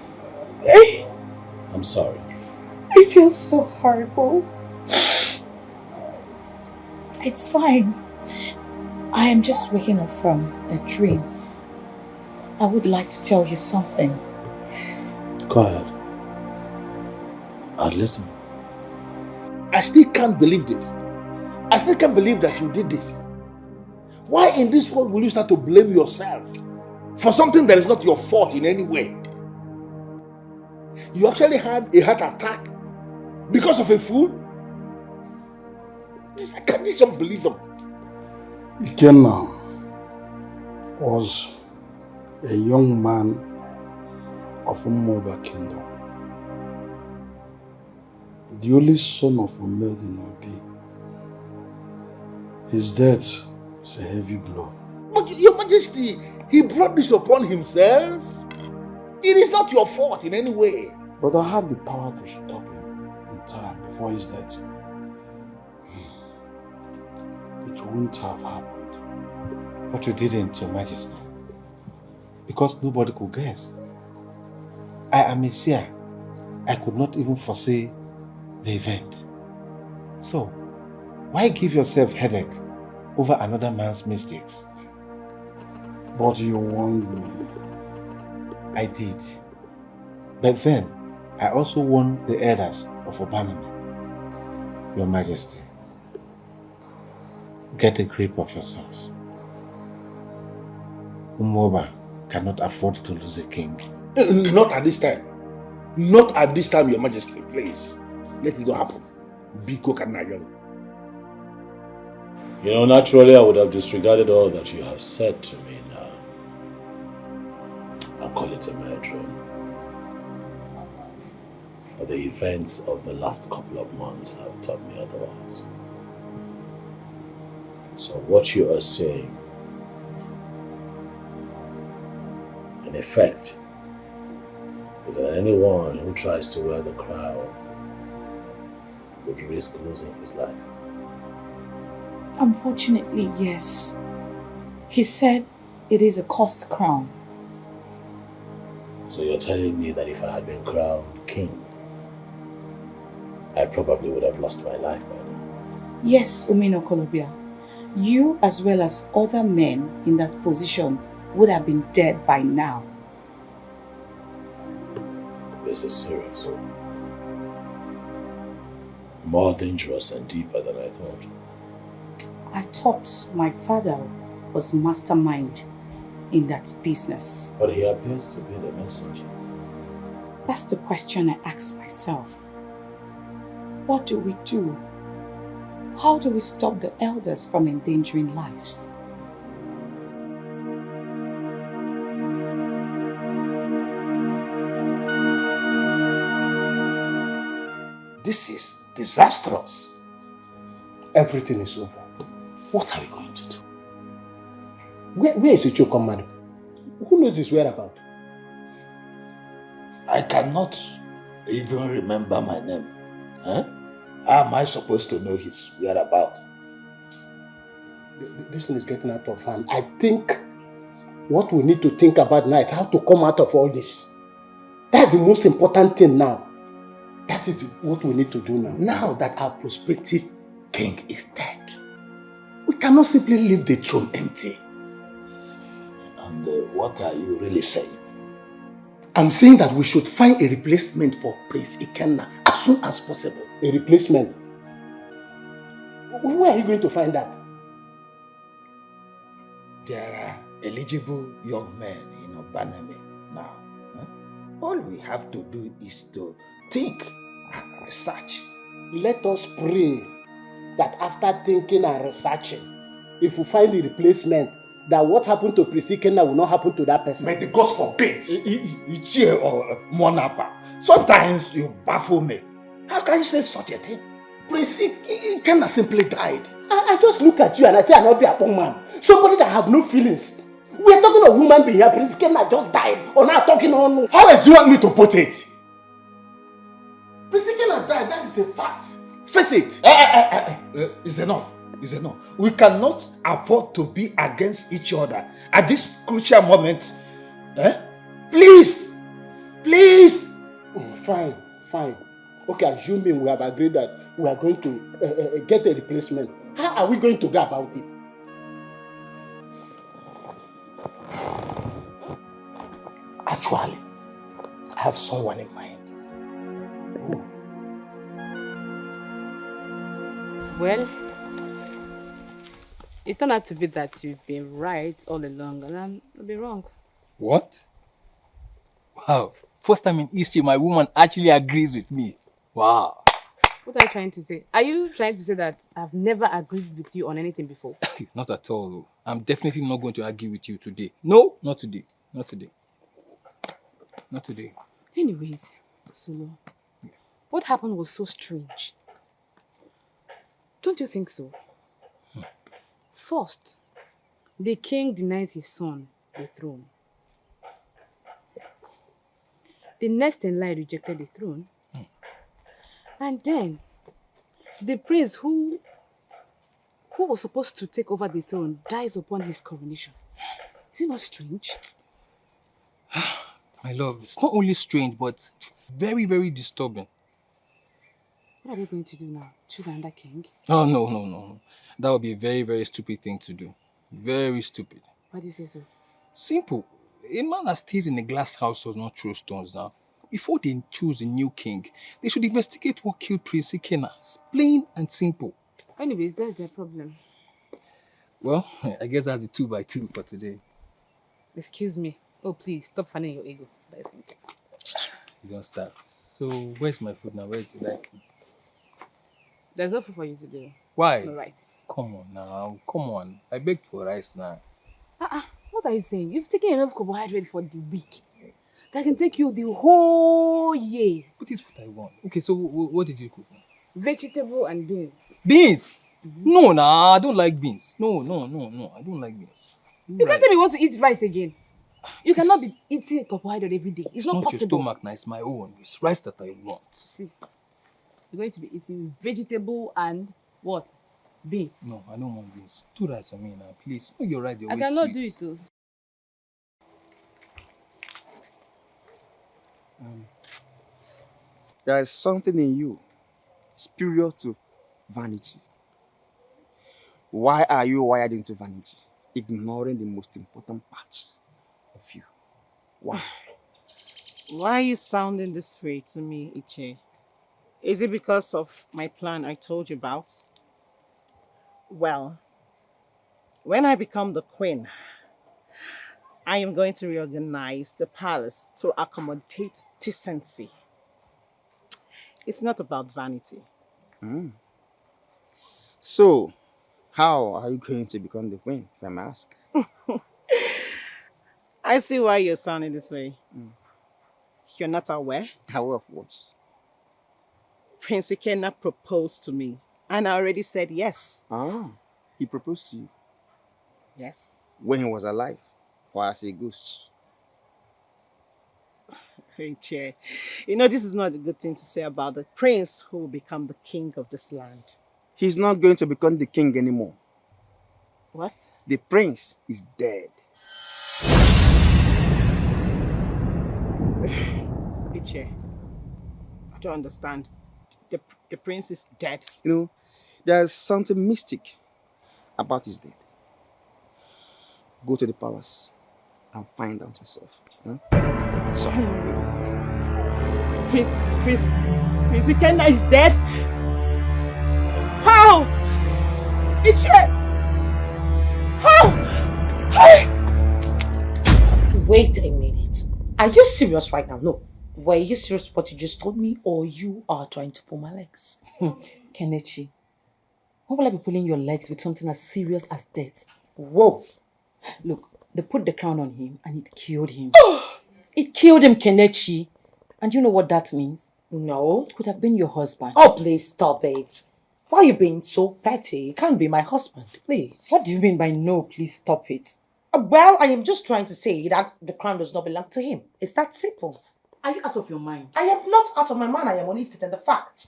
I'm sorry. I feel so horrible. It's fine. I am just waking up from a dream. I would like to tell you something. Go ahead. I'll listen. I still can't believe this. I still can't believe that you did this. Why in this world will you start to blame yourself for something that is not your fault in any way? You actually had a heart attack because of a fool? This is unbelievable. Ikenna was a young man of Umoba kingdom, the only son of Umedinobi. His death is a heavy blow. But Your Majesty, he brought this upon himself. It is not your fault in any way. But I had the power to stop him in time before his death. It wouldn't have happened. But you didn't, Your Majesty. Because nobody could guess. I am a seer. I could not even foresee the event. So, why give yourself headache over another man's mistakes? But you warned me. I did. But then, I also warned the elders of Obanami. Your Majesty, get a grip of yourselves. Umoba cannot afford to lose a king. Not at this time. Not at this time, Your Majesty. Please. Let it not happen. Biko Kanayon. You know, naturally I would have disregarded all that you have said to me now. I'll call it a mere dream. But the events of the last couple of months have taught me otherwise. So what you are saying, in effect, is that anyone who tries to wear the crown would risk losing his life. Unfortunately, yes. He said it is a cursed crown. So you're telling me that if I had been crowned king, I probably would have lost my life by now. Yes, Umino Kolobia. You as well as other men in that position would have been dead by now. This is serious. More dangerous and deeper than I thought. I thought my father was mastermind in that business. But he appears to be the messenger. That's the question I ask myself. What do we do? How do we stop the elders from endangering lives? This is disastrous. Everything is over. What are we going to do? Where is Ichokomadu? Who knows his whereabouts? I cannot even remember my name. Huh? How am I supposed to know his whereabouts? This thing is getting out of hand. I think what we need to think about now is how to come out of all this. That's the most important thing now. That is what we need to do now. Now that our prospective king is dead, we cannot simply leave the throne empty. And what are you really saying? I'm saying that we should find a replacement for Prince Ikenna as soon as possible. A replacement? Where are you going to find that? There are eligible young men in Obaname now. Huh? All we have to do is to think and research. Let us pray that after thinking and researching, if we find the replacement, that what happened to Prince Ikenna will not happen to that person. May the gods forbid. Ichie or Monapa. Sometimes you baffle me. How can you say such a thing? Prince Ikenna simply died. I just look at you and I say I'm not be a poor man. Somebody that have no feelings. We are talking of human being here. Prince Ikenna just died. Or now talking on. How else do you want me to put it? Prince Ikenna died. That's the fact. Face it. It's enough. It's enough. We cannot afford to be against each other at this crucial moment. Please. Please. Fine. Okay, assuming we have agreed that we are going to get a replacement. How are we going to go about it? Actually, I have someone in mind. Well, it turned out to be that you've been right all along and I've been wrong. What? Wow. First time in history my woman actually agrees with me. Wow. What are you trying to say? Are you trying to say that I've never agreed with you on anything before? Not at all. I'm definitely not going to argue with you today. No, not today. Not today. Not today. Anyways, Solo, what happened was so strange. Don't you think so? First, the king denies his son the throne. The next in line rejected the throne. And then, the prince who was supposed to take over the throne dies upon his coronation. Is it not strange? My love, it's not only strange, but very, very disturbing. What are they going to do now? Choose another king? Oh, no. That would be a very, very stupid thing to do. Very stupid. Why do you say so? Simple. A man that stays in a glass house does not throw stones now. Before they choose a new king, they should investigate what killed Prince Ikenna. It's plain and simple. Anyways, that's their problem. Well, I guess that's a 2x2 for today. Excuse me. Oh, please, stop fanning your ego. I think. Don't start. So, where's my food now? Where's it like? There's no food for you today. Why? No rice. Come on now. Come on. I begged for rice now. What are you saying? You've taken enough carbohydrate for the week. That can take you the whole year. But it's what I want. Okay, so what did you cook? Vegetable and beans. Beans? No, I don't like beans. No, I don't like beans. You can't tell me you want to eat rice again. You cannot be eating carbohydrate every day. It's not possible. Your stomach now, it's my own. It's rice that I want. See, you're going to be eating vegetable and what? Beans. No, I don't want beans. Do rice for me now, please. Oh, you're right. I cannot do it too. There is something in you superior to vanity. Why are you wired into vanity, ignoring the most important parts of you? Why? Why are you sounding this way to me, Iche? Is it because of my plan I told you about? Well, when I become the queen, I am going to reorganize the palace to accommodate decency. It's not about vanity. So, how are you going to become the queen, if I may ask? I see why you're sounding this way. You're not aware? Aware of what? Prince Ikenna proposed to me, and I already said yes. He proposed to you? Yes. When he was alive, or as a ghost? Hey, Chair. You know, this is not a good thing to say about the prince who will become the king of this land. He's not going to become the king anymore. What? The prince is dead. Hey, Chair. I don't understand. The prince is dead. You know, there's something mystic about his death. Go to the palace and find out yourself. So, Prince Ikenna is dead? How? Iche! How? Wait a minute. Are you serious right now? No. Were you serious what you just told me, or you are trying to pull my legs? Kelechi, why will I be pulling your legs with something as serious as death? Whoa. Look, they put the crown on him and it killed him. It killed him, Kelechi. And you know what that means? No. It could have been your husband. Oh, please stop it. Why are you being so petty? You can't be my husband, please. What do you mean by no, please stop it? Well, I am just trying to say that the crown does not belong to him. It's that simple. Are you out of your mind? I am not out of my mind. I am only stating the fact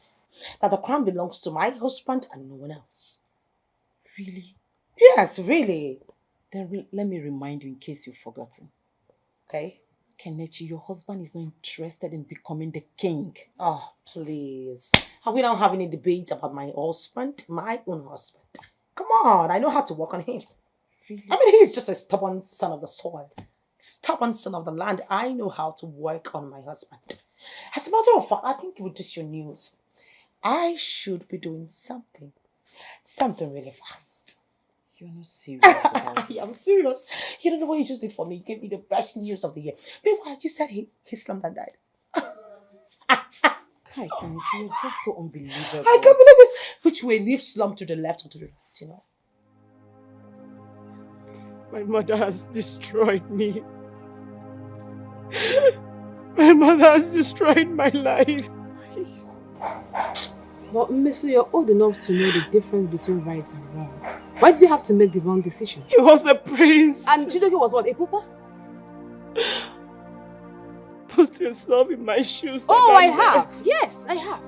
that the crown belongs to my husband and no one else. Really? Yes, really. Then let me remind you in case you've forgotten. Okay. Kelechi, your husband is not interested in becoming the king. Oh, please. Are we not having a debate about my husband? My own husband. Come on, I know how to work on him. Really? I mean, he's just a stubborn son of the soil. stubborn son of the land, I know how to work on my husband. As a matter of fact, I think with this your news, I should be doing something really fast. You're not serious about Yeah, I'm serious. You don't know what he just did for me. He gave me the best news of the year. Meanwhile, you said he slumped and died. Kai, Kenneth, you're just so unbelievable. I can't believe this. Which way? Leave slump to the left or to the right, you know? My mother has destroyed me. My mother has destroyed my life. But Mister, you're old enough to know the difference between right and wrong. Why did you have to make the wrong decision? He was a prince. And Chidoke was what, a pupa? Put yourself in my shoes. Oh, I have. Yes, I have.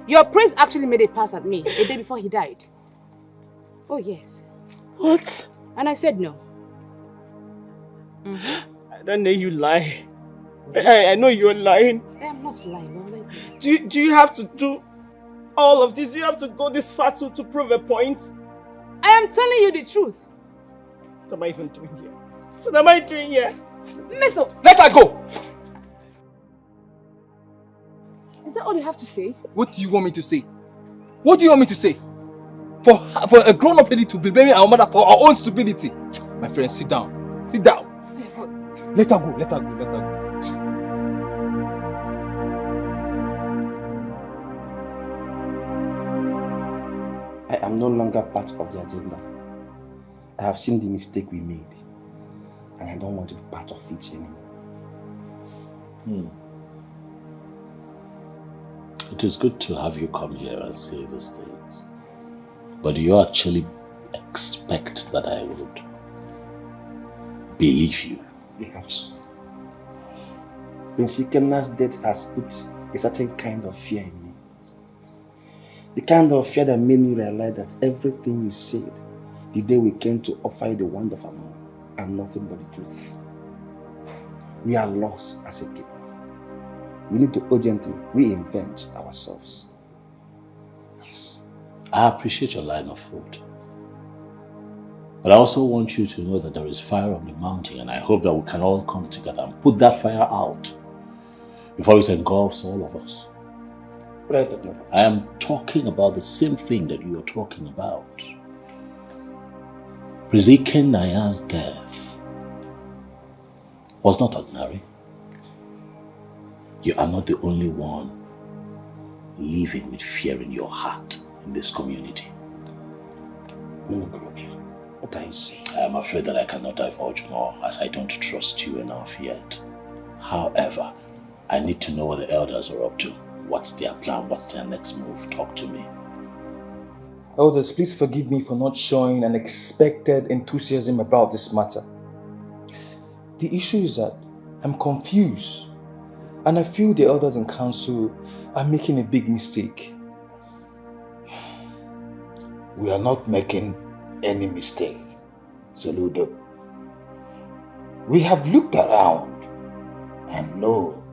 Your prince actually made a pass at me a day before he died. Oh, yes. What? And I said no. I don't know you lie. I know you're lying. I am not lying. I'm lying. Do you have to do all of this? Do you have to go this far to prove a point? I am telling you the truth. What am I even doing here? What am I doing here? Mister, let her go! Is that all you have to say? What do you want me to say? What do you want me to say? For a grown-up lady to be blaming our mother for her own stupidity? My friend, sit down. Sit down. Let her go. Let her go. Let her go. I am no longer part of the agenda. I have seen the mistake we made, and I don't want to be part of it anymore. It is good to have you come here and say these things. But do you actually expect that I would believe you? Perhaps. Prince Ikena's death has put a certain kind of fear in me. The kind of fear that made me realize that everything you said the day we came to offer you the wand of Amon are nothing but the truth. We are lost as a people. We need to urgently reinvent ourselves. Yes. I appreciate your line of thought. But I also want you to know that there is fire on the mountain, and I hope that we can all come together and put that fire out before it engulfs all of us. What are you talking about? I am talking about the same thing that you are talking about. Prince Ikena's death was not ordinary. You are not the only one living with fear in your heart in this community. What are you saying? I am afraid that I cannot divulge more, as I don't trust you enough yet. However, I need to know what the elders are up to. What's their plan? What's their next move? Talk to me. Elders, please forgive me for not showing an expected enthusiasm about this matter. The issue is that I'm confused, and I feel the elders in council are making a big mistake. We are not making any mistake, Soludo. We have looked around and know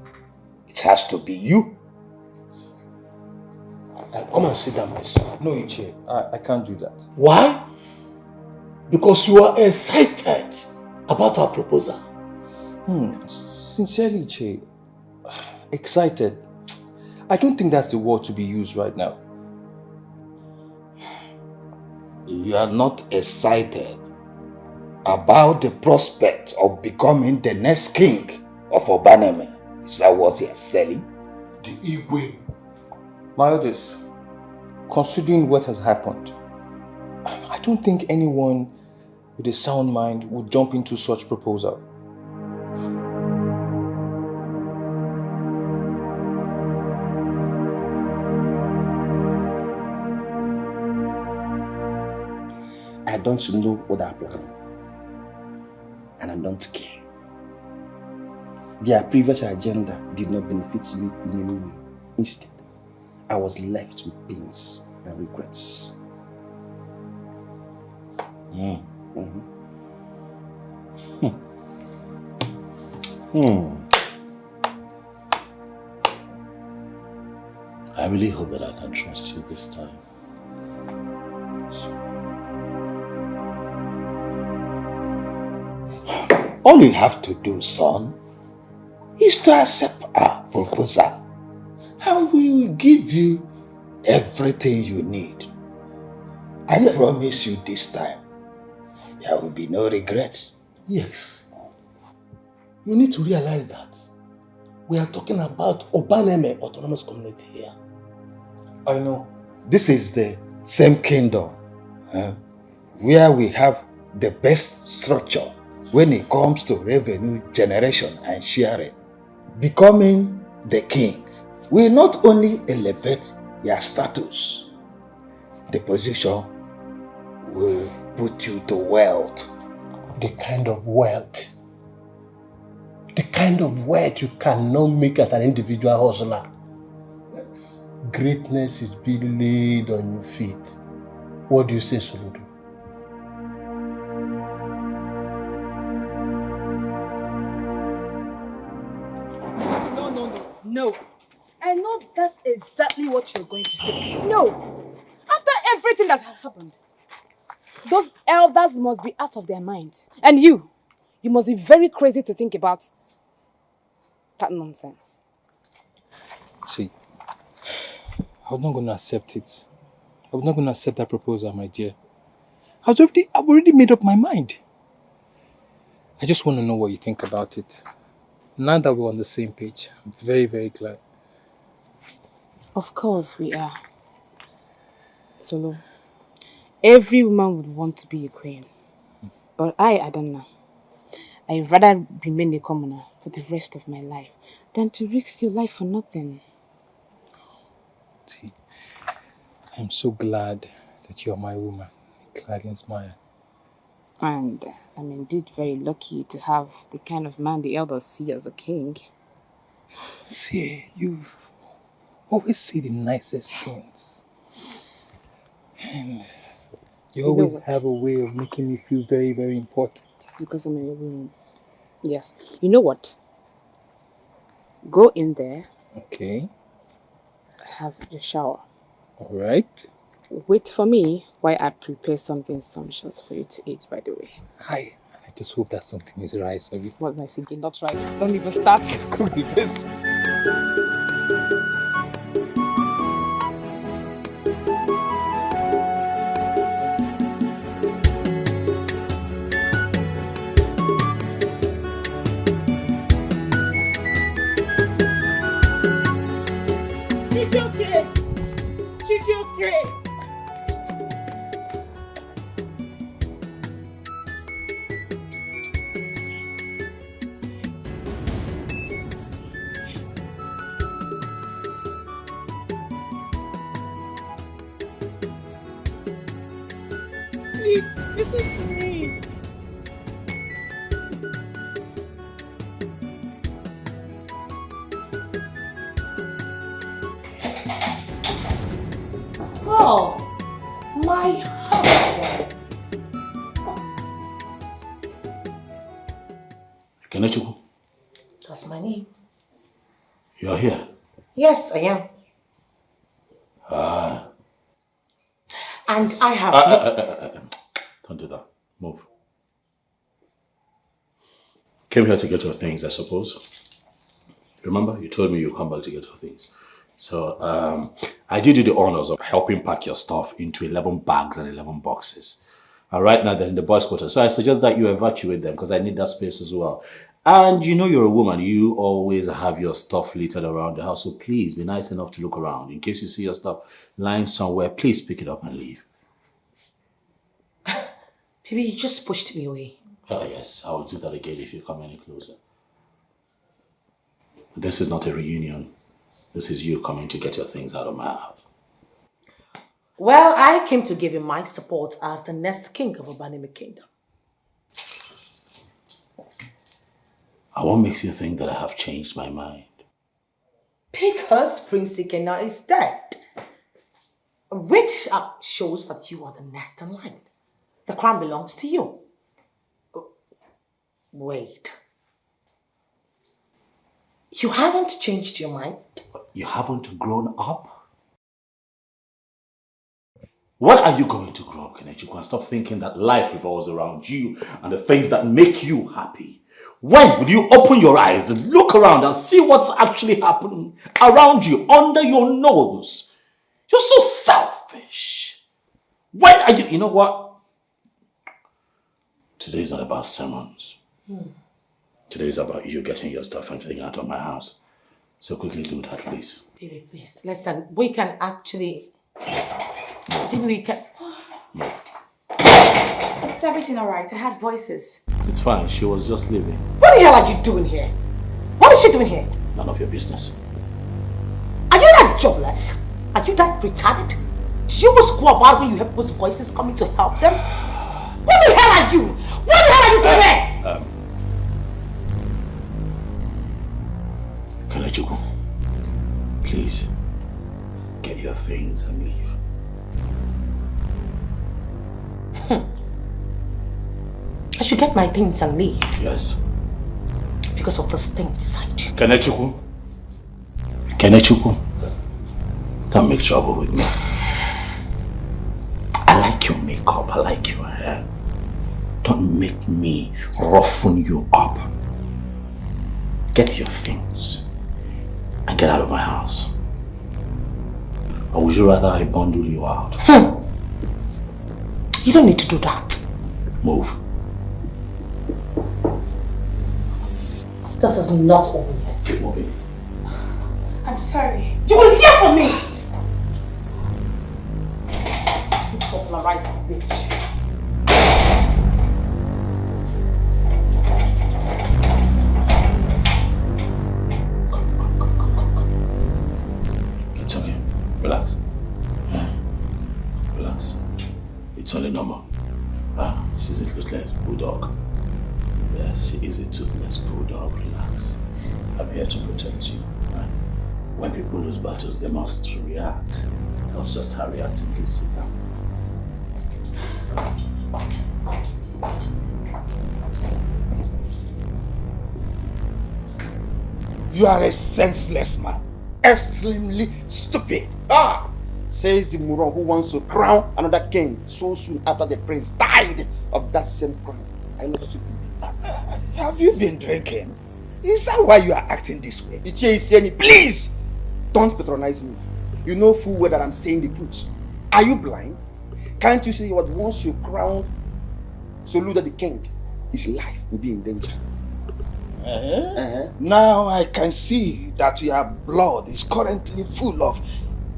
it has to be you. Come and sit down, my son. No, Iche, I can't do that. Why? Because you are excited about our proposal. Sincerely, Iche, excited. I don't think that's the word to be used right now. You are not excited about the prospect of becoming the next king of Obaneme. Is that what you are selling? The Igwe. My elders, considering what has happened, I don't think anyone with a sound mind would jump into such proposal. I don't know what they are planning, and I don't care. Their previous agenda did not benefit me in any way. Instead, I was left with pains and regrets. I really hope that I can trust you this time. All you have to do, son, is to accept our proposal. And we will give you everything you need. I promise you this time, there will be no regret. Yes. You need to realize that we are talking about Obaneme Autonomous Community here. I know. This is the same kingdom where we have the best structure when it comes to revenue generation and sharing. Becoming the king will not only elevate your status, the position will put you to wealth. The kind of wealth you cannot make as an individual hustler. Yes. Greatness is being laid on your feet. What do you say, Soludo? No. I know that's exactly what you're going to say. No. After everything that has happened, those elders must be out of their minds. And you must be very crazy to think about that nonsense. See, I was not going to accept it. I was not going to accept that proposal, my dear. I've already made up my mind. I just want to know what you think about it. Now that we're on the same page, I'm very, very glad. Of course we are. Solo, every woman would want to be a queen. But I don't know. I'd rather remain a commoner for the rest of my life than to risk your life for nothing. See, I'm so glad that you're my woman, Clarence Maya. And I'm indeed very lucky to have the kind of man the elders see as a king. See, you always say the nicest things. And you always have a way of making me feel very, very important. Because I'm a woman. Yes. You know what? Go in there. Okay. Have your shower. All right. Wait for me while I prepare something sumptuous for you to eat, by the way. Hi. I just hope that something is rice. What am I thinking? Not rice. Don't even start. Cook the best. Please, listen to me. Oh, my husband. Kenechukwu, That's my name. you are here. Yes, I am. Ah. And I have... Don't do that. Move. Came here to get your things, I suppose. Remember, you told me you'd come back to get your things. So, I did you the honors of helping pack your stuff into 11 bags and 11 boxes. And right now they're in the boys' quarters. So I suggest that you evacuate them because I need that space as well. And you know you're a woman. You always have your stuff littered around the house. So please be nice enough to look around. In case you see your stuff lying somewhere, please pick it up and leave. Baby, you just pushed me away. Oh yes, I will do that again if you come any closer. This is not a reunion. This is you coming to get your things out of my house. Well, I came to give you my support as the next king of Obaneme Kingdom. And what makes you think that I have changed my mind? Because Prince Ikenna is dead. Which shows that you are the next in line. The crown belongs to you. Wait. You haven't changed your mind? You haven't grown up? When are you going to grow up, Kenechukwu, and stop thinking that life revolves around you and the things that make you happy? When will you open your eyes and look around and see what's actually happening around you, under your nose? You're so selfish. When are you... You know what? Today is not about sermons. Today is about you getting your stuff and getting out of my house. So quickly do that, please. Baby, please, listen, we can actually... Maybe we can... Is everything alright? I had voices. It's fine. She was just leaving. What the hell are you doing here? What is she doing here? None of your business. Are you that jobless? Are you that retarded? Did you almost go about when you hear people's voices coming to help them? What the hell are you? What the hell are you doing here? Kelechiku, please, get your things and leave. I should get my things and leave. Yes. Because of this thing beside you. Kelechiku, don't make trouble with me. I like your makeup, I like your hair. Don't make me roughen you up. Get your things and get out of my house. Or would you rather I bundle you out? You don't need to do that. Move. This is not over yet. Keep moving. I'm sorry. You will hear from me! You popularized the bitch. It's okay. Relax. Relax. It's only normal. She's a toothless bulldog. Yes, she is a toothless bulldog. Relax. I'm here to protect you. When people lose battles, they must react. That's just her reacting. Please sit down. You are a senseless man. Extremely stupid. Says the Muron who wants to crown another king so soon after the prince died of that same crown. I know stupid. Have you been drinking? Is that why you are acting this way? Please don't patronize me. You know full well that I'm saying the truth. Are you blind? Can't you see what once you crown Soludo the king, his life will be in danger? Now I can see that your blood is currently full of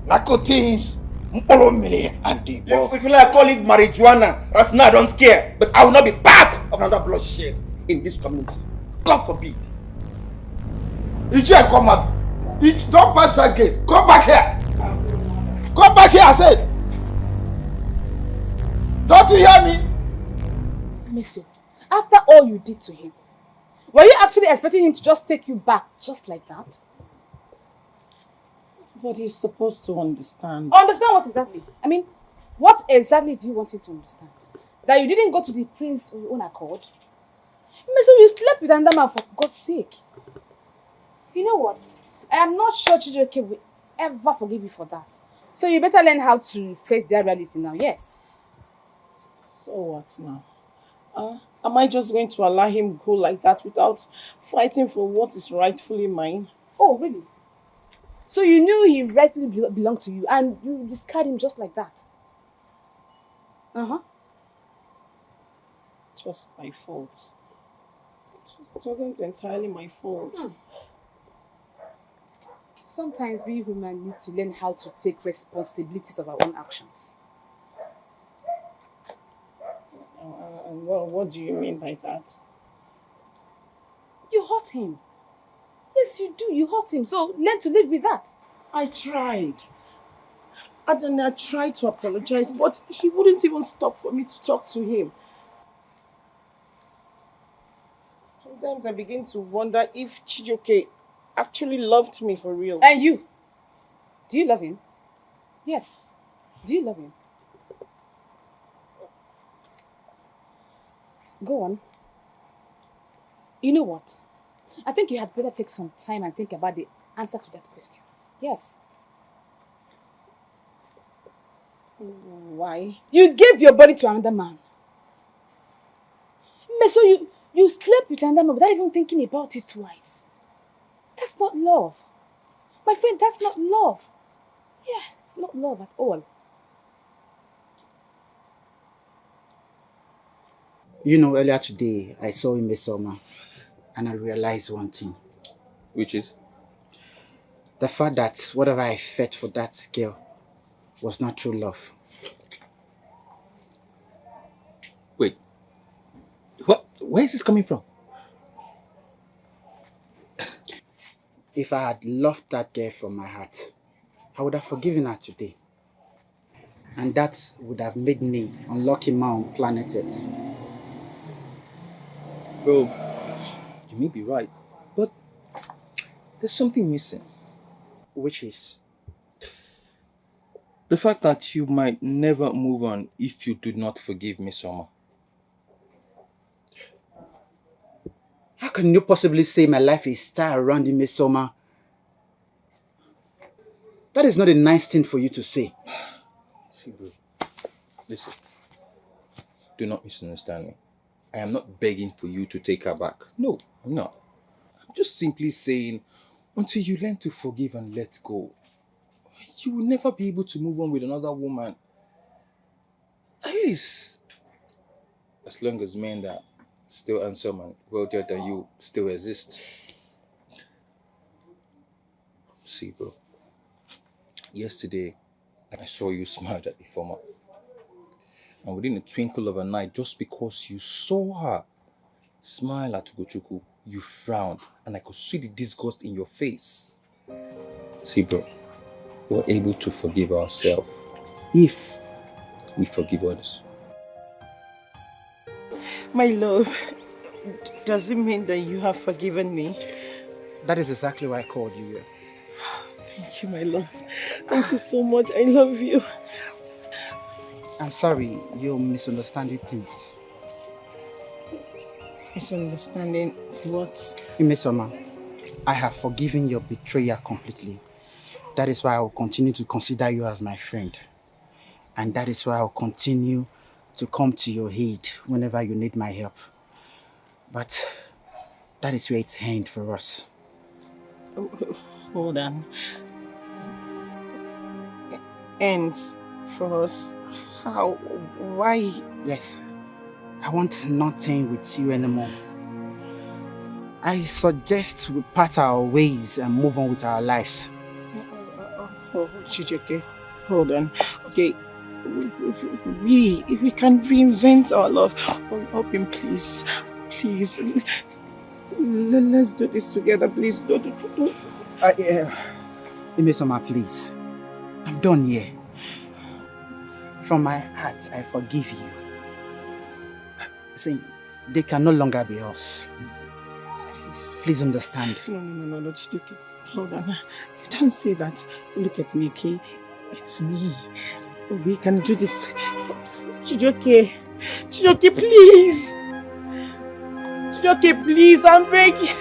narcotics, mpolomini, and the If you like call it marijuana, Rafna, I don't care. But I will not be part of another bloodshed in this community. God forbid. Ichie, come up. Don't pass that gate. Come back here. Come back here, I said. Don't you hear me? Monsieur, after all you did to him, were you actually expecting him to just take you back just like that? But he's supposed to understand. Understand what exactly? I mean, what exactly do you want him to understand? That you didn't go to the prince on your own accord? Monsieur, you slept with another man for God's sake. You know what? I am not sure Chijioke will ever forgive you for that. So you better learn how to face their reality now, yes? So what now? Am I just going to allow him go like that without fighting for what is rightfully mine? Oh, really? So you knew he rightfully belonged to you and you discard him just like that? Uh-huh. It was my fault. It wasn't entirely my fault. Sometimes we women need to learn how to take responsibilities of our own actions. Well, what do you mean by that? You hurt him. Yes, you do. You hurt him. So learn to live with that. I tried. And I tried to apologize, but he wouldn't even stop for me to talk to him. Sometimes I begin to wonder if Chijioke actually loved me for real. And you? Do you love him? Yes. Do you love him? Go on. You know what? I think you had better take some time and think about the answer to that question. Yes. Why? You gave your body to another man. So You slept with another man without even thinking about it twice. That's not love. My friend, that's not love. Yeah, it's not love at all. You know, earlier today, I saw in Summer and I realized one thing. Which is? The fact that whatever I felt for that girl was not true love. Wait. What? Where is this coming from? If I had loved that girl from my heart, I would have forgiven her today. And that would have made me unlucky man on planet Earth. Bro, you may be right, but there's something missing. Which is? The fact that you might never move on if you do not forgive Miss Summer. How can you possibly say my life is star around in Miss Summer? That is not a nice thing for you to say. See, bro, listen. Do not misunderstand me. I am not begging for you to take her back. No, I'm not. I'm just simply saying, until you learn to forgive and let go, you will never be able to move on with another woman. At least, as long as men that still handsome and wealthier than you still exist. See, bro, yesterday I saw you smile at the former. And within a twinkle of an eye, just because you saw her smile at Ugochukwu, you frowned, and I could see the disgust in your face. See, bro, we're able to forgive ourselves if we forgive others. My love, does it mean that you have forgiven me? That is exactly why I called you here. Thank you, my love. Thank you so much. I love you. I'm sorry, you're misunderstanding things. Misunderstanding what? Miss Summer, I have forgiven your betrayal completely. That is why I will continue to consider you as my friend. And that is why I will continue to come to your aid whenever you need my help. But that is where it's ends for us. Hold on. Ends for us? How? Why? Yes. I want nothing with you anymore. I suggest we part our ways and move on with our lives. Oh, Chijioke, hold on. Okay, we can reinvent our love. Help him, please. Please. Let's do this together, please. Don't. Imesoma, please. I'm done here. From my heart, I forgive you. See, they can no longer be us. Please understand. No, Chijioke. Hold on. You don't say that. Look at me, okay? It's me. We can do this. Chijioke. Chijioke, please. Chijioke, please. I'm begging.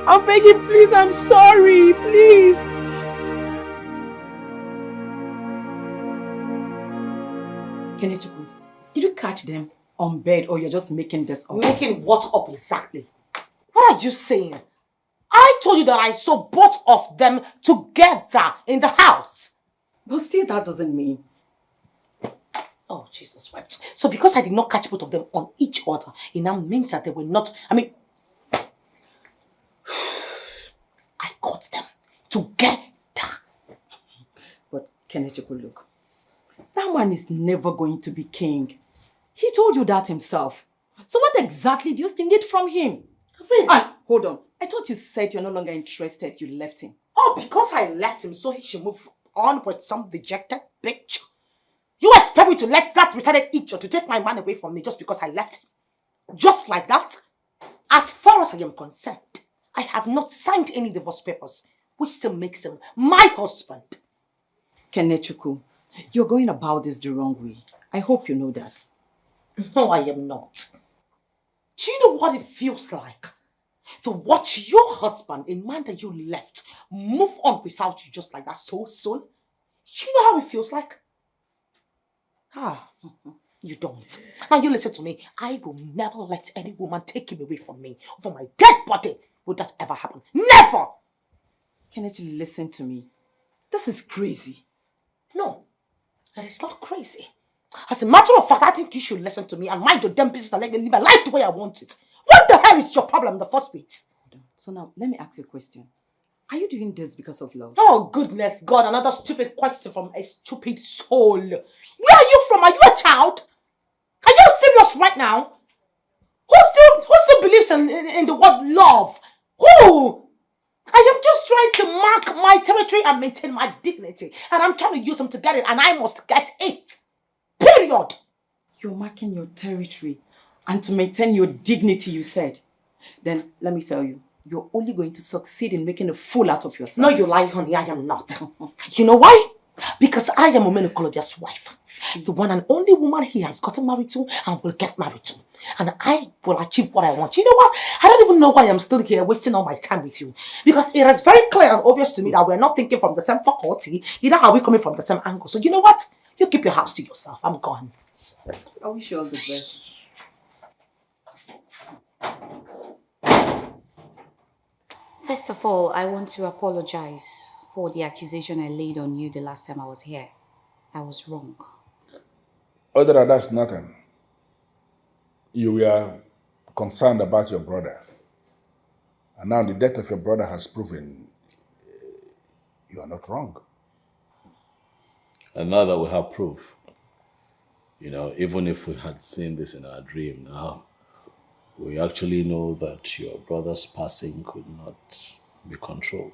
I'm begging, please. I'm sorry. Please. Kenechukwu, did you catch them on bed or you're just making this up? Making what up exactly? What are you saying? I told you that I saw both of them together in the house. But still that doesn't mean... Oh, Jesus wept. So because I did not catch both of them on each other, it now means that they were not... I caught them together. But Kenechukwu, look. That man is never going to be king. He told you that himself. So what exactly do you still need from him? And hold on. I thought you said you're no longer interested. You left him. Oh, because I left him so he should move on with some dejected bitch? You expect me to let that retarded idiot to take my man away from me just because I left him? Just like that? As far as I am concerned, I have not signed any divorce papers, which still makes him my husband. Kenechukwu, you're going about this the wrong way. I hope you know that. No, I am not. Do you know what it feels like to watch your husband, a man that you left, move on without you just like that so soon? Do you know how it feels like? You don't. Now you listen to me. I will never let any woman take him away from me. From my dead body. Would that ever happen? Never! Kenneth, listen to me. This is crazy. No, that is not crazy. As a matter of fact, I think you should listen to me and mind your damn business and let me live my life the way I want it. What the hell is your problem in the first place? So now, let me ask you a question. Are you doing this because of love? Oh, goodness God, another stupid question from a stupid soul. Where are you from? Are you a child? Are you serious right now? Who still believes in the word love? Who? I am just trying to mark my territory and maintain my dignity. And I'm trying to use them to get it, and I must get it. Period. You're marking your territory and to maintain your dignity, you said. Then let me tell you, you're only going to succeed in making a fool out of yourself. No, you lie, honey. I am not. You know why? Because I am Omenu Kolobia's wife. The one and only woman he has gotten married to and will get married to. And I will achieve what I want. You know what? I don't even know why I'm still here wasting all my time with you. Because it is very clear and obvious to me that we're not thinking from the same faculty. Either are we coming from the same angle. So you know what? You keep your house to yourself. I'm gone. I wish you all the best. First of all, I want to apologize for the accusation I laid on you the last time I was here. I was wrong. Other than that's nothing. You were concerned about your brother. And now the death of your brother has proven you are not wrong. And now that we have proof, you know, even if we had seen this in our dream now, we actually know that your brother's passing could not be controlled.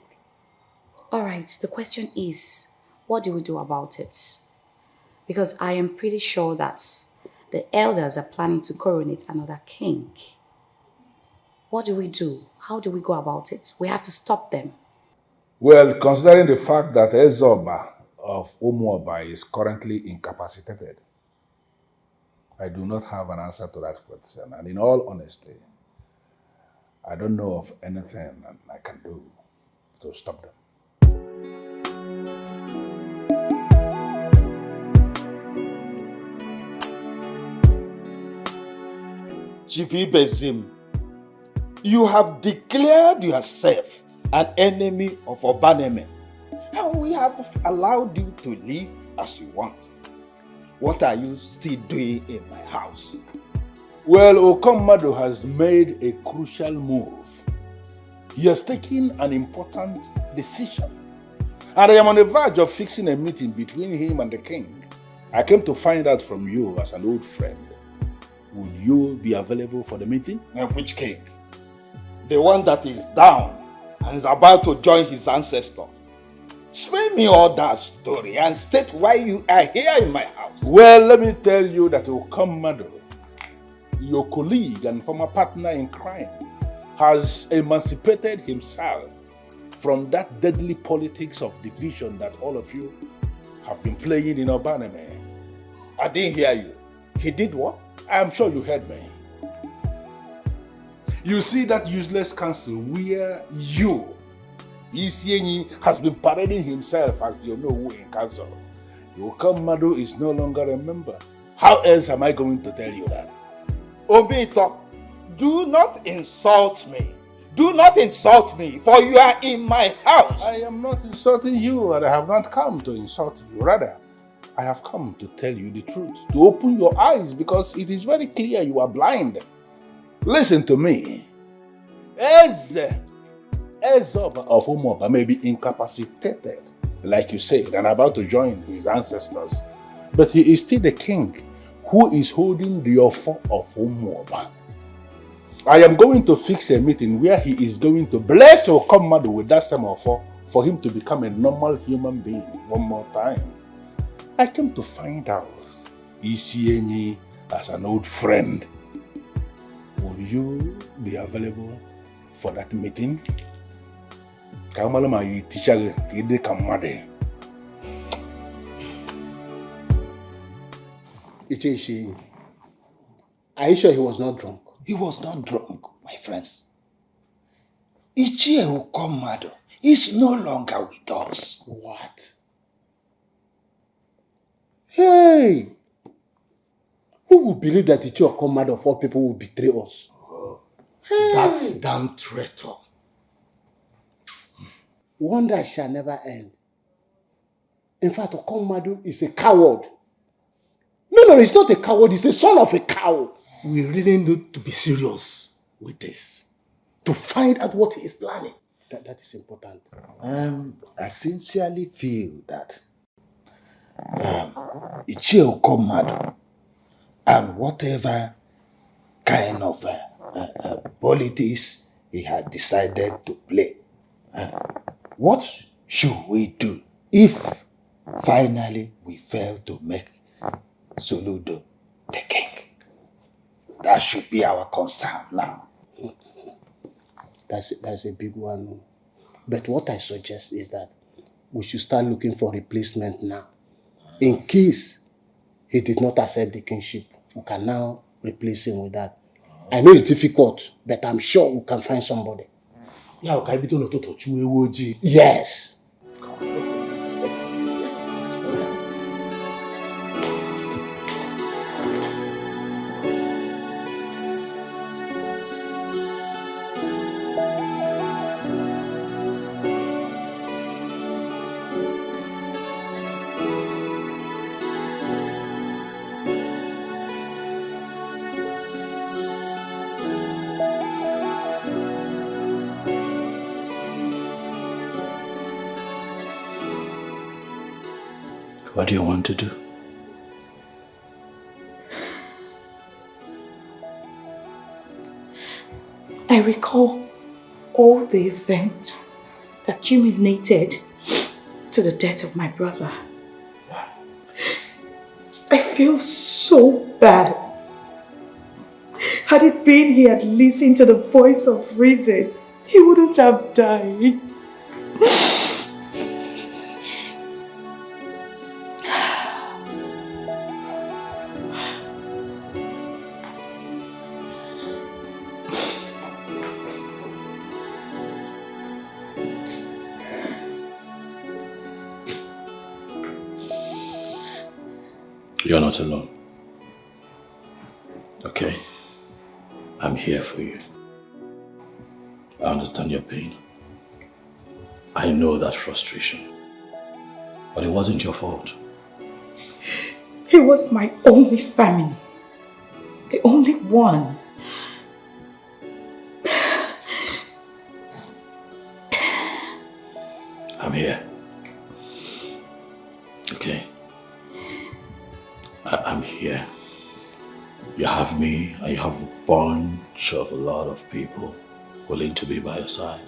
All right, the question is, what do we do about it? Because I am pretty sure that the elders are planning to coronate another king. What do we do? How do we go about it? We have to stop them. Well, considering the fact that Ezoba of Umuoba is currently incapacitated, I do not have an answer to that question. And in all honesty, I don't know of anything I can do to stop them. Chief Ibezim, you have declared yourself an enemy of Obaneme, and we have allowed you to live as you want. What are you still doing in my house? Well, Okommado has made a crucial move. He has taken an important decision. And I am on the verge of fixing a meeting between him and the king. I came to find out from you as an old friend. Would you be available for the meeting? And which king? The one that is down and is about to join his ancestors. Spare me all that story and state why you are here in my house. Well, let me tell you that Okommado, your colleague and former partner in crime, has emancipated himself from that deadly politics of division that all of you have been playing in Obaneme. I didn't hear you. He did what? I'm sure you heard me. You see that useless council where you, Isienyi, has been parading himself as the Onowu in council. Okommado is no longer a member. How else am I going to tell you that? Obito, do not insult me. Do not insult me, for you are in my house. I am not insulting you, and I have not come to insult you. Rather, I have come to tell you the truth, to open your eyes, because it is very clear you are blind. Listen to me. Ezoba of Umuoba may be incapacitated, like you said, and about to join his ancestors, but he is still the king who is holding the offer of Umuoba. I am going to fix a meeting where he is going to bless Okommado with that same offer for him to become a normal human being one more time. I came to find out, Isienyi, as an old friend, will you be available for that meeting? Icheshi, are you sure he was not drunk? He was not drunk, my friends. Ichie Okommado is no longer with us. What? Hey! Who would believe that the Ichie Okomad of all people would betray us? That's damn traitor. Wonder shall never end. In fact, Okomadu is a coward. No, he's not a coward. He's a son of a cow. We really need to be serious with this. To find out what he is planning. That is important. I sincerely feel that Ichie Okomadu and whatever kind of politics he had decided to play. What should we do if finally we fail to make Soludo the king? That should be our concern now. That's a big one. But what I suggest is that we should start looking for replacement now. In case he did not accept the kingship, we can now replace him with that. I know it's difficult, but I'm sure we can find somebody. Yes. What do you want to do? I recall all the events that culminated to the death of my brother. I feel so bad. Had it been he had listened to the voice of reason, he wouldn't have died. You're not alone. Okay? I'm here for you. I understand your pain. I know that frustration. But it wasn't your fault. He was my only family. The only one. I'm here. Okay? I'm here. You have me, and you have a bunch of a lot of people willing to be by your side.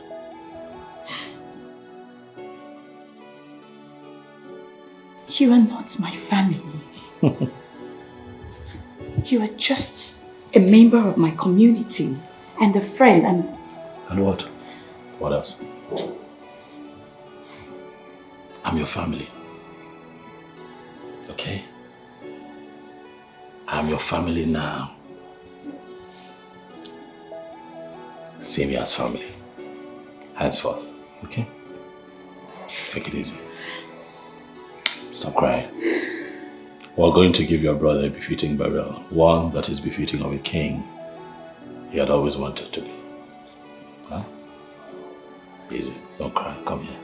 You are not my family. You are just a member of my community and a friend and... And what? What else? I'm your family. Okay? I'm your family now. See me as family. Henceforth. Okay? Take it easy. Stop crying. We're going to give your brother a befitting burial. One that is befitting of a king he had always wanted to be. Huh? Easy. Don't cry. Come here.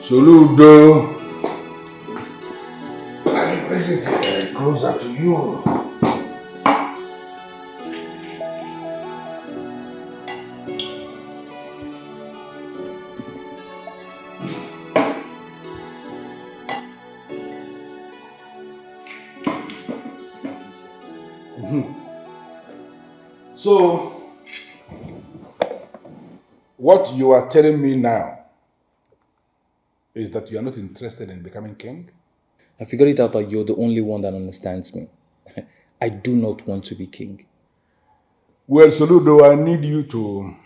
Soludo. Let me bring it closer to you. So, what you are telling me now is that you are not interested in becoming king? I figured it out that you're the only one that understands me. I do not want to be king. Well, Soludo, I need you to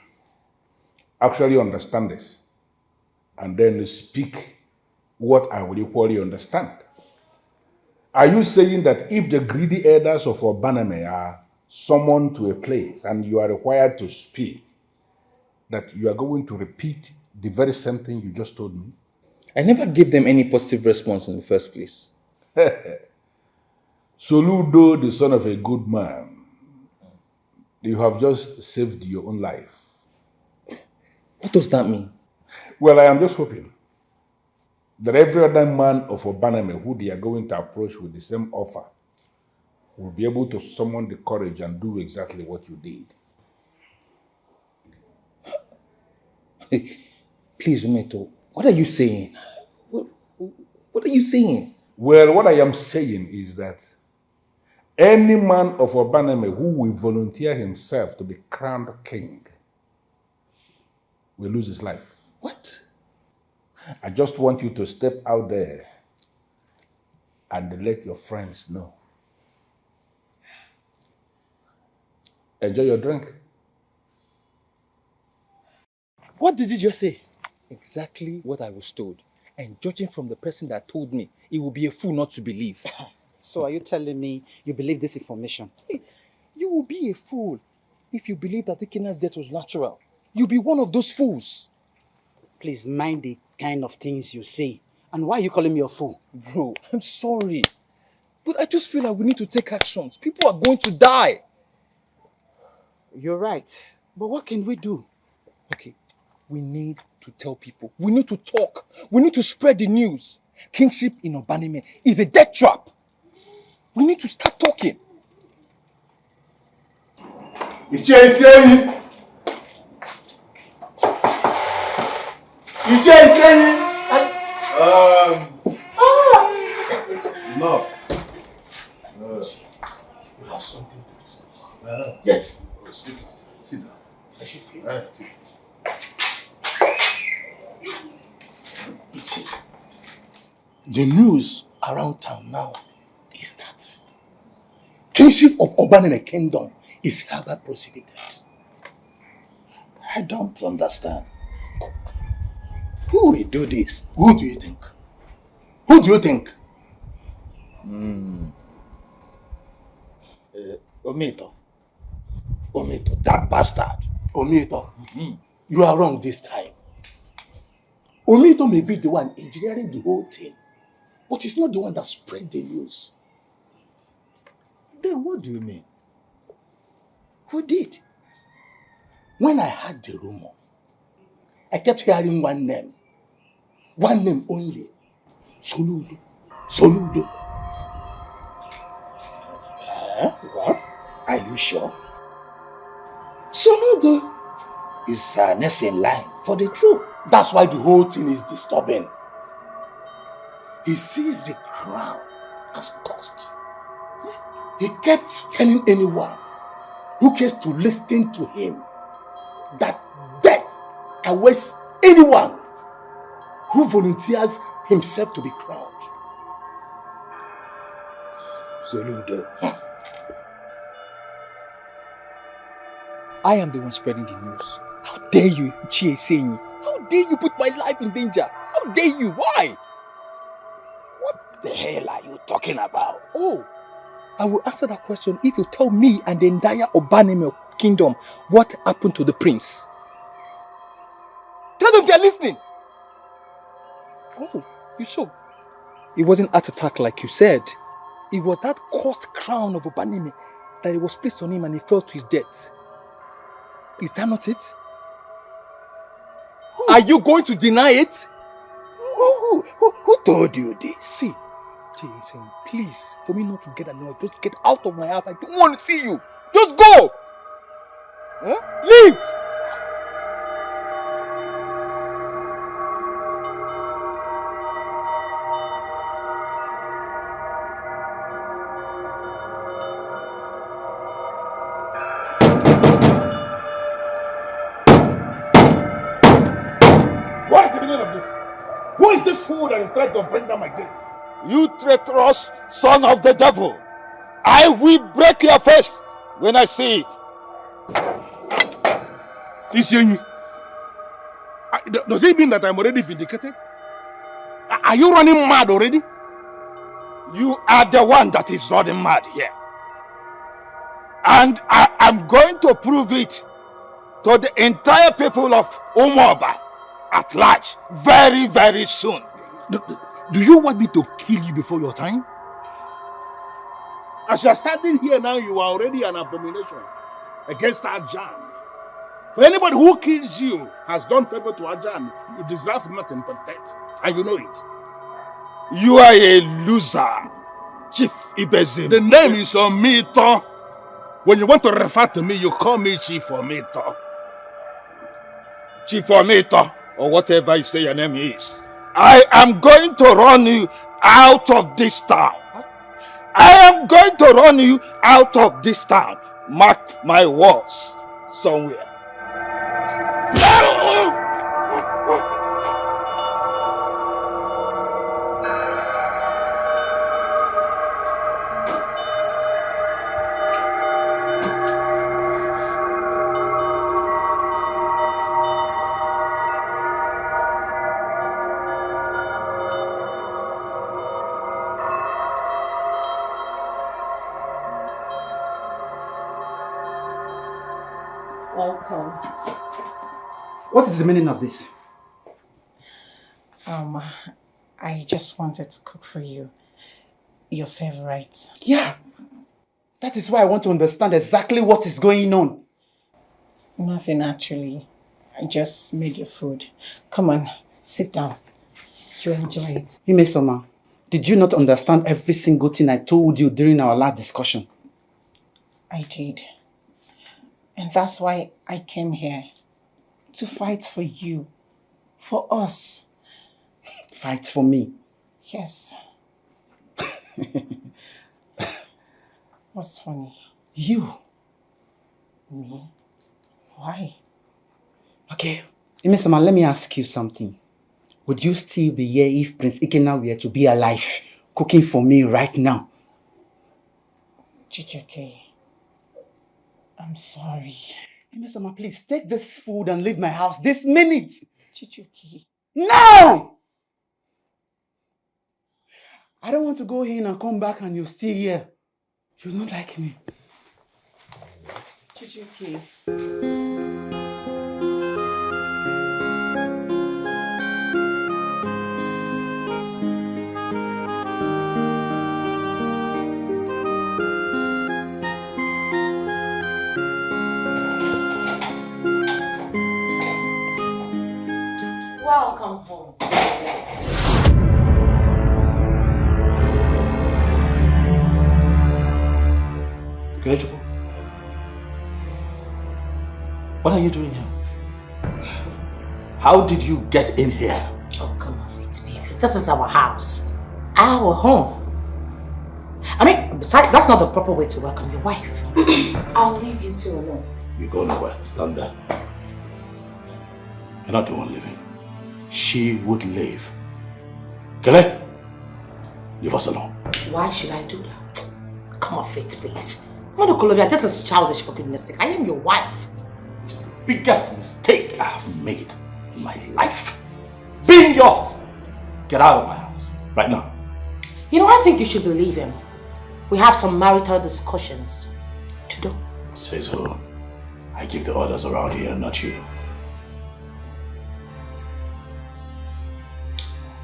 actually understand this and then speak what I will equally understand. Are you saying that if the greedy elders of Obaname are summoned to a place and you are required to speak, that you are going to repeat the very same thing you just told me? I never gave them any positive response in the first place. Soludo, the son of a good man, you have just saved your own life. What does that mean? Well, I am just hoping that every other man of Obaname who they are going to approach with the same offer will be able to summon the courage and do exactly what you did. Please, Umeto, what are you saying? What are you saying? Well, what I am saying is that any man of Obaname who will volunteer himself to be crowned king will lose his life. What? I just want you to step out there and let your friends know. Enjoy your drink. What did you just say? Exactly what I was told. And judging from the person that told me, it would be a fool not to believe. So are you telling me you believe this information? You will be a fool if you believe that Ikena's death was natural. You'll be one of those fools. Please mind the kind of things you say. And why are you calling me a fool? Bro, I'm sorry. But I just feel like we need to take actions. People are going to die. You're right. But what can we do? Okay, we need to tell people. We need to talk. We need to spread the news. Kingship in Obanime is a death trap. We need to start talking. No. You have something to discuss. Yes. Sit down. I should sit. Ichi, the news around town now is that kingship of Obanime Kingdom is hereby prohibited. I don't understand. Who will do this? Who do you think? Who do you think? Omito, that bastard. Omito, you are wrong this time. Omito may be the one engineering the whole thing, but he's not the one that spread the news. Then what do you mean? Who did? When I heard the rumor, I kept hearing one name only. Soludo. Soludo. What? Are you sure? Soludo is next in line for the truth. That's why the whole thing is disturbing. He sees the crown as cost. He kept telling anyone who cares to listen to him that death awaits anyone who volunteers himself to be crowned. Soludo. I am the one spreading the news. How dare you, Chie saying? How dare you put my life in danger? How dare you? Why? What the hell are you talking about? Oh, I will answer that question if you tell me and the entire Obanime kingdom what happened to the prince. Tell them they're listening. Oh, you sure? It wasn't heart attack like you said. It was that cursed crown of Obanime that it was placed on him and he fell to his death. Is that not it? Are you going to deny it? Who told you this? See, Jason, please, for me not to get annoyed, just get out of my house. I don't want to see you. Just go! Huh? Leave! Who is this fool that is trying to bring down my gate? You traitorous son of the devil! I will break your face when I see it. Does it mean that I'm already vindicated? Are you running mad already? You are the one that is running mad here. And I am going to prove it to the entire people of Umuoba at large very, very soon. Do you want me to kill you before your time? As you are standing here now, you are already an abomination against Ajam. For anybody who kills you has done favor to Ajam. You deserve nothing but death, and you know it. You are a loser, Chief Ibezim. The name is Omito. When you want to refer to me, you call me Chief Omito. Chief Omito, or whatever you say your name is. I am going to run you out of this town. I am going to run you out of this town. Mark my words somewhere. Welcome. What is the meaning of this? I just wanted to cook for you. Your favorite. Yeah. That is why I want to understand exactly what is going on. Nothing actually. I just made your food. Come on, sit down. You enjoy it. Imesoma, did you not understand every single thing I told you during our last discussion? I did. And that's why I came here. To fight for you. For us. Fight for me? Yes. What's funny? You. Me? Why? Okay. Imesoma, let me ask you something. Would you still be here if Prince Ikena were to be alive, cooking for me right now? Chichuke, I'm sorry. Imesoma, please take this food and leave my house this minute. Chichuke. No! I don't want to go in and come back and you're still here. You don't like me. Chichuke. Welcome home. Queeneteh, what are you doing here? How did you get in here? Oh, come off it, baby. This is our house. Our home. I mean, besides, that's not the proper way to welcome your wife. I'll leave you two alone. You go nowhere. Stand there. You're not the one leaving. She would leave. Kele, leave us alone. Why should I do that? Come off it, please. Colombia, this is childish, for goodness sake. I am your wife. It is the biggest mistake I have made in my life. Being your husband. Get out of my house. Right now. You know, I think you should believe him. We have some marital discussions to do. Says who? I give the orders around here, not you.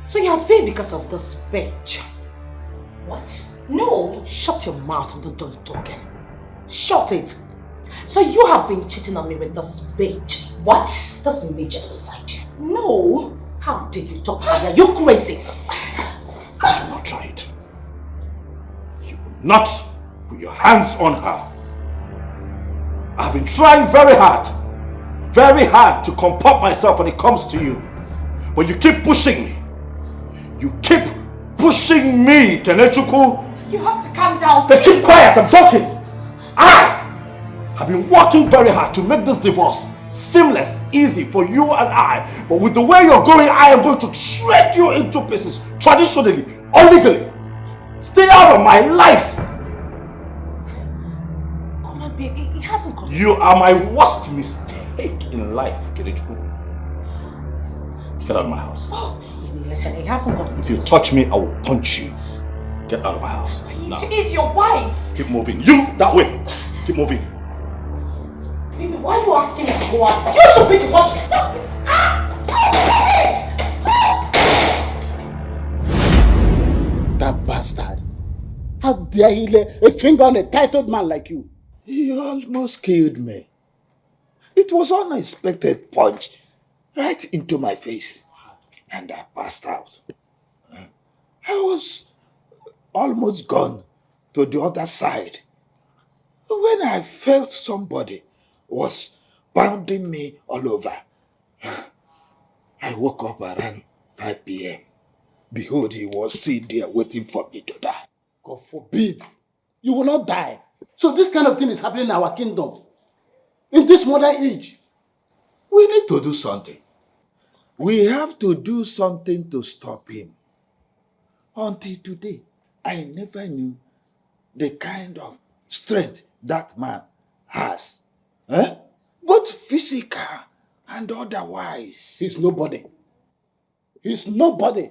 So it has been because of this bitch. What? No. Shut your mouth and don't done talking. Shut it. So you have been cheating on me with this bitch. What? This midget beside you. No. How dare you talk like that? You're crazy. Do not try it. You will not put your hands on her. I've been trying very hard to comport myself when it comes to you. But you keep pushing me. You keep pushing me, Kenechukwu. You have to calm down. Hey, keep quiet, I'm talking. I have been working very hard to make this divorce seamless, easy for you and I. But with the way you're going, I am going to shred you into pieces, traditionally or legally. Stay out of my life. Come on, baby, it hasn't gone. You are my worst mistake in life, Kenechukwu. Get out of my house. Oh, listen, it hasn't got. If you touch me, I will punch you. Get out of my house. She is your wife. Keep moving. You, that way. Keep moving. Baby, why are you asking me to go out? You should be the one to stop me. That bastard. How dare he lay a finger on a titled man like you? He almost killed me. It was unexpected punch right into my face. And I passed out. I was almost gone to the other side when I felt somebody was pounding me all over. I woke up around 5 p.m. Behold, he was sitting there waiting for me to die. God forbid. You will not die. So this kind of thing is happening in our kingdom. In this modern age. We need to do something. We have to do something to stop him. Until today, I never knew the kind of strength that man has. Both physical and otherwise. He's nobody. He's nobody.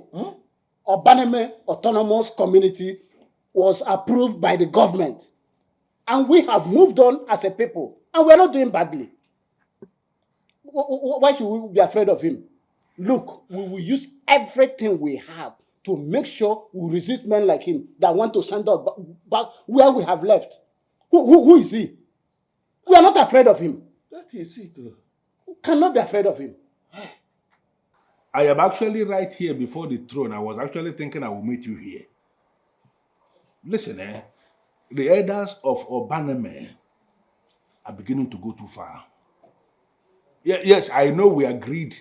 Obaneme Autonomous Community was approved by the government. And we have moved on as a people. And we're not doing badly. Why should we be afraid of him? Look, we will use everything we have to make sure we resist men like him that want to send us back where we have left. Who is he? We are not afraid of him. That is it. We cannot be afraid of him. I am actually right here before the throne. I was actually thinking I will meet you here. Listen, the elders of Obaneme are beginning to go too far. Yes, I know we agreed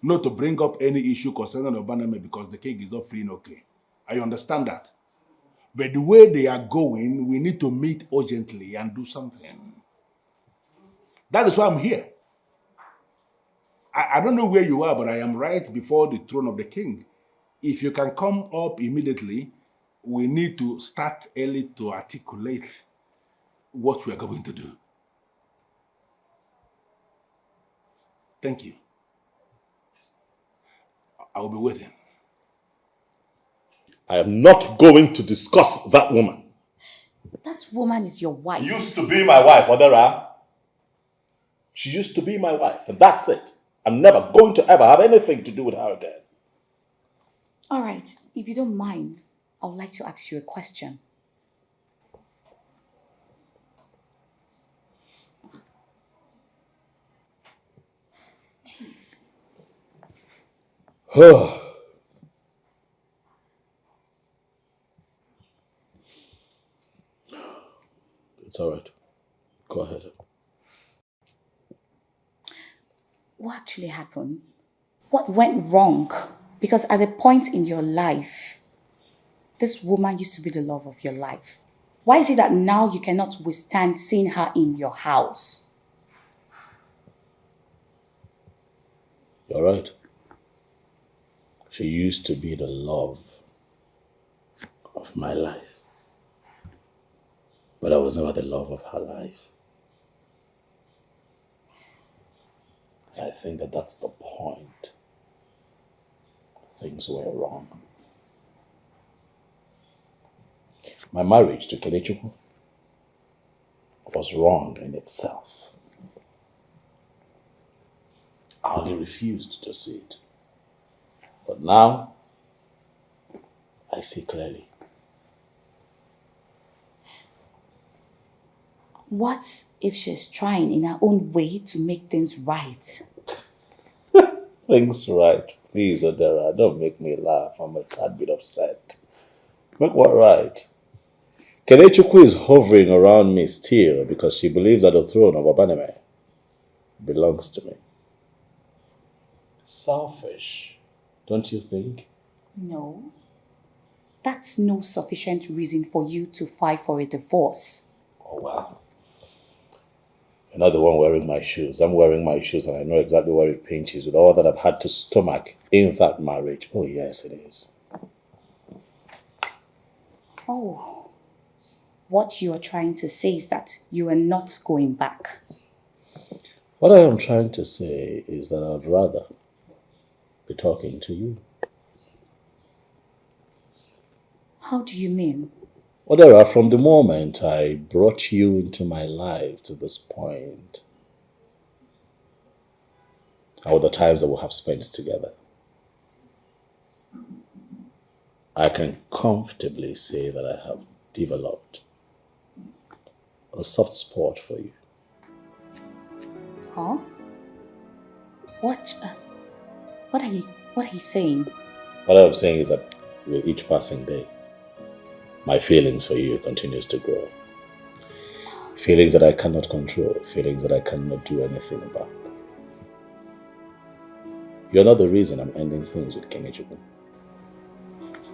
not to bring up any issue concerning Obaneme because the king is not feeling okay. I understand that. But the way they are going, we need to meet urgently and do something. That is why I'm here. I don't know where you are, but I am right before the throne of the king. If you can come up immediately, we need to start early to articulate what we are going to do. Thank you. I will be waiting. I am not going to discuss that woman. That woman is your wife. Used to be my wife, Odera. She used to be my wife, and that's it. I'm never going to ever have anything to do with her again. All right, if you don't mind, I would like to ask you a question. It's all right. Go ahead. What actually happened? What went wrong? Because at a point in your life, this woman used to be the love of your life. Why is it that now you cannot withstand seeing her in your house? You're right. She used to be the love of my life. But I was never the love of her life. I think that that's the point. Things were wrong. My marriage to Kenechukwu was wrong in itself. I only refused to see it. But now, I see clearly. What if she's trying in her own way to make things right? Things right. Please, Odera, don't make me laugh. I'm a tad bit upset. Make what right? Kenechukwu is hovering around me still because she believes that the throne of Obaneme belongs to me. Selfish, don't you think? No. That's no sufficient reason for you to fight for a divorce. Oh, wow. You're not the one wearing my shoes. I'm wearing my shoes and I know exactly where it pinches with all that I've had to stomach in that marriage. Oh, yes, it is. Oh. What you are trying to say is that you are not going back. What I am trying to say is that I'd rather be talking to you. How do you mean? Odera, from the moment I brought you into my life to this point, and with the times that we have spent together, I can comfortably say that I have developed a soft spot for you. Huh? What are you saying? What I'm saying is that with each passing day, my feelings for you continues to grow. Feelings that I cannot control, feelings that I cannot do anything about. You're not the reason I'm ending things with Kenechukwu,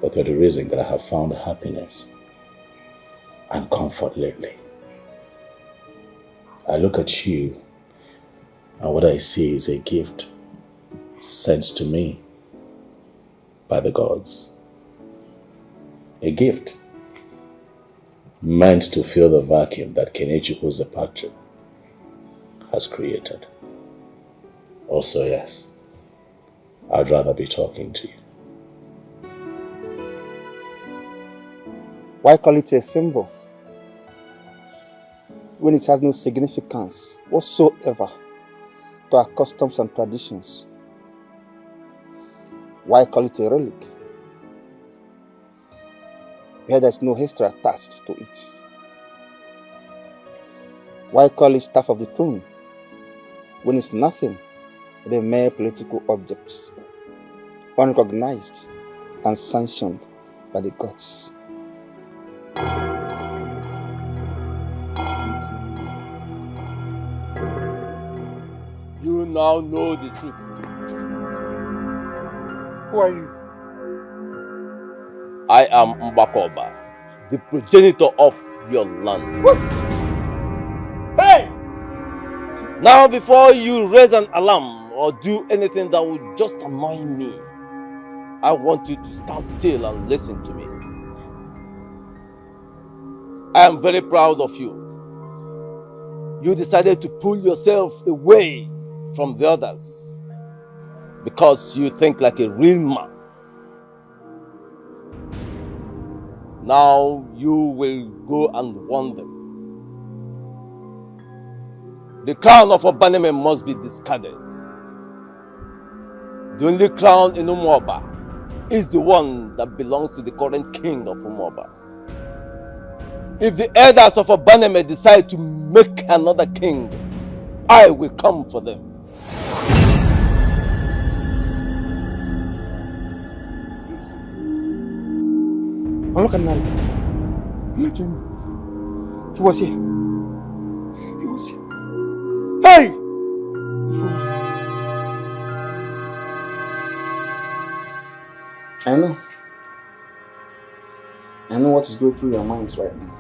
but you're the reason that I have found happiness and comfort lately. I look at you and what I see is a gift sent to me by the gods. A gift meant to fill the vacuum that Kenechukwu's departure has created. Also, yes, I'd rather be talking to you. Why call it a symbol when it has no significance whatsoever to our customs and traditions? Why call it a relic where there's no history attached to it? Why call it staff of the throne when it's nothing but a mere political object, unrecognized and sanctioned by the gods? You now know the truth. Who are you? I am Mbakoba, the progenitor of your land. What? Hey! Now before you raise an alarm or do anything that would just annoy me, I want you to stand still and listen to me. I am very proud of you. You decided to pull yourself away from the others because you think like a real man. Now you will go and warn them. The crown of Obaneme must be discarded. The only crown in Umuoba is the one that belongs to the current king of Umuoba. If the elders of Obaneme decide to make another king, I will come for them. Oh, look at Nali. I'm not dreaming. He was here. He was here. Hey! I know. I know what is going through your minds right now.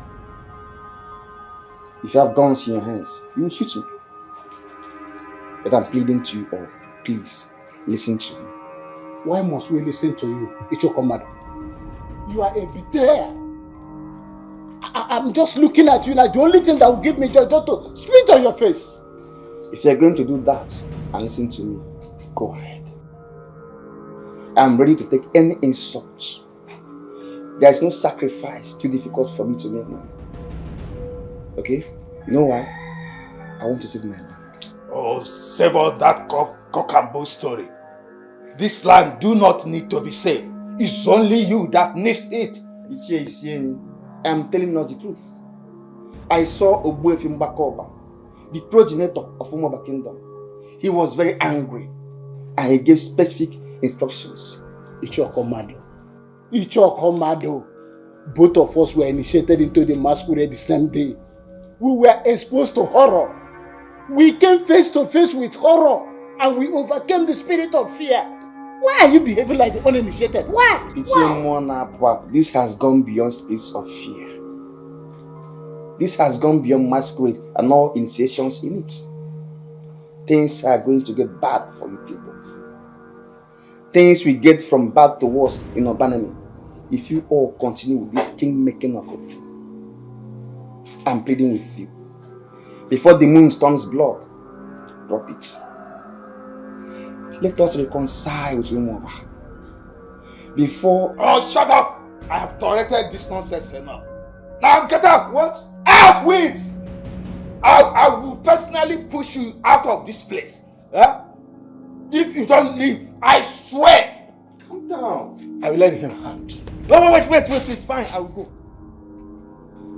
If you have guns in your hands, you will shoot me. But I'm pleading to you all. Please, listen to me. Why must we listen to you, Ichokomado? You are a betrayer. I'm just looking at you like the only thing that will give me joy just to spit on your face. If you're going to do that and listen to me, go ahead. I'm ready to take any insult. There is no sacrifice too difficult for me to make now. Okay? You know why? I want to save my land. Oh, save all that cock and bull story. This land do not need to be saved. It's only you that needs it. I'm telling us the truth. I saw Ogbuefi Mbakoba, the progenitor of Umuoba Kingdom. He was very angry and he gave specific instructions. Ichokomado. Both of us were initiated into the masquerade the same day. We were exposed to horror. We came face to face with horror and we overcame the spirit of fear. Why are you behaving like the uninitiated? Why? This has gone beyond spirits of fear. This has gone beyond masquerade and all initiations in it. Things are going to get bad for you people. Things we get from bad to worse in Obaneme if you all continue with this king-making of it. I'm pleading with you. Before the moon turns blood, drop it. Let us reconcile with Umuoba. Before... Oh, shut up! I have tolerated this nonsense enough. Now get out! What? Out with it! I will personally push you out of this place. If you don't leave, I swear. Calm down. I will let him out. No, wait. Fine, I will go.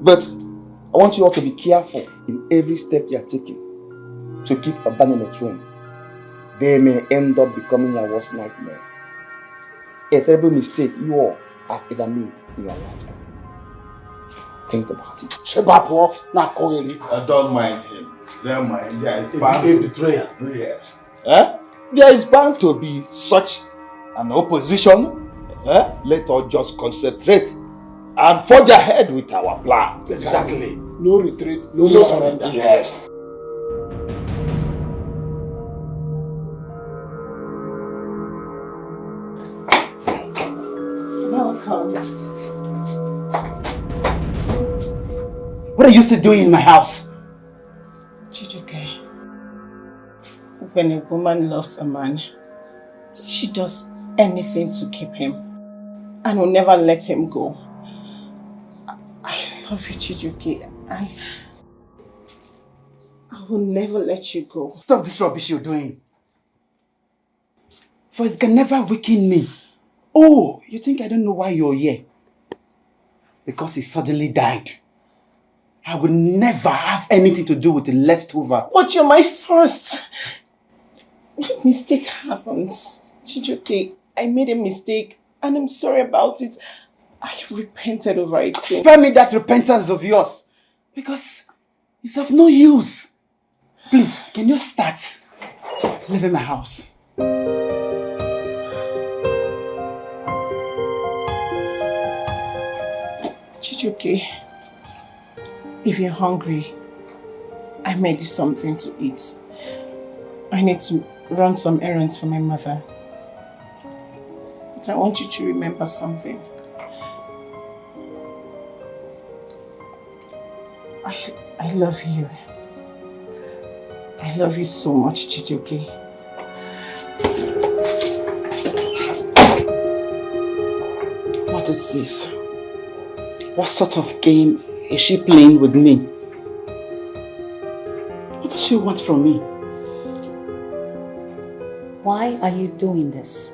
But I want you all to be careful in every step you are taking to keep Obanem at home. They may end up becoming your worst nightmare. A terrible mistake you all have ever made in your lifetime. Think about it. I don't mind him. Don't mind. There is bound A betrayer. Yes. There is bound to be such an opposition. Let us just concentrate and forge ahead with our plan. Exactly. No retreat, no surrender. Yes. What are you still doing in my house? Chijuke, when a woman loves a man, she does anything to keep him and will never let him go. I love you, Chijuke. I will never let you go. Stop this rubbish you're doing. For it can never weaken me. Oh, you think I don't know why you're here? Because he suddenly died. I would never have anything to do with the leftover. But you're my first. Mistake happens. Chijuke, I made a mistake and I'm sorry about it. I have repented over it since. Spare me that repentance of yours. Because it's of no use. Please, can you start leaving my house? Chijuke, if you're hungry, I made you something to eat. I need to run some errands for my mother. But I want you to remember something. I love you. I love you so much, Chijuke. What is this? What sort of game is she playing with me? What does she want from me? Why are you doing this?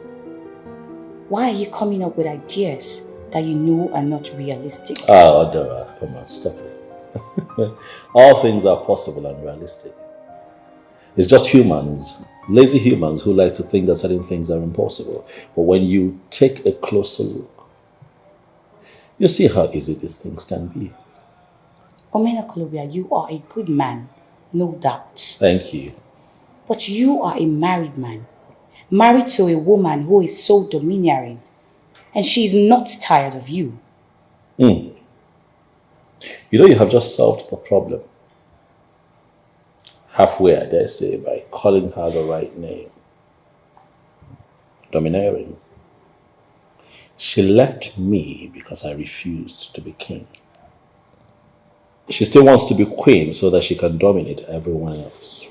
Why are you coming up with ideas that you know are not realistic? Adora, come on, stop it. All things are possible and realistic. It's just humans, lazy humans, who like to think that certain things are impossible. But when you take a closer look, you see how easy these things can be. Omena Kolobia, you are a good man, no doubt. Thank you. But you are a married man, married to a woman who is so domineering, and she is not tired of you. You know, you have just solved the problem. Halfway, I dare say, by calling her the right name. Domineering. She left me because I refused to be king. She still wants to be queen so that she can dominate everyone else.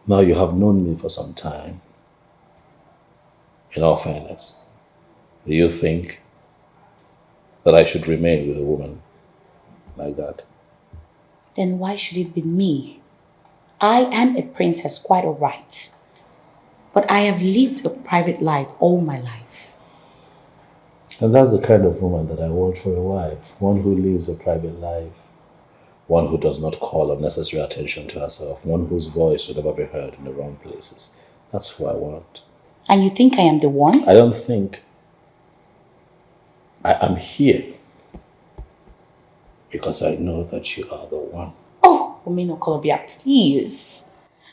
Now you have known me for some time. In all fairness, do you think that I should remain with a woman like that? Then why should it be me? I am a princess, quite all right. But I have lived a private life all my life. And that's the kind of woman that I want for a wife. One who lives a private life. One who does not call unnecessary attention to herself. One whose voice will never be heard in the wrong places. That's who I want. And you think I am the one? I don't think. I am here because I know that you are the one. Oh, Omena Kolobia, please.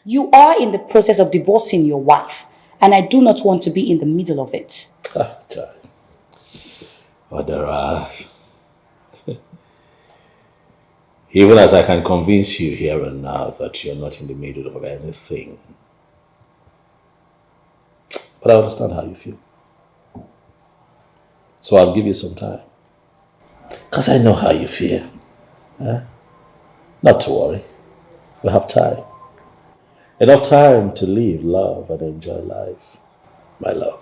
You are in the process of divorcing your wife, and I do not want to be in the middle of it. God. Odera. Even as I can convince you here and now that you're not in the middle of anything. But I understand how you feel. So I'll give you some time. Because I know how you feel. Not to worry. We have time. Enough time to live, love, and enjoy life. My love.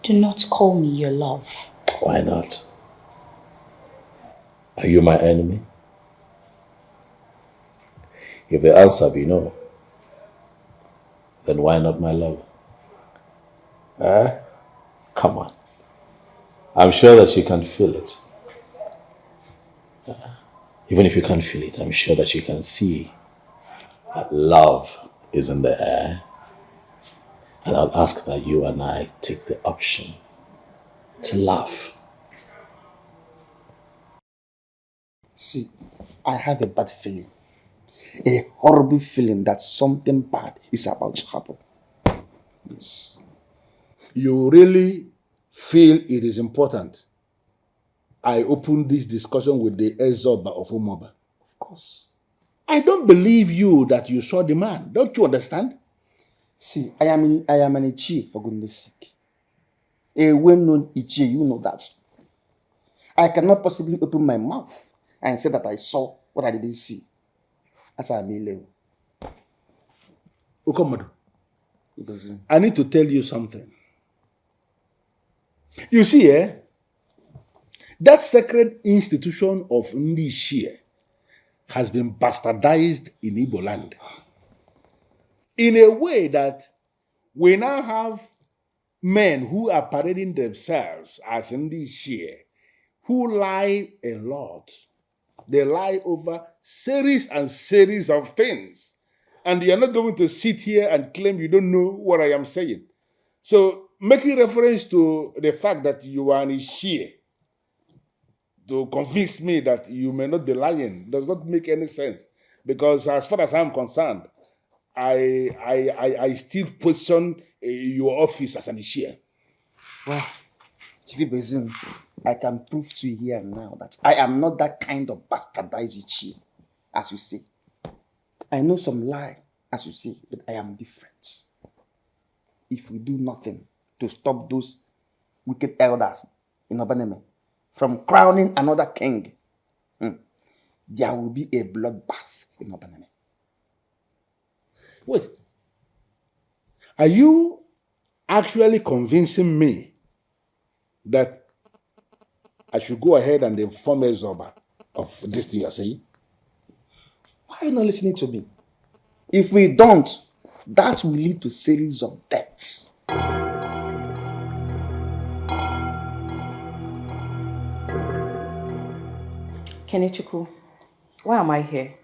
Do not call me your love. Why not? Are you my enemy? If the answer be no, Then why not, my love? Eh? Come on. I'm sure that you can feel it. Even if you can't feel it, I'm sure that you can see that love is in the air. And I'll ask that you and I take the option to love. See, I have a bad feeling. A horrible feeling that something bad is about to happen. Yes. You really feel it is important I open this discussion with the Ezoba of Umoba? Of course. I don't believe you that you saw the man. Don't you understand? See, I am an Ichie, for goodness sake. A well-known Ichie, you know that. I cannot possibly open my mouth and say that I saw what I didn't see. As I may live. Ukomodo, I need to tell you something. You see, that sacred institution of Ndishie has been bastardized in Igbo land. In a way that we now have men who are parading themselves as Ndishie, who lie a lot. They lie over series and series of things. And you're not going to sit here and claim you don't know what I am saying. So, making reference to the fact that you are an Ishie to convince me that you may not be lying does not make any sense. Because as far as I'm concerned, I still position your office as an Ishie. Well, Chief Bezim, I can prove to you here now that I am not that kind of bastardized Ichie, as you say. I know some lie, as you say, but I am different. If we do nothing to stop those wicked elders in Obaneme from crowning another king, there will be a bloodbath in Obaneme. Wait. Are you actually convincing me that I should go ahead and inform Ezoba of this thing you're saying? Why are you not listening to me? If we don't, that will lead to a series of deaths. Kenechukwu, why am I here?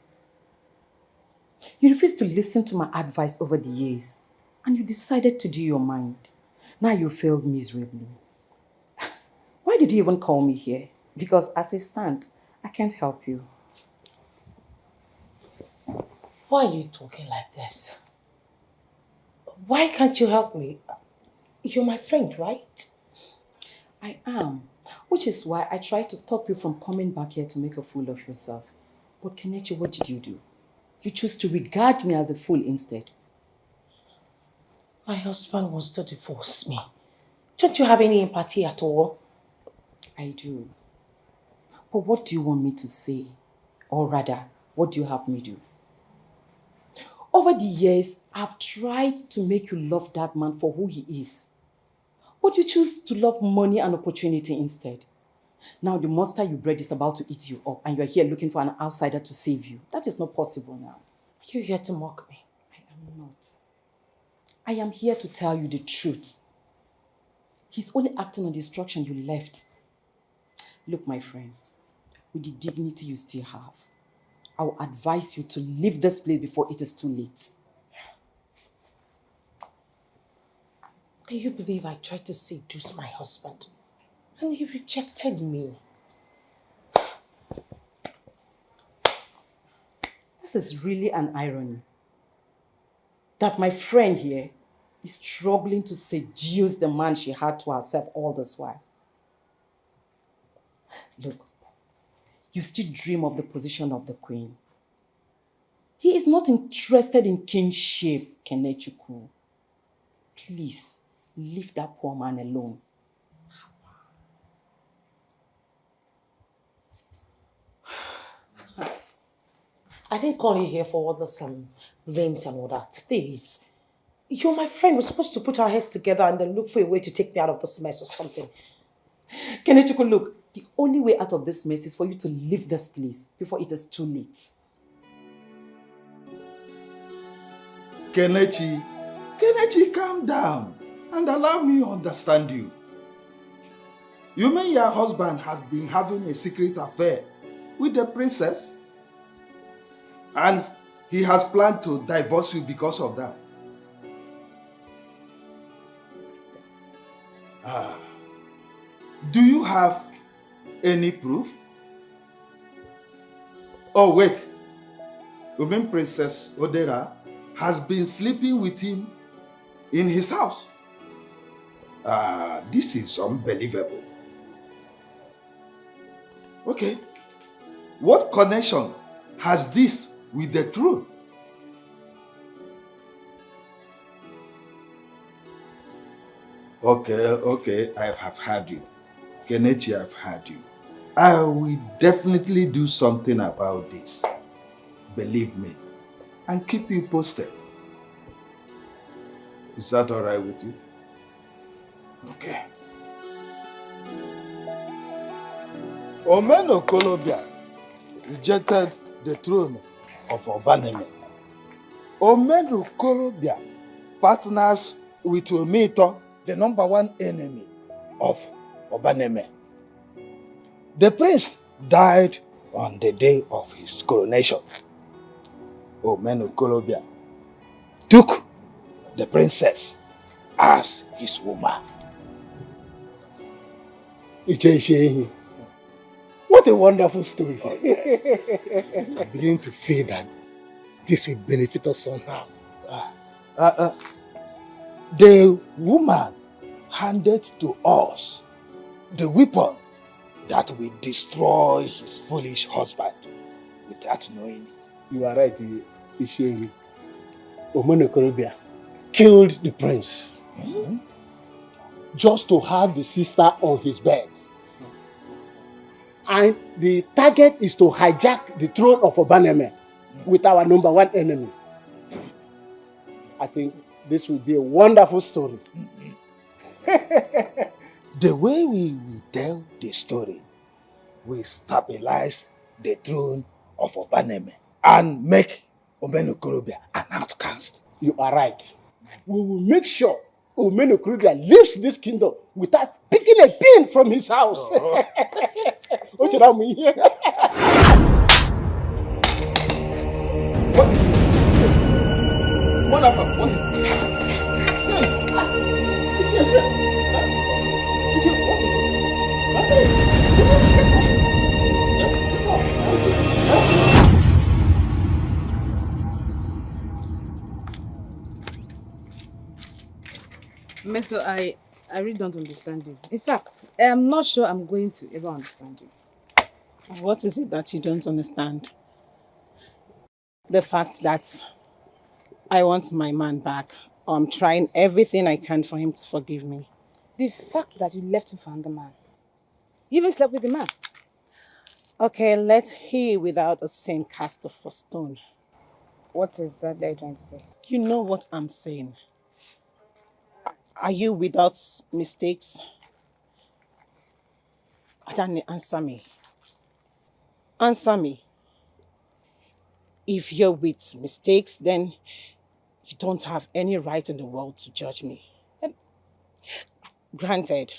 You refused to listen to my advice over the years, and you decided to do your mind. Now you failed miserably. Why did you even call me here? Because as it stands, I can't help you. Why are you talking like this? Why can't you help me? You're my friend, right? I am, which is why I tried to stop you from coming back here to make a fool of yourself. But Kenechi, what did you do? You chose to regard me as a fool instead. My husband wants to divorce me. Don't you have any empathy at all? I do. But what do you want me to say? Or rather, what do you have me do? Over the years, I've tried to make you love that man for who he is. But you choose to love money and opportunity instead. Now the monster you bred is about to eat you up and you're here looking for an outsider to save you. That is not possible now. Are you here to mock me? I am not. I am here to tell you the truth. He's only acting on the instruction you left. Look, my friend, with the dignity you still have, I will advise you to leave this place before it is too late. Do you believe I tried to seduce my husband and he rejected me? This is really an irony. That my friend here is struggling to seduce the man she had to herself all this while. Look, you still dream of the position of the queen. He is not interested in kingship, Kenechukwu. Please, leave that poor man alone. I didn't call you here for all the blames and all that. Please. You're my friend. We're supposed to put our heads together and then look for a way to take me out of this mess or something. Kenechukwu, look, the only way out of this mess is for you to leave this place before it is too late. Kenechi, Kelechi, calm down and allow me to understand you. You mean your husband has been having a secret affair with the princess? And he has planned to divorce you because of that? Do you have any proof? Oh wait, you mean Princess Odera has been sleeping with him in his house? This is unbelievable. Okay, what connection has this with the truth? Okay, I have heard you. Kelechi, I've heard you. I will definitely do something about this. Believe me. And keep you posted. Is that all right with you? Okay. Omeno Kolobia rejected the throne of Obaneme. Omeno Kolobia partners with Omito, the #1 enemy of Obaneme. The prince died on the day of his coronation. Omeno Kolobia took the princess as his woman. What a wonderful story. Oh, yes. I'm beginning to feel that this will benefit us somehow. The woman handed to us the weapon that will destroy his foolish husband without knowing it. You are right, Ishehi. Omenokorobia killed the prince just to have the sister on his bed. And the target is to hijack the throne of Obaneme with our #1 enemy. I think this will be a wonderful story. The way we will tell the story will stabilize the throne of Obaneme and make Omenokorobia an outcast. You are right. We will make sure Omenokorobia leaves this kingdom without picking a pin from his house. What should I mean here? What happened? What is Meso, I really don't understand you. In fact, I'm not sure I'm going to ever understand you. What is it that you don't understand? The fact that I want my man back. I'm trying everything I can for him to forgive me. The fact that you left him for another man. You even slept with the man. Okay, let he without a sin cast the first stone. What exactly are you trying to say? You know what I'm saying. Are you without mistakes? Adani, answer me. Answer me. If you're with mistakes, then you don't have any right in the world to judge me. Granted,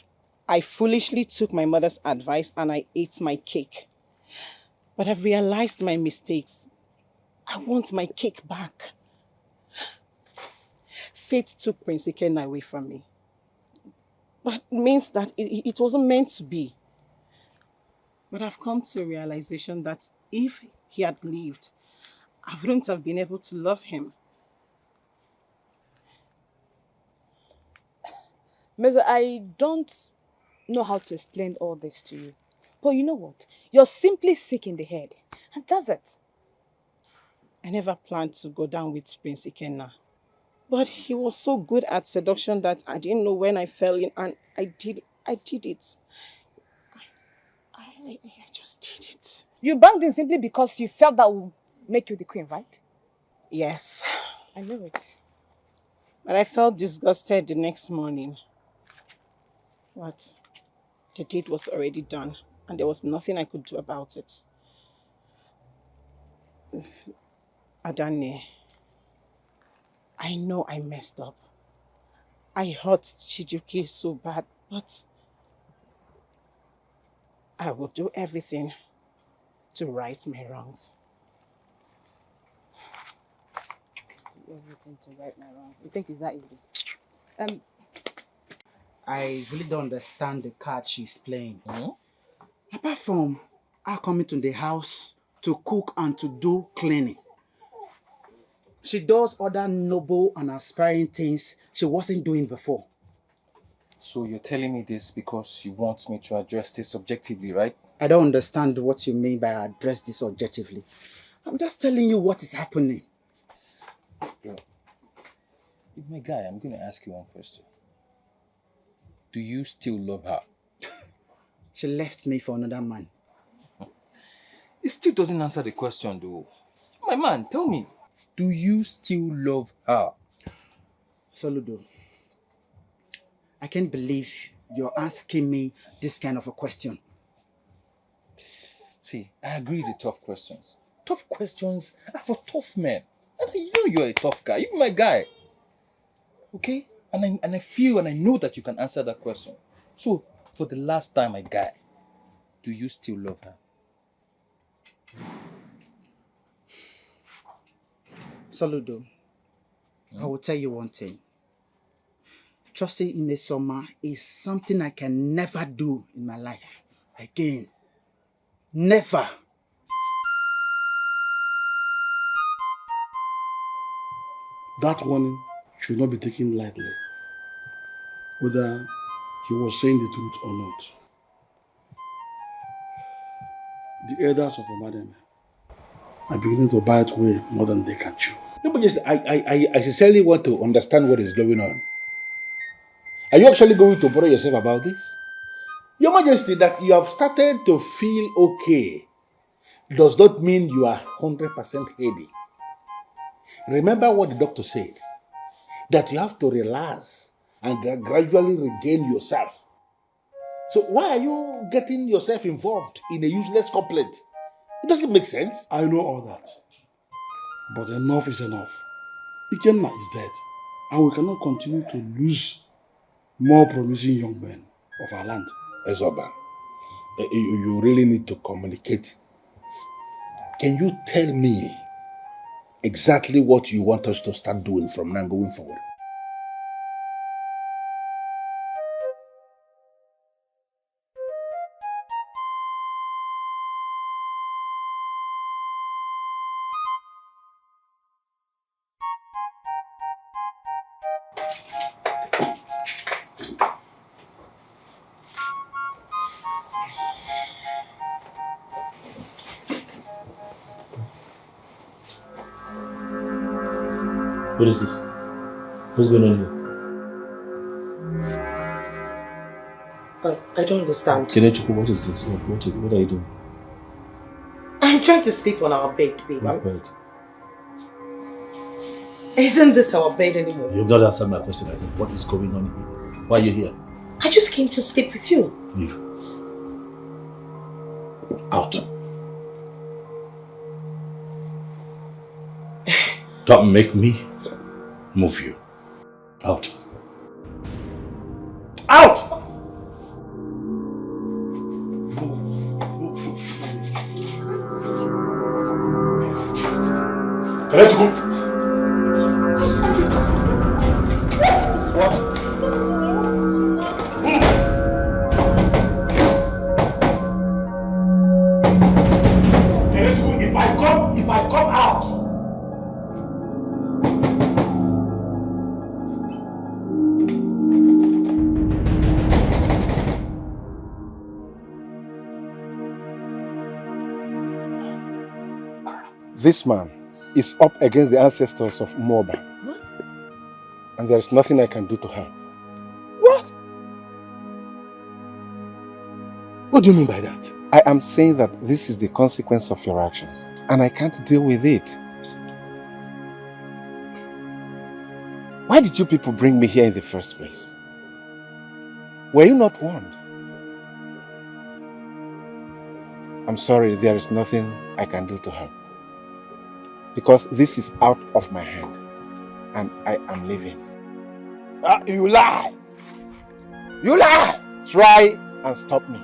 I foolishly took my mother's advice and I ate my cake. But I've realized my mistakes. I want my cake back. Fate took Prince Ikenna away from me. That means that it wasn't meant to be. But I've come to a realization that if he had lived, I wouldn't have been able to love him. Meza, I don't know how to explain all this to you. But you know what? You're simply sick in the head. And that's it. I never planned to go down with Prince Ikenna. But he was so good at seduction that I didn't know when I fell in, and I did it. I just did it. You banged him simply because you felt that would make you the queen, right? Yes. I know it. But I felt disgusted the next morning. But the deed was already done, and there was nothing I could do about it. Adane, I know I messed up. I hurt Chijuke so bad, but I will do everything to right my wrongs. Do everything to right my wrongs. You think it's that easy? I really don't understand the card she's playing. Apart from her coming to the house to cook and to do cleaning, she does other noble and aspiring things she wasn't doing before. So you're telling me this because you want me to address this objectively, right? I don't understand what you mean by address this objectively. I'm just telling you what is happening. Bro, my guy, I'm going to ask you one question. Do you still love her? She left me for another man. It still doesn't answer the question though. My man, tell me, do you still love her? Soludo, I can't believe you're asking me this kind of a question. See, I agree with the tough questions. Tough questions are for tough men. And you know you're a tough guy. You're my guy. Okay? And I feel and I know that you can answer that question. So, for the last time, my guy, do you still love her? Soludo, I will tell you one thing. Trusting in the summer is something I can never do in my life. Again. Never. That warning should not be taken lightly, whether he was saying the truth or not. The elders of Omademe are beginning to bite way more than they can chew. No, but just, I sincerely want to understand what is going on. Are you actually going to bother yourself about this? Your Majesty, that you have started to feel okay does not mean you are 100% healthy. Remember what the doctor said, that you have to relax and gradually regain yourself. So why are you getting yourself involved in a useless complaint? It doesn't make sense. I know all that. But enough is enough. Ikenna is dead. And we cannot continue to lose more promising young men of our land. Ezoba, you really need to communicate. Can you tell me exactly what you want us to start doing from now going forward? What is this? What's going on here? I don't understand. Kenechuku, what is this? What are you doing? I'm trying to sleep on our bed, babe. My bed. Isn't this our bed anymore? You've not answered my question. I said, what is going on here? Why are you here? I just came to sleep with you. Leave. Out. Don't make me move you. Out. Out! Can I go? This is what? If I come out. This man is up against the ancestors of Moba. And there is nothing I can do to help. What? What do you mean by that? I am saying that this is the consequence of your actions, and I can't deal with it. Why did you people bring me here in the first place? Were you not warned? I'm sorry, there is nothing I can do to help. Because this is out of my hand, and I am leaving. You lie! You lie! Try and stop me.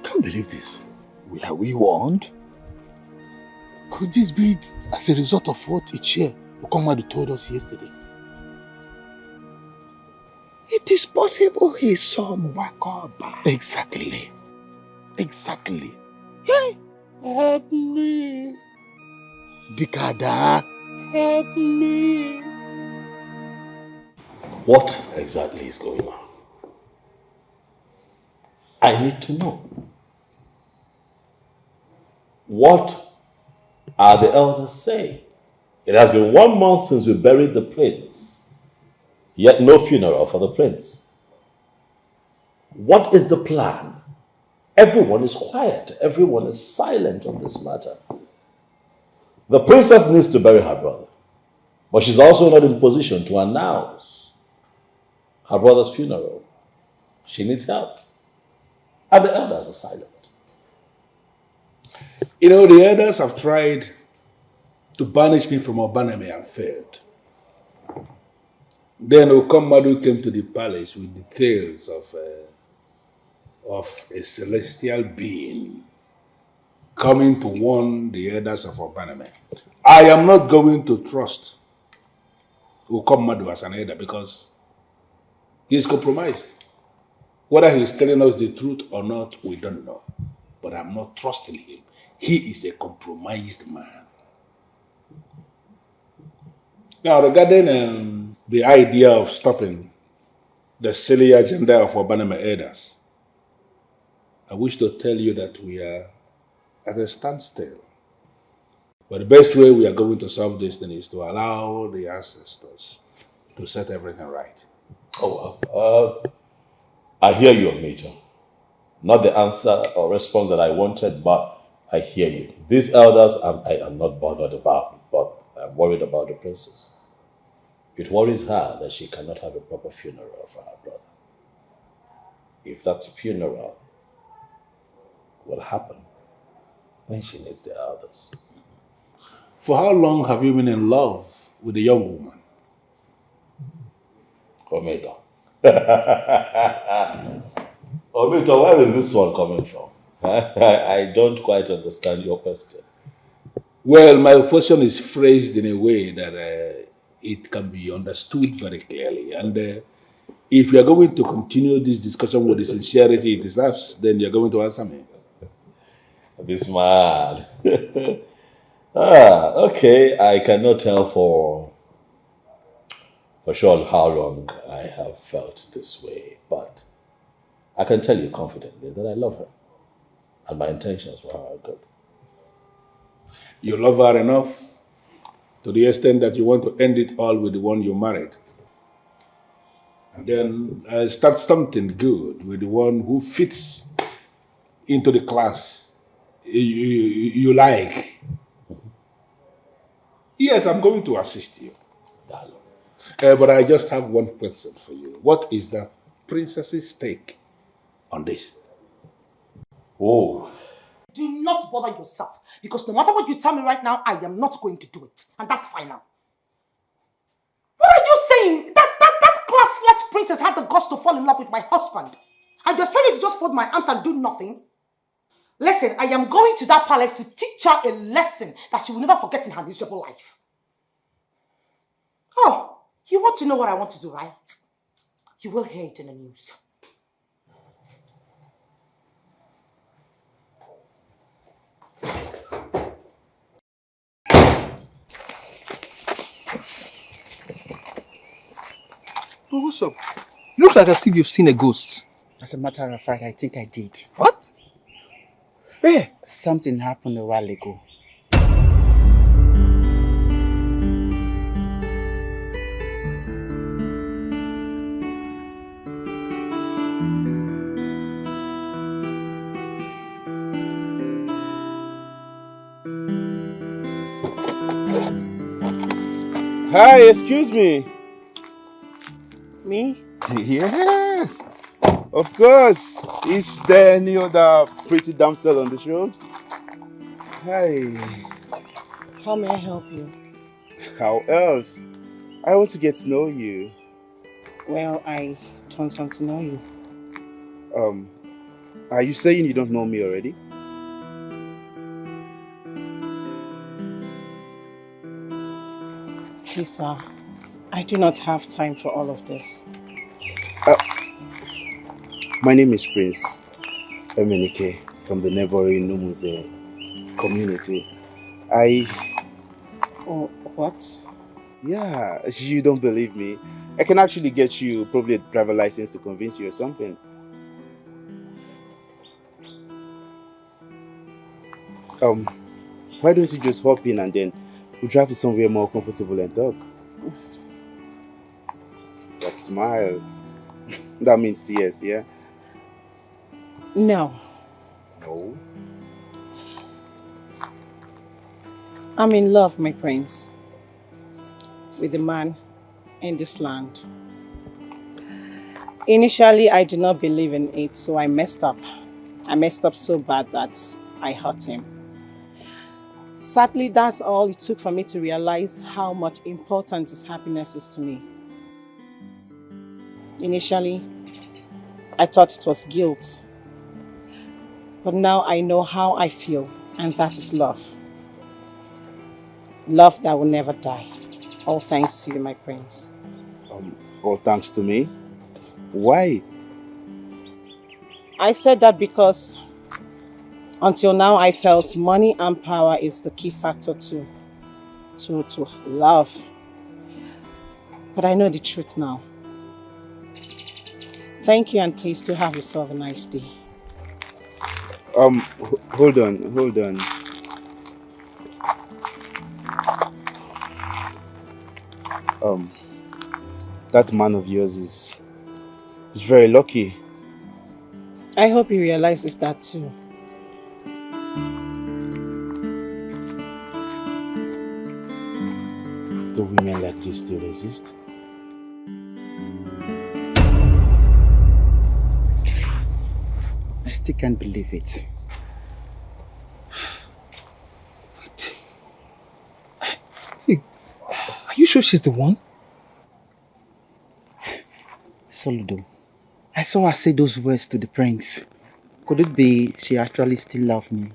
Can't believe this. Were we warned? Could this be as a result of what Ichie Okomadu told us yesterday? It is possible he saw Mwakaba. Exactly. Exactly. Hey, help me. Dikada, help me. What exactly is going on? I need to know. What are the elders saying? It has been 1 month since we buried the prince, yet no funeral for the prince. What is the plan? Everyone is quiet. Everyone is silent on this matter. The princess needs to bury her brother, but she's also not in position to announce her brother's funeral. She needs help. And the elders are silent. You know, the elders have tried to banish me from Obaname and failed. Then Okomadu came to the palace with the tales of a celestial being coming to warn the elders of Obaname. I am not going to trust Okomadu as an elder because he is compromised. Whether he is telling us the truth or not, we don't know. But I'm not trusting him. He is a compromised man. Now, regarding the idea of stopping the silly agenda of Obaname elders, I wish to tell you that we are at a standstill. But the best way we are going to solve this thing is to allow the ancestors to set everything right. Oh, well, I hear you, Major. Not the answer or response that I wanted, but I hear you. These elders, I am not bothered about, but I'm worried about the princess. It worries her that she cannot have a proper funeral for her brother. If that funeral will happen, then she needs the elders. For how long have you been in love with a young woman? Omito. Omito, where is this one coming from? I don't quite understand your question. Well, my question is phrased in a way that it can be understood very clearly. And if you are going to continue this discussion with the sincerity it deserves, then you're going to answer me. This man. Okay. I cannot tell for sure how long I have felt this way, but I can tell you confidently that I love her. And my intentions for her are good. You love her enough to the extent that you want to end it all with the one you married. And then start something good with the one who fits into the class you like. Yes, I'm going to assist you. But I just have one question for you. What is the princess's take on this? Oh. Do not bother yourself, because no matter what you tell me right now, I am not going to do it. And that's final. What are you saying? That classless princess had the guts to fall in love with my husband. And you expect me to just fold my arms and do nothing? Listen, I am going to that palace to teach her a lesson that she will never forget in her miserable life. Oh, you want to know what I want to do, right? You will hear it in the news. But what's up? Looks like as if you've seen a ghost. As a matter of fact, I think I did. What? Where? Something happened a while ago. Hi, excuse me. Me? Yes, of course. Is there any other pretty damsel on this road? Hi. How may I help you? How else? I want to get to know you. Well, I don't want to know you. Are you saying you don't know me already? Please, sir, I do not have time for all of this. My name is Prince Emenike from the neighboring Numuze community. Oh, what? Yeah, you don't believe me. I can actually get you probably a driver license to convince you or something. Why don't you just hop in and then we'll drive to somewhere more comfortable and talk? That smile. That means yes, yeah? No. No? I'm in love, my prince, with a man in this land. Initially, I did not believe in it, so I messed up. I messed up so bad that I hurt him. Sadly, that's all it took for me to realize how much important his happiness is to me. Initially, I thought it was guilt. But now I know how I feel, and that is love. Love that will never die. All thanks to you, my prince. All thanks to me? Why? I said that because until now I felt money and power is the key factor to love. But I know the truth now. Thank you, and please do have yourself a nice day. Hold on. That man of yours is very lucky. I hope he realizes that too. Do women like this still exist? I still can't believe it. Wait, are you sure she's the one? Soludo, I saw her say those words to the prince. Could it be she actually still loves me?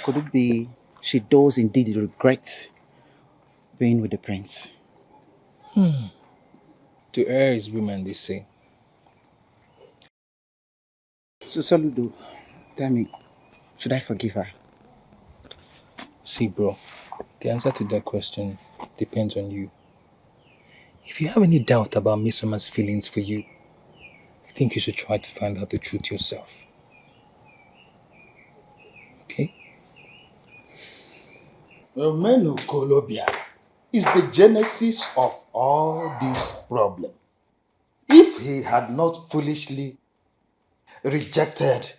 Could it be she does indeed regret being with the prince? To err is women, they say. So Soludo, tell me, should I forgive her? See, bro, the answer to that question depends on you. If you have any doubt about Miss Summer's feelings for you, I think you should try to find out the truth yourself. Okay? Menokolobia is the genesis of all this problem. If he had not foolishly rejected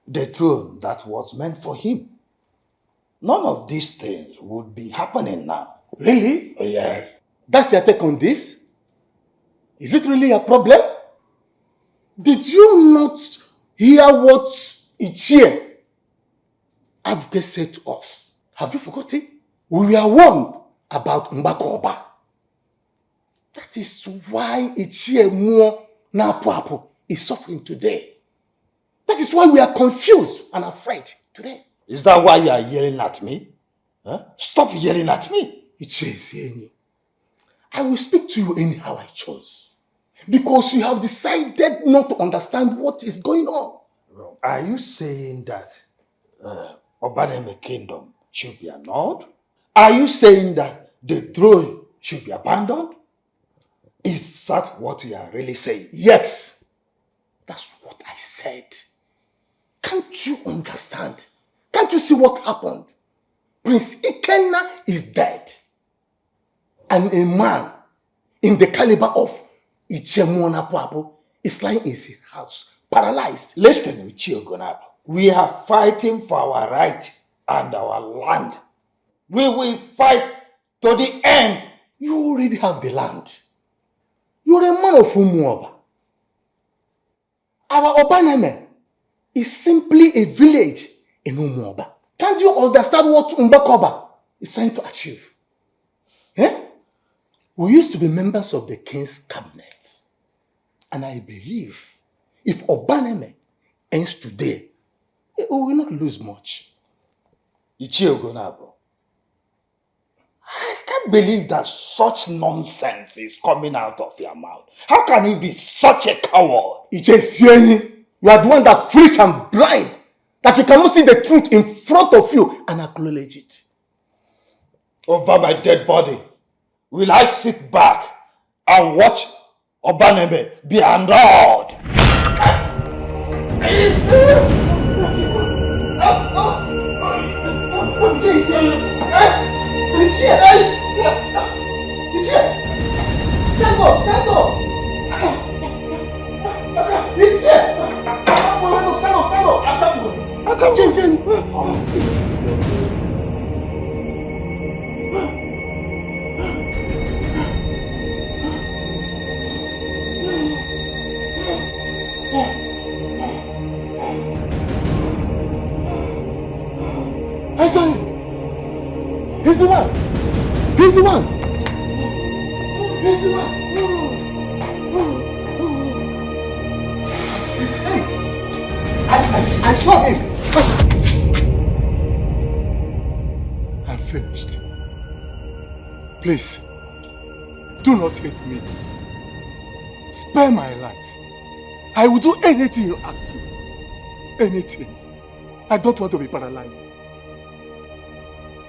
the throne that was meant for him, none of these things would be happening now. Really? Yes. That's your take on this? Is it really a problem? Did you not hear what Ichie Abke said to us? Have you forgotten? We were warned about Mbakoba. That is why Ichie Muo Napuapu is suffering today. That is why we are confused and afraid today. Is that why you are yelling at me? Huh? Stop yelling at me. Ichie Sieni, I will speak to you anyhow I chose. Because you have decided not to understand what is going on. Well, are you saying that Obaneme Kingdom should be annulled? Are you saying that the throne should be abandoned? Is that what you are really saying? Yes, that's what I said. Can't you understand? Can't you see what happened? Prince Ikenna is dead. And a man in the caliber of Ichemona Puapo is lying in his house, paralyzed. Listen, Uchio Gonab. We are fighting for our right and our land. We will fight to the end. You already have the land. You're a man of Umuoba. Our Obaneme is simply a village in Umuoba. Can't you understand what Umbakoba is trying to achieve. Eh? We used to be members of the king's cabinet. And I believe if Obaneme ends today, we will not lose much. Ichie Ogonabo, I can't believe that such nonsense is coming out of your mouth. How can you be such a coward? Ichie Sieni, you are the one that foolish and blind, that you cannot see the truth in front of you and acknowledge it. Over my dead body, will I sit back and watch Obaneme be unrolled? Stand up, stand up! I can't chase him. I saw him. He's the one. He's the one. He's the one. It's him. I saw him. I'm finished. Please, do not hate me. Spare my life. I will do anything you ask me. Anything. I don't want to be paralyzed.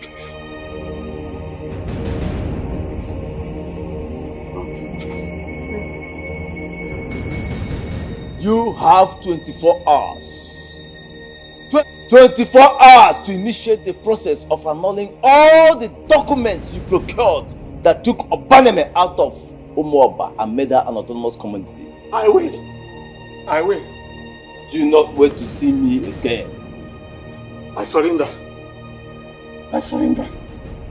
Please. You have 24 hours. 24 hours to initiate the process of annulling all the documents you procured that took Obaneme out of Umuoba and made her an autonomous community. I will. I will. Do not wait to see me again. I surrender. I surrender.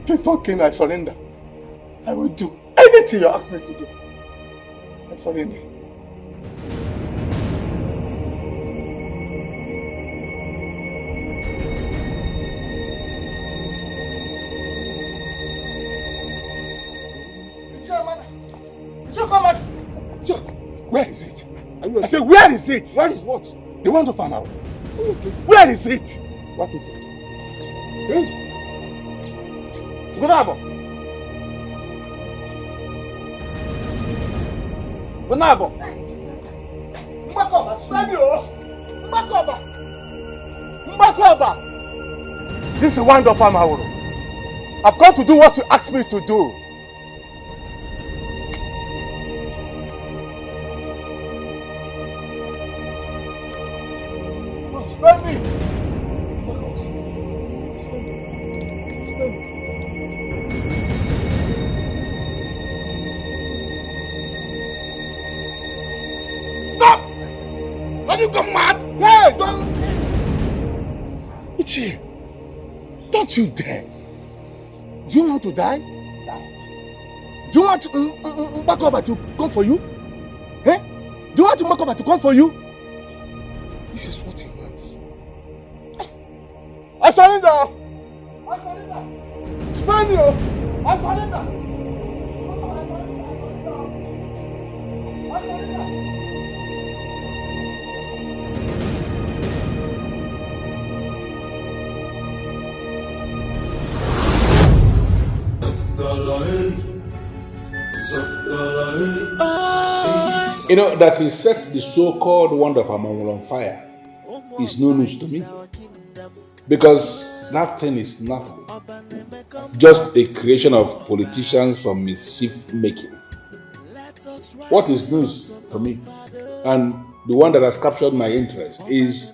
Please don't kill me. I surrender. I will do anything you ask me to do. I surrender. Where is it? I said, where is it? Where is what? The one to farm out. Where is it? What is it? Hey! Gunabo! Gunabo! Mbakoba, Samuel! Mbakoba! Mbakoba! This is one to farm out. I've come to do what you asked me to do. Spare me! Stop! Have you gone mad? Hey, don't! Ichi, don't you dare! Do you want to die? Die. Do you want Mbakoba to come for you? Eh? Do you want Mbakoba to come for you? This is what he wants. I surrender! I surrender! Spare me! I surrender! I surrender! You know, that he set the so-called wonder of Amamul on fire is no news to me. Because that thing is nothing. Just a creation of politicians for mischief making. What is news to me, and the one that has captured my interest, is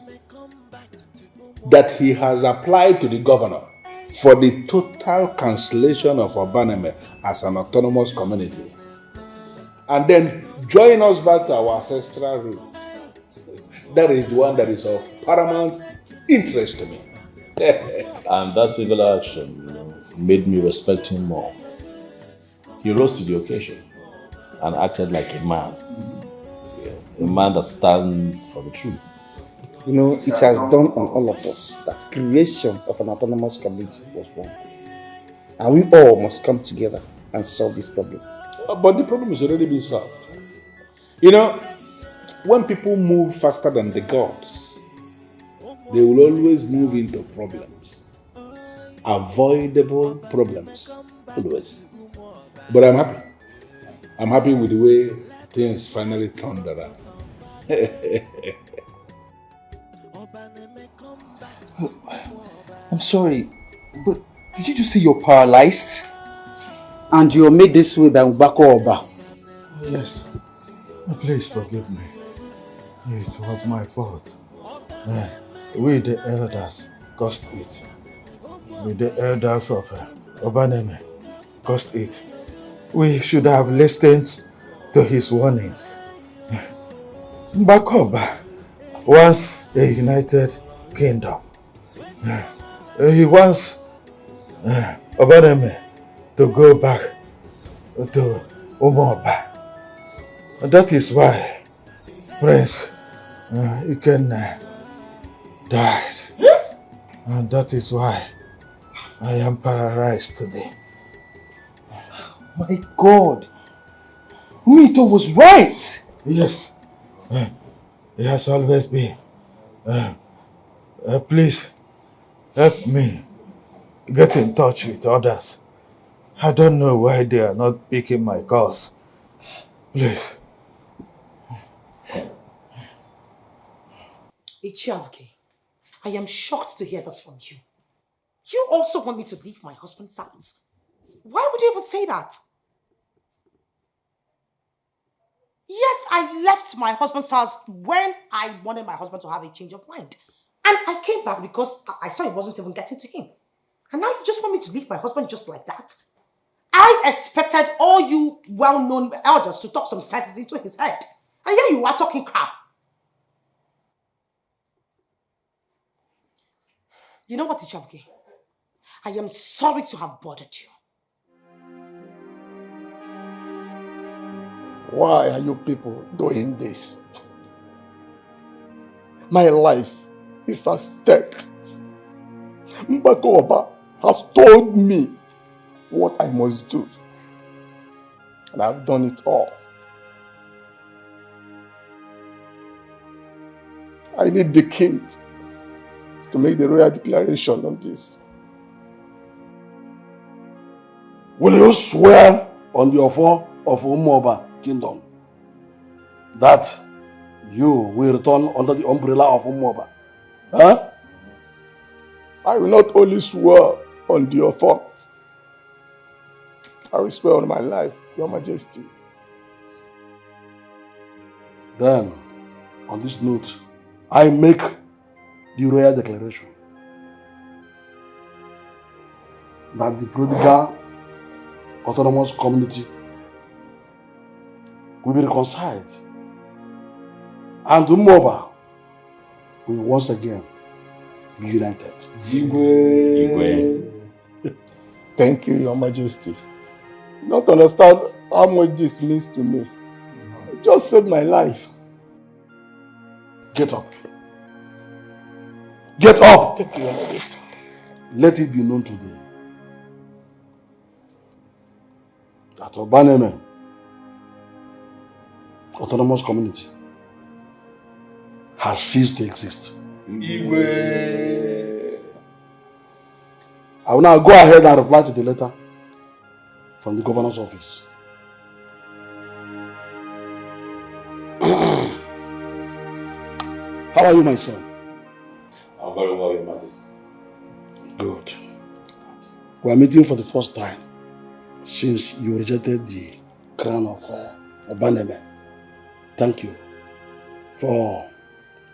that he has applied to the governor for the total cancellation of Obaneme as an autonomous community. And then join us back to our ancestral root. That is the one that is of paramount interest to me. And that singular action made me respect him more. He rose to the occasion and acted like a man. A man that stands for the truth. You know, it has dawned on all of us that creation of an autonomous community was wrong. And we all must come together and solve this problem. But the problem has already been solved. You know, when people move faster than the gods, they will always move into problems. Avoidable problems. Always. But I'm happy. I'm happy with the way things finally turned around. I'm sorry, but did you just say you're paralyzed? And you're made this way by Mbako Oba. Yes. Please forgive me. It was my fault. We the elders caused it. We the elders of Obaneme caused it. We should have listened to his warnings. Mbako Oba wants a united kingdom. He wants Obaneme to go back to Umoba. And that is why Prince Ikenna died. And that is why I am paralyzed today. My God! Mito was right! Yes. He has always been. Please, help me get in touch with others. I don't know why they are not picking my calls. Please. Ichiavke, I am shocked to hear this from you. You also want me to leave my husband's house. Why would you ever say that? Yes, I left my husband's house when I wanted my husband to have a change of mind. And I came back because I saw it wasn't even getting to him. And now you just want me to leave my husband just like that? I expected all you well-known elders to talk some sense into his head. And here you are talking crap. You know what, Ichavke? I am sorry to have bothered you. Why are you people doing this? My life is at stake. Mbako Oba has told me what I must do. And I've done it all. I need the king to make the royal declaration on this. Will you swear on the offer of Umoba Kingdom that you will return under the umbrella of Umoba? Huh? I will not only swear on the offer, I will swear on my life, Your Majesty. Then, on this note, I make the royal declaration that the prodigal autonomous community will be reconciled and Umoba will once again be united. Igwe. Thank you, Your Majesty. You don't understand how much this means to me. You just saved my life. Get up. Get up! Thank you, Your Majesty. Let it be known today that Obaneme autonomous community has ceased to exist. Igwe. I will now go ahead and reply to the letter from the governor's office. How are you, my son? I'm very well, Your Majesty. Good. We are meeting for the first time since you rejected the crown of Obaneme. Thank you for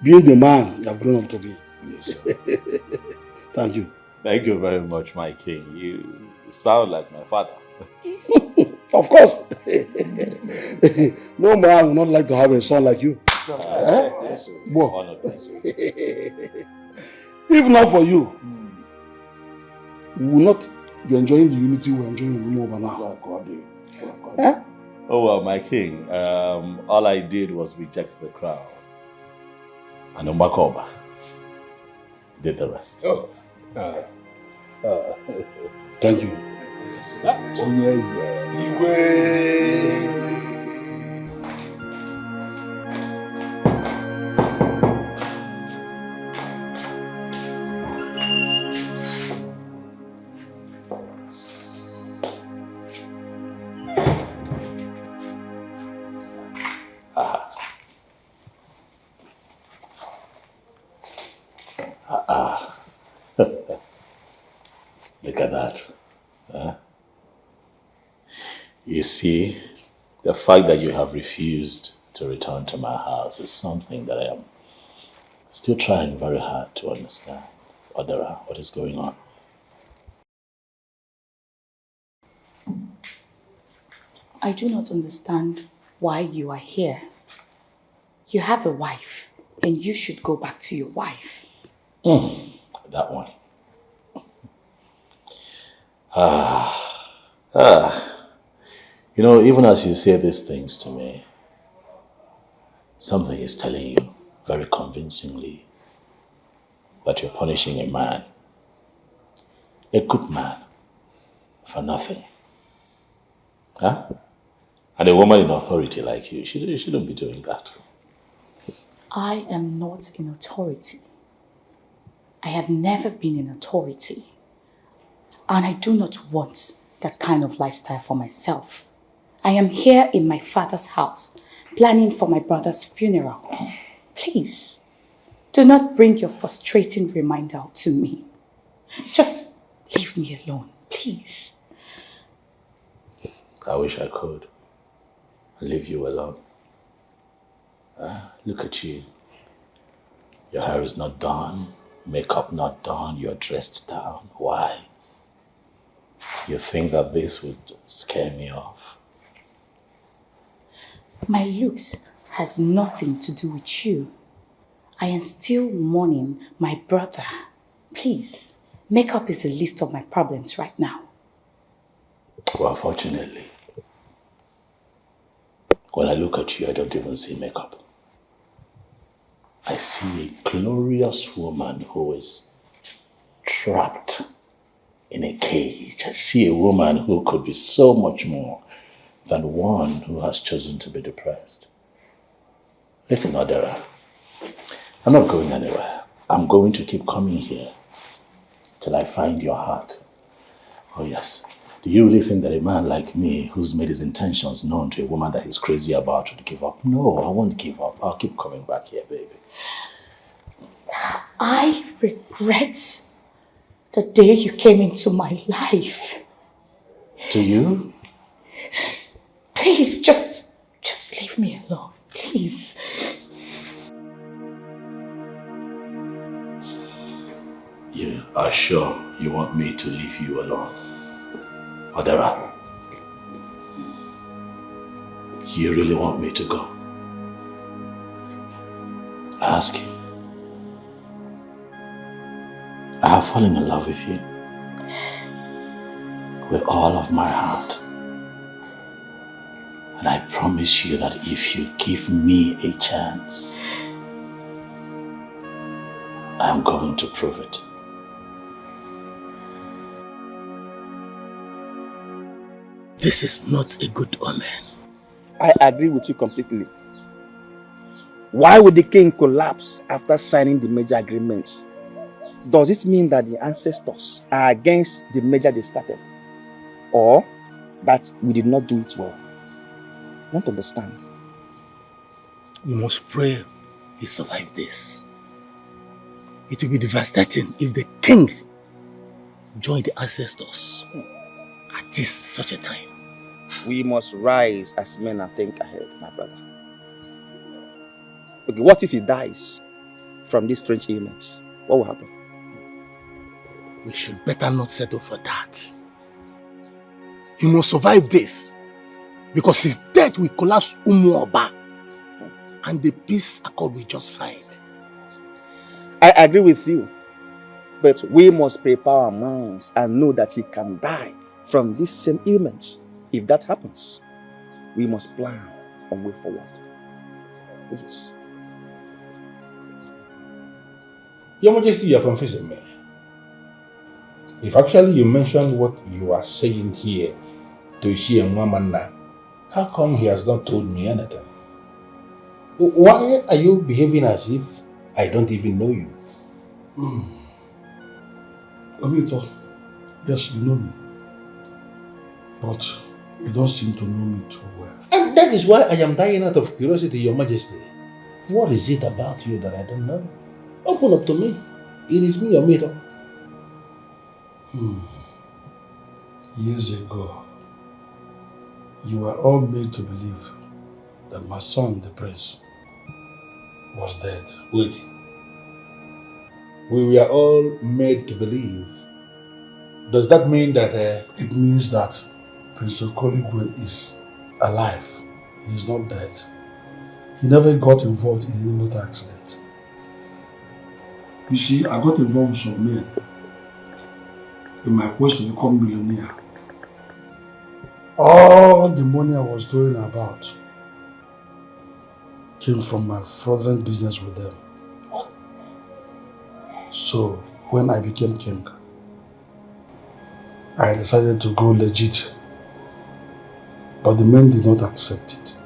being the man you have grown up to be. Yes, Thank you. Thank you very much, my king. You sound like my father. Of course. No man would not like to have a son like you. Yes, sir. Honored, yes, sir. If not for you, we will not be enjoying the unity we're enjoying in Umoba now. Oh, well, my king, all I did was reject the crown. And Mbako Oba did the rest. Thank you. Look at that. Huh? You see, the fact that you have refused to return to my house is something that I am still trying very hard to understand. Odera, what is going on? I do not understand why you are here. You have a wife, and you should go back to your wife. That one. You know, even as you say these things to me, something is telling you very convincingly that you're punishing a man, a good man, for nothing. Huh? And a woman in authority like you shouldn't be doing that. I am not in authority. I have never been in authority. And I do not want that kind of lifestyle for myself. I am here in my father's house, planning for my brother's funeral. Please, do not bring your frustrating reminder to me. Just leave me alone, please. I wish I could leave you alone. Look at you. Your hair is not done, makeup not done, you're dressed down. Why? You think that this would scare me off? My looks has nothing to do with you. I am still mourning my brother. Please, makeup is the least of my problems right now. Well, fortunately, when I look at you, I don't even see makeup. I see a glorious woman who is trapped in a cage. I see a woman who could be so much more than one who has chosen to be depressed. Listen, Odera, I'm not going anywhere. I'm going to keep coming here till I find your heart. Oh yes. Do you really think that a man like me, who's made his intentions known to a woman that he's crazy about, would give up? No, I won't give up. I'll keep coming back here, baby. I regret the day you came into my life. Do you? Please, just leave me alone, please. You are sure you want me to leave you alone? Odera, you really want me to go? I ask you. I have fallen in love with you with all of my heart. And I promise you that if you give me a chance, I am going to prove it. This is not a good omen. I agree with you completely. Why would the king collapse after signing the major agreements? Does it mean that the ancestors are against the measure they started? Or that we did not do it well? I don't understand. We must pray he survive this. It will be devastating if the king join the ancestors at such a time. We must rise as men and think ahead, my brother. Okay, what if he dies from this strange ailment? What will happen? We should better not settle for that. He must survive this, because his death will collapse Umuoba and the peace accord we just signed. I agree with you, but we must prepare our minds and know that he can die from this same ailment. If that happens, we must plan and way forward. Yes. Your Majesty, you are confusing me. If actually you mention what you are saying here to Ishi and Wamanna, how come he has not told me anything? Why are you behaving as if I don't even know you? Obito, yes, you know me. But you don't seem to know me too well. And that is why I am dying out of curiosity, Your Majesty. What is it about you that I don't know? Open up to me. It is me, Obito. Years ago, you were all made to believe that my son, the prince, was dead. Wait. We were all made to believe. Does that mean that... It means that Prince Okoligwe is alive. He is not dead. He never got involved in any motor accident. You see, I got involved with some men in my quest to become millionaire. All the money I was throwing about came from my fraudulent business with them. So, when I became king, I decided to go legit. But the men did not accept it.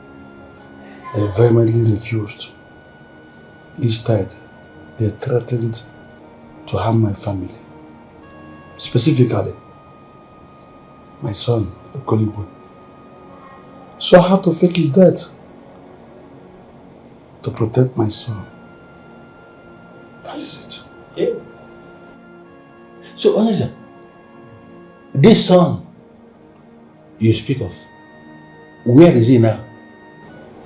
They vehemently refused. Instead, they threatened to harm my family. Specifically, my son, Okoligwe. So I had to fake his death to protect my son. That is it. Yeah. So, honestly, this son you speak of, where is he now?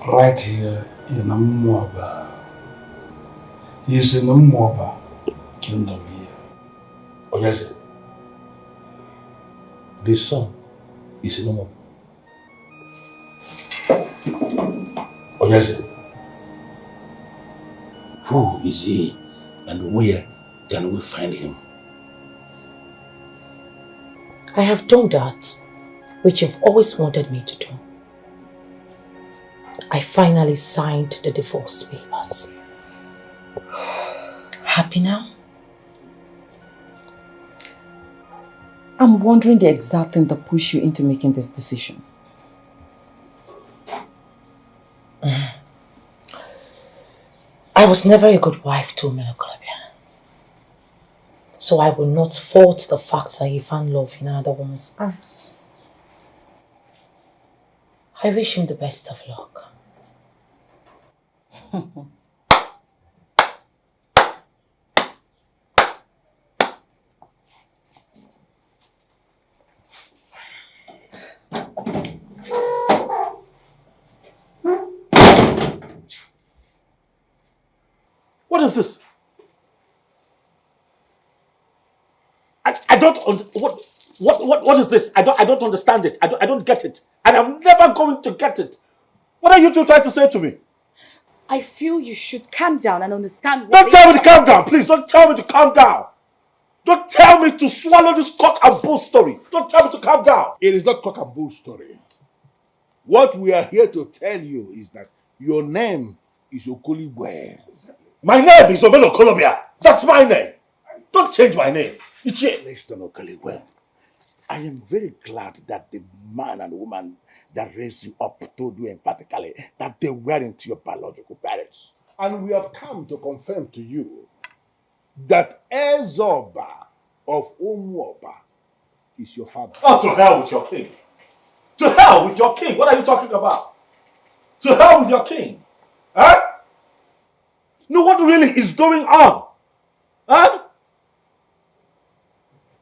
Right here in Umuoba. He is in Umuoba kingdom here. Oh yes. This son is in Umuoba. Oh yes. Who is he and where can we find him? I have done that, which you've always wanted me to do. I finally signed the divorce papers. Happy now? I'm wondering the exact thing that pushed you into making this decision. I was never a good wife to Melokolobia. So I will not fault the fact that he found love in another woman's arms. I wish him the best of luck. What is this? I don't what is this? I don't understand it. I don't get it. And I'm never going to get it. What are you two trying to say to me? I feel you should calm down and understand what Don't tell me to calm down, please. Don't tell me to calm down. Don't tell me to swallow this cock and bull story. Don't tell me to calm down. It is not cock and bull story. What we are here to tell you is that your name is Okoligwe. My name is Obelo Kolobia. That's my name. Don't change my name. Listen, Okoligwe. I am very glad that the man and woman that raised you up told you emphatically that they weren't your biological parents. And we have come to confirm to you that Ezoba of Umuoba is your father. Oh, to hell with your king. To hell with your king. What are you talking about? To hell with your king. Huh? No, what really is going on? Huh?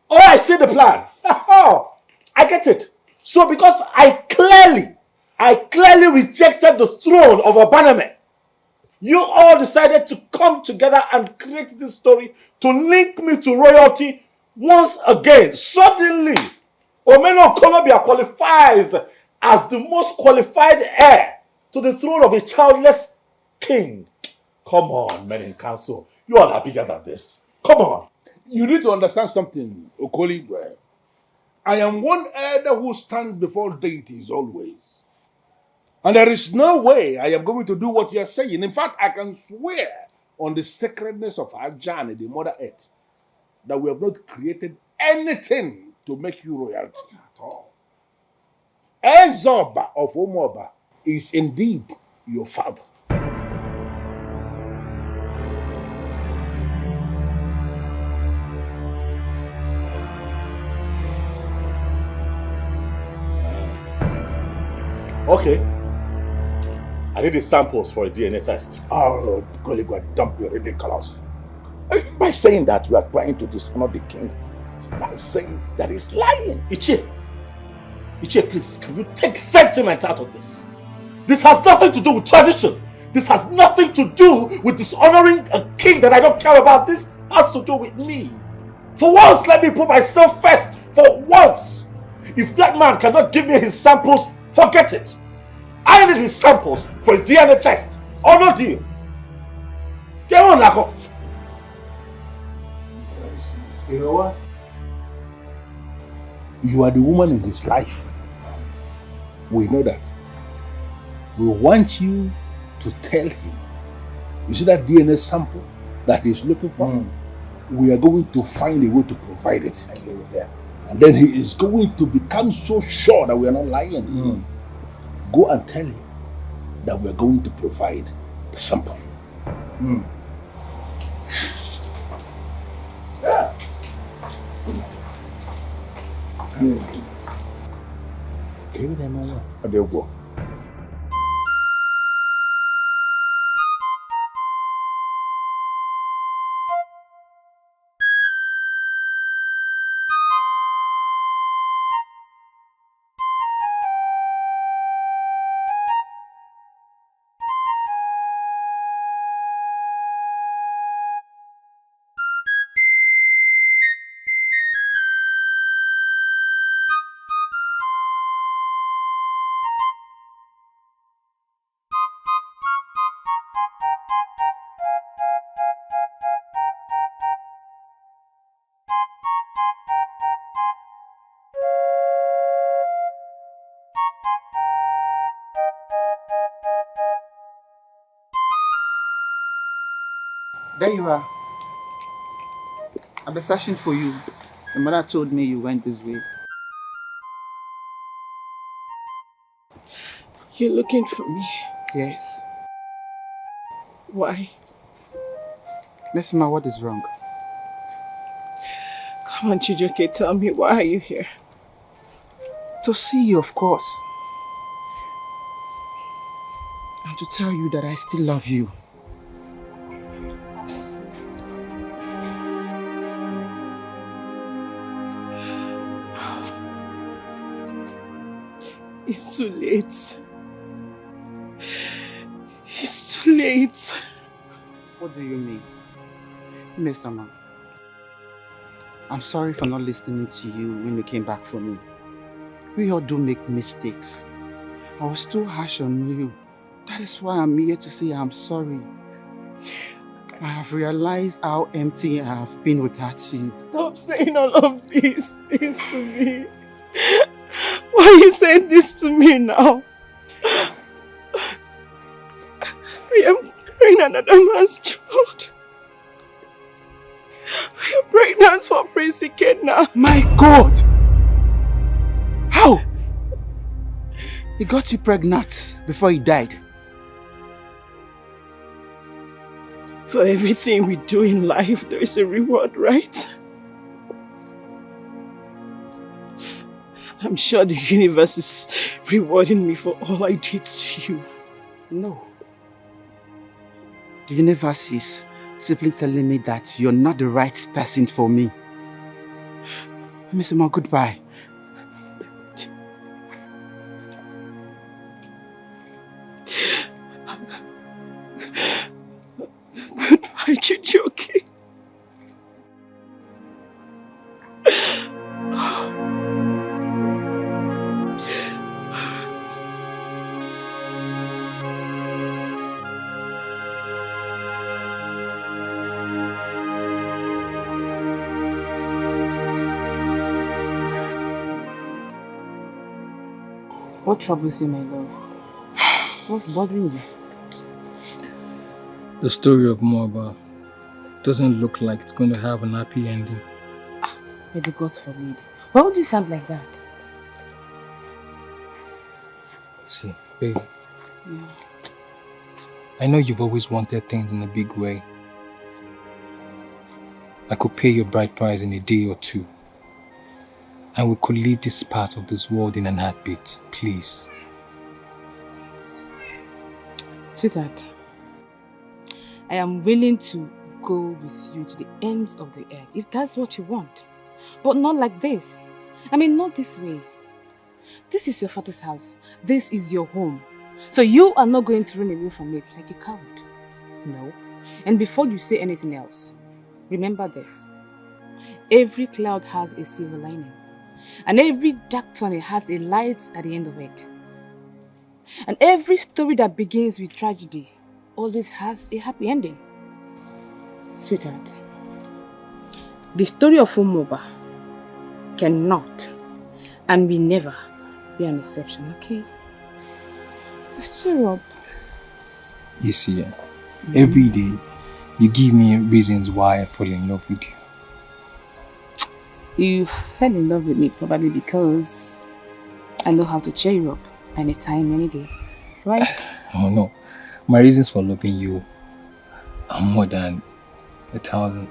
Oh, I see the plan. Oh, I get it. So because I clearly rejected the throne of Obaname, you all decided to come together and create this story to link me to royalty once again. Suddenly, Omeno Kolobia qualifies as the most qualified heir to the throne of a childless king. Come on, men in council. You all are bigger than this. Come on. You need to understand something, Okoligwe. I am one elder who stands before deities always. And there is no way I am going to do what you are saying. In fact, I can swear on the sacredness of Ajani, the Mother Earth, that we have not created anything to make you royalty at all. Ezoba of Umoba is indeed your father. Okay. I need the samples for a DNA test. Oh, Goligwa, don't be ridiculous. By saying that you are trying to dishonor the king, by saying that he's lying. Ichie, please, can you take sentiment out of this? This has nothing to do with tradition. This has nothing to do with dishonoring a king that I don't care about. This has to do with me. For once, let me put myself first. For once. If that man cannot give me his samples, forget it. I need his samples for a DNA test. Or no deal. Get on, Nako. You know what? You are the woman in his life. We know that. We want you to tell him. You see that DNA sample that he's looking for? We are going to find a way to provide it. And then he is going to become so sure that we are not lying. Go and tell him that we are going to provide the sample. Yeah. There you go. There you are. I've been searching for you. The mother told me you went this way. You're looking for me? Yes. Why? Nesma, what is wrong? Come on, Chijoke, tell me, why are you here? To see you, of course. And to tell you that I still love you. It's too late. It's too late. What do you mean? Mesama, I'm sorry for not listening to you when you came back from me. We all do make mistakes. I was too harsh on you. That is why I'm here to say I'm sorry. I have realized how empty I have been without you. Stop saying all of these things to me. Why are you saying this to me now? I am carrying another man's child. I am pregnant for Prince Ikenna. My God! How? He got you pregnant before he died. For everything we do in life, there is a reward, right? I'm sure the universe is rewarding me for all I did to you. No. The universe is simply telling me that you're not the right person for me. Miss Emma, goodbye. Goodbye, Chijoke. What troubles you, my love? What's bothering you? The story of Moaba doesn't look like it's going to have an happy ending. May the gods forbid. Why would you sound like that? See, babe, Yeah. I know you've always wanted things in a big way. I could pay your bride price in a day or two. And we could leave this part of this world in an heartbeat, please. Sweetheart, I am willing to go with you to the ends of the earth if that's what you want. But not like this. I mean, not this way. This is your father's house. This is your home. So you are not going to run away from it like a coward. No. And before you say anything else, remember this. Every cloud has a silver lining. And every dark tunnel has a light at the end of it. And every story that begins with tragedy always has a happy ending. Sweetheart, the story of Umoba cannot and will never be an exception, okay? Just cheer up. You see, every day you give me reasons why I fall in love with you. You fell in love with me probably because I know how to cheer you up anytime, any day, right? Oh no, my reasons for loving you are more than 1,000.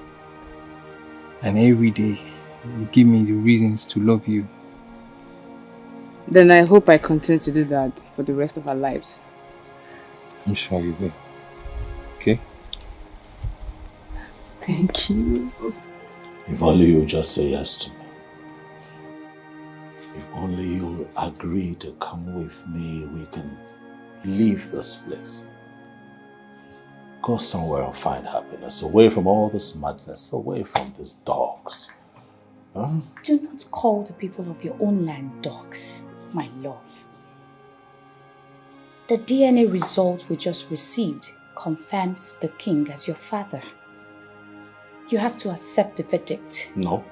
And every day you give me the reasons to love you. Then I hope I continue to do that for the rest of our lives. I'm sure you will. Okay? Thank you. If only you just say yes to me. If only you agree to come with me, we can leave this place. Go somewhere and find happiness, away from all this madness, away from these dogs. Huh? Do not call the people of your own land dogs, my love. The DNA result we just received confirms the king as your father. You have to accept the verdict. No,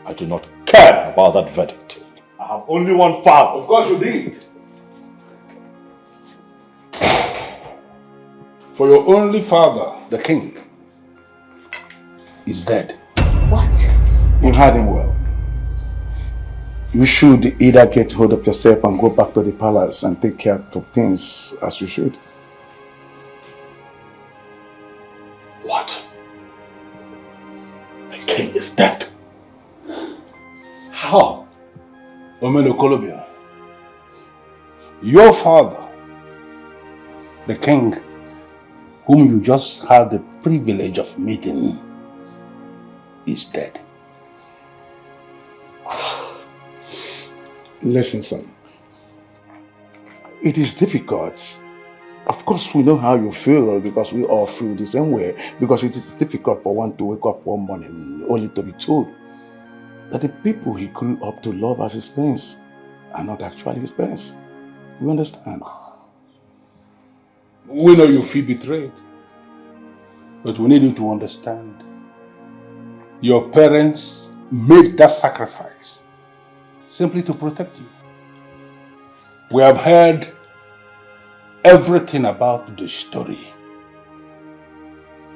I do not care about that verdict. I have only one father. Of course you did. For your only father, the king, is dead. What? You heard him well. You should either get hold of yourself and go back to the palace and take care of things as you should. What? The king is dead. How? Omeno Kolobia, your father, the king, whom you just had the privilege of meeting, is dead. Listen, son. It is difficult. Of course, we know how you feel because we all feel the same way. Because it is difficult for one to wake up one morning only to be told that the people he grew up to love as his parents are not actually his parents. You understand? We know you feel betrayed. But we need you to understand. Your parents made that sacrifice simply to protect you. We have heard everything about the story.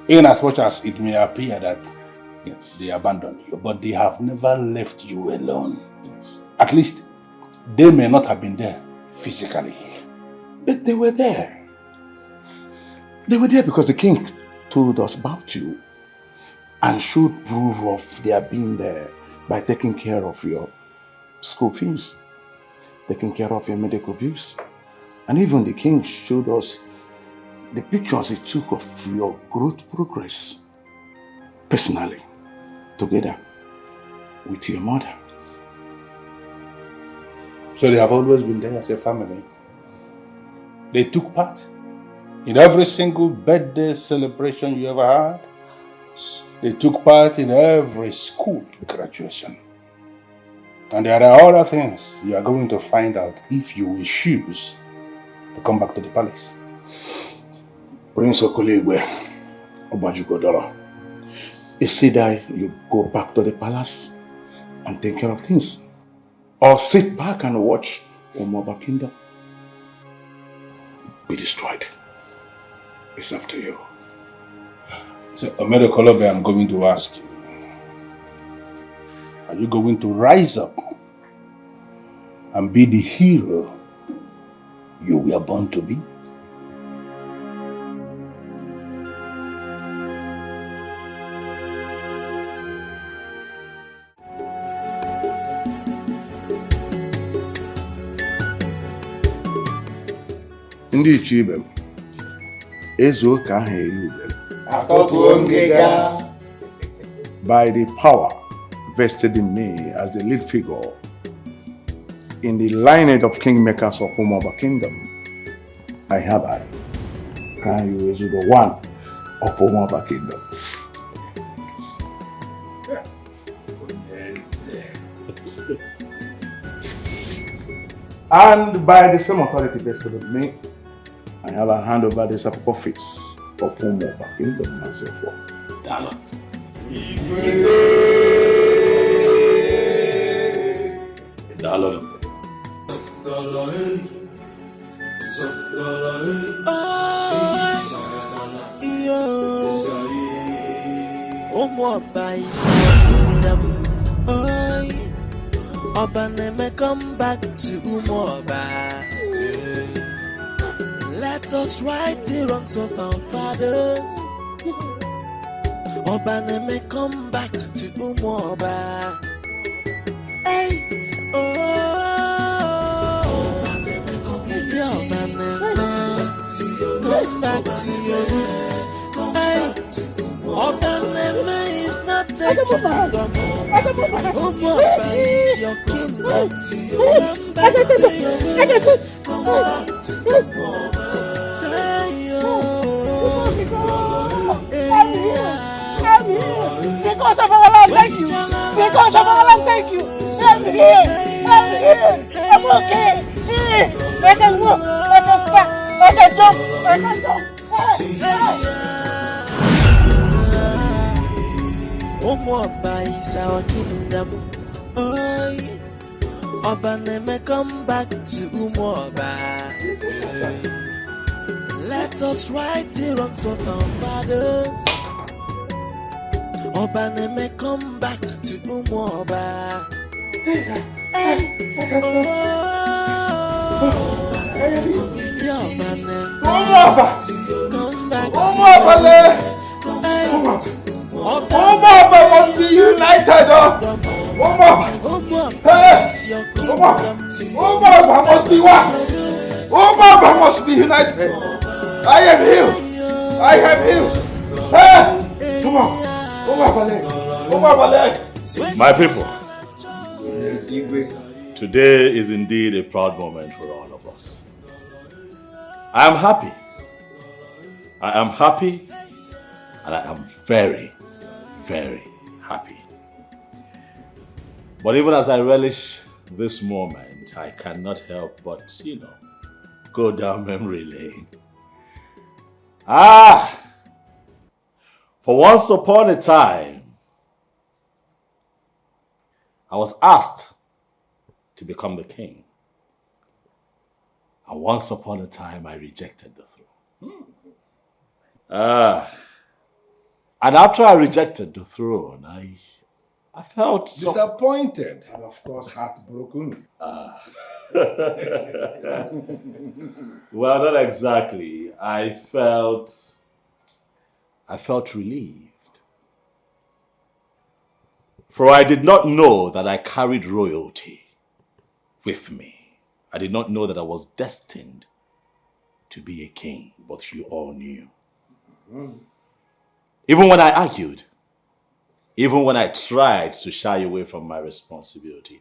In as much as it may appear that they abandoned you, but they have never left you alone. Yes. At least, they may not have been there physically. But they were there. They were there because the king told us about you and showed proof of their being there by taking care of your school fees, taking care of your medical bills. And even the king showed us the pictures he took of your growth progress personally, together with your mother. So they have always been there as a family. They took part in every single birthday celebration you ever had. They took part in every school graduation. And there are other things you are going to find out if you will choose to come back to the palace. Prince Okoligwe, Obajugodoro, it's either you go back to the palace and take care of things, or sit back and watch Umoba Kingdom be destroyed. It's up to you. So, Omedo Kolobe, I'm going to ask you. Are you going to rise up and be the hero you were born to be? Ndị iche ibe m, ezo ka ahụ erubere. Atọtuo ngịga. By the power vested in me as the lead figure in the lineage of kingmakers of Umoba Kingdom, I hereby crown you as the one of Umoba Kingdom. And by the same authority vested in me, I have a hand over the office of Umoba Kingdom and so forth. Dala. Oba neme come back to Umoba. Let us right the wrongs of our fathers. Oba neme come back to Umoba. Hey, oh, Oba neme come back to your root. Hey, Oba neme is not taking Umoba is your kingdom. Come back to your root. Come back to Umoba. Say because of our love, thank you. Because of our love, thank you. I'm here. I'm here. I'm okay. I can walk. I can stop. I can jump. I can jump. Umoba is our kingdom. Oh, Oba neme come back to Umoba. Let us right the wrongs of our fathers. Oba neme come back to Umoba. Hey, oh, Oba come back to Umoba. Umoba must be united. Umoba must be one. Umoba must be united. I am healed. I am healed. Come on. My people, today is indeed a proud moment for all of us. I am happy. I am happy, and I am very, very happy. But even as I relish this moment, I cannot help but, go down memory lane. For once upon a time, I was asked to become the king. And once upon a time, I rejected the throne. And after I rejected the throne, I felt disappointed and of course heartbroken. Well, not exactly. I felt relieved. For I did not know that I carried royalty with me. I did not know that I was destined to be a king, but you all knew. Even when I argued, even when I tried to shy away from my responsibility,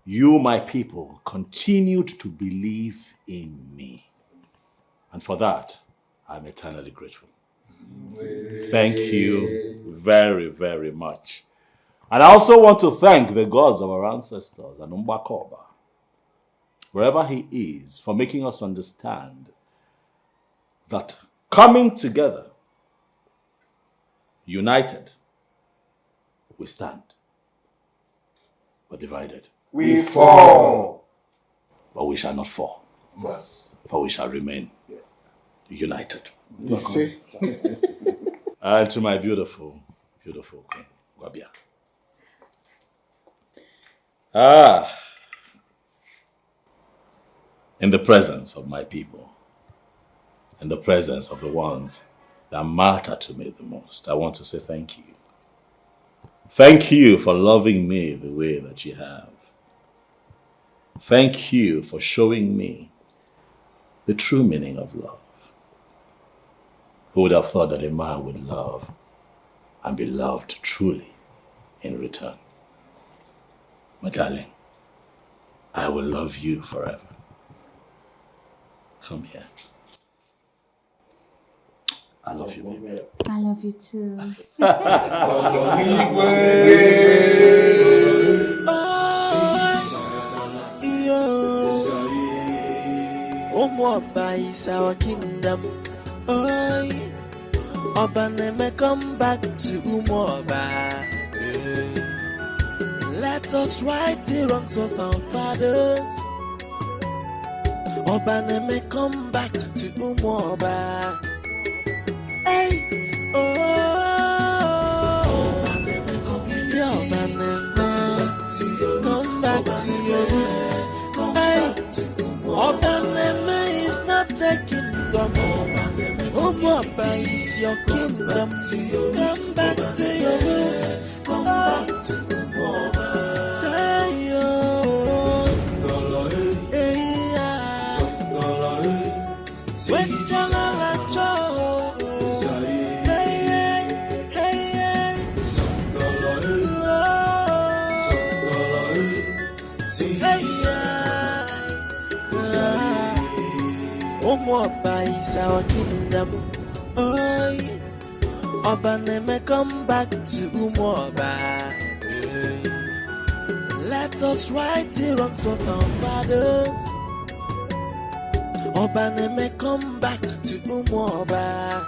you, my people, continued to believe in me. And for that, I'm eternally grateful. Thank you very, very much. And I also want to thank the gods of our ancestors and Umbakoba, wherever he is, for making us understand that coming together, united, we stand. But divided, we fall. But we shall not fall. Yes. For we shall remain united. You And to my beautiful, beautiful queen, Gwabia. In the presence of my people, in the presence of the ones that matter to me the most, I want to say thank you. Thank you for loving me the way that you have. Thank you for showing me the true meaning of love. Who would have thought that a man would love and be loved truly in return? My darling, I will love you forever. Come here. I love you, baby. I love you too. Umuoba is our kingdom. Obaneme, come back to Umuoba. Let us right the wrongs of our fathers. Obaneme, come back to Umuoba. Hey, Obaneme, come back to your root. Hey, Obaneme is not taking them. Umuoba is your kingdom. Come back to your root. Come back to Umuoba. Say yo. When Jalala Joe. Umuoba is our kingdom. Obaneme, come back to Umuoba. Let us right the wrongs of our fathers. Obaneme, come back to Umuoba.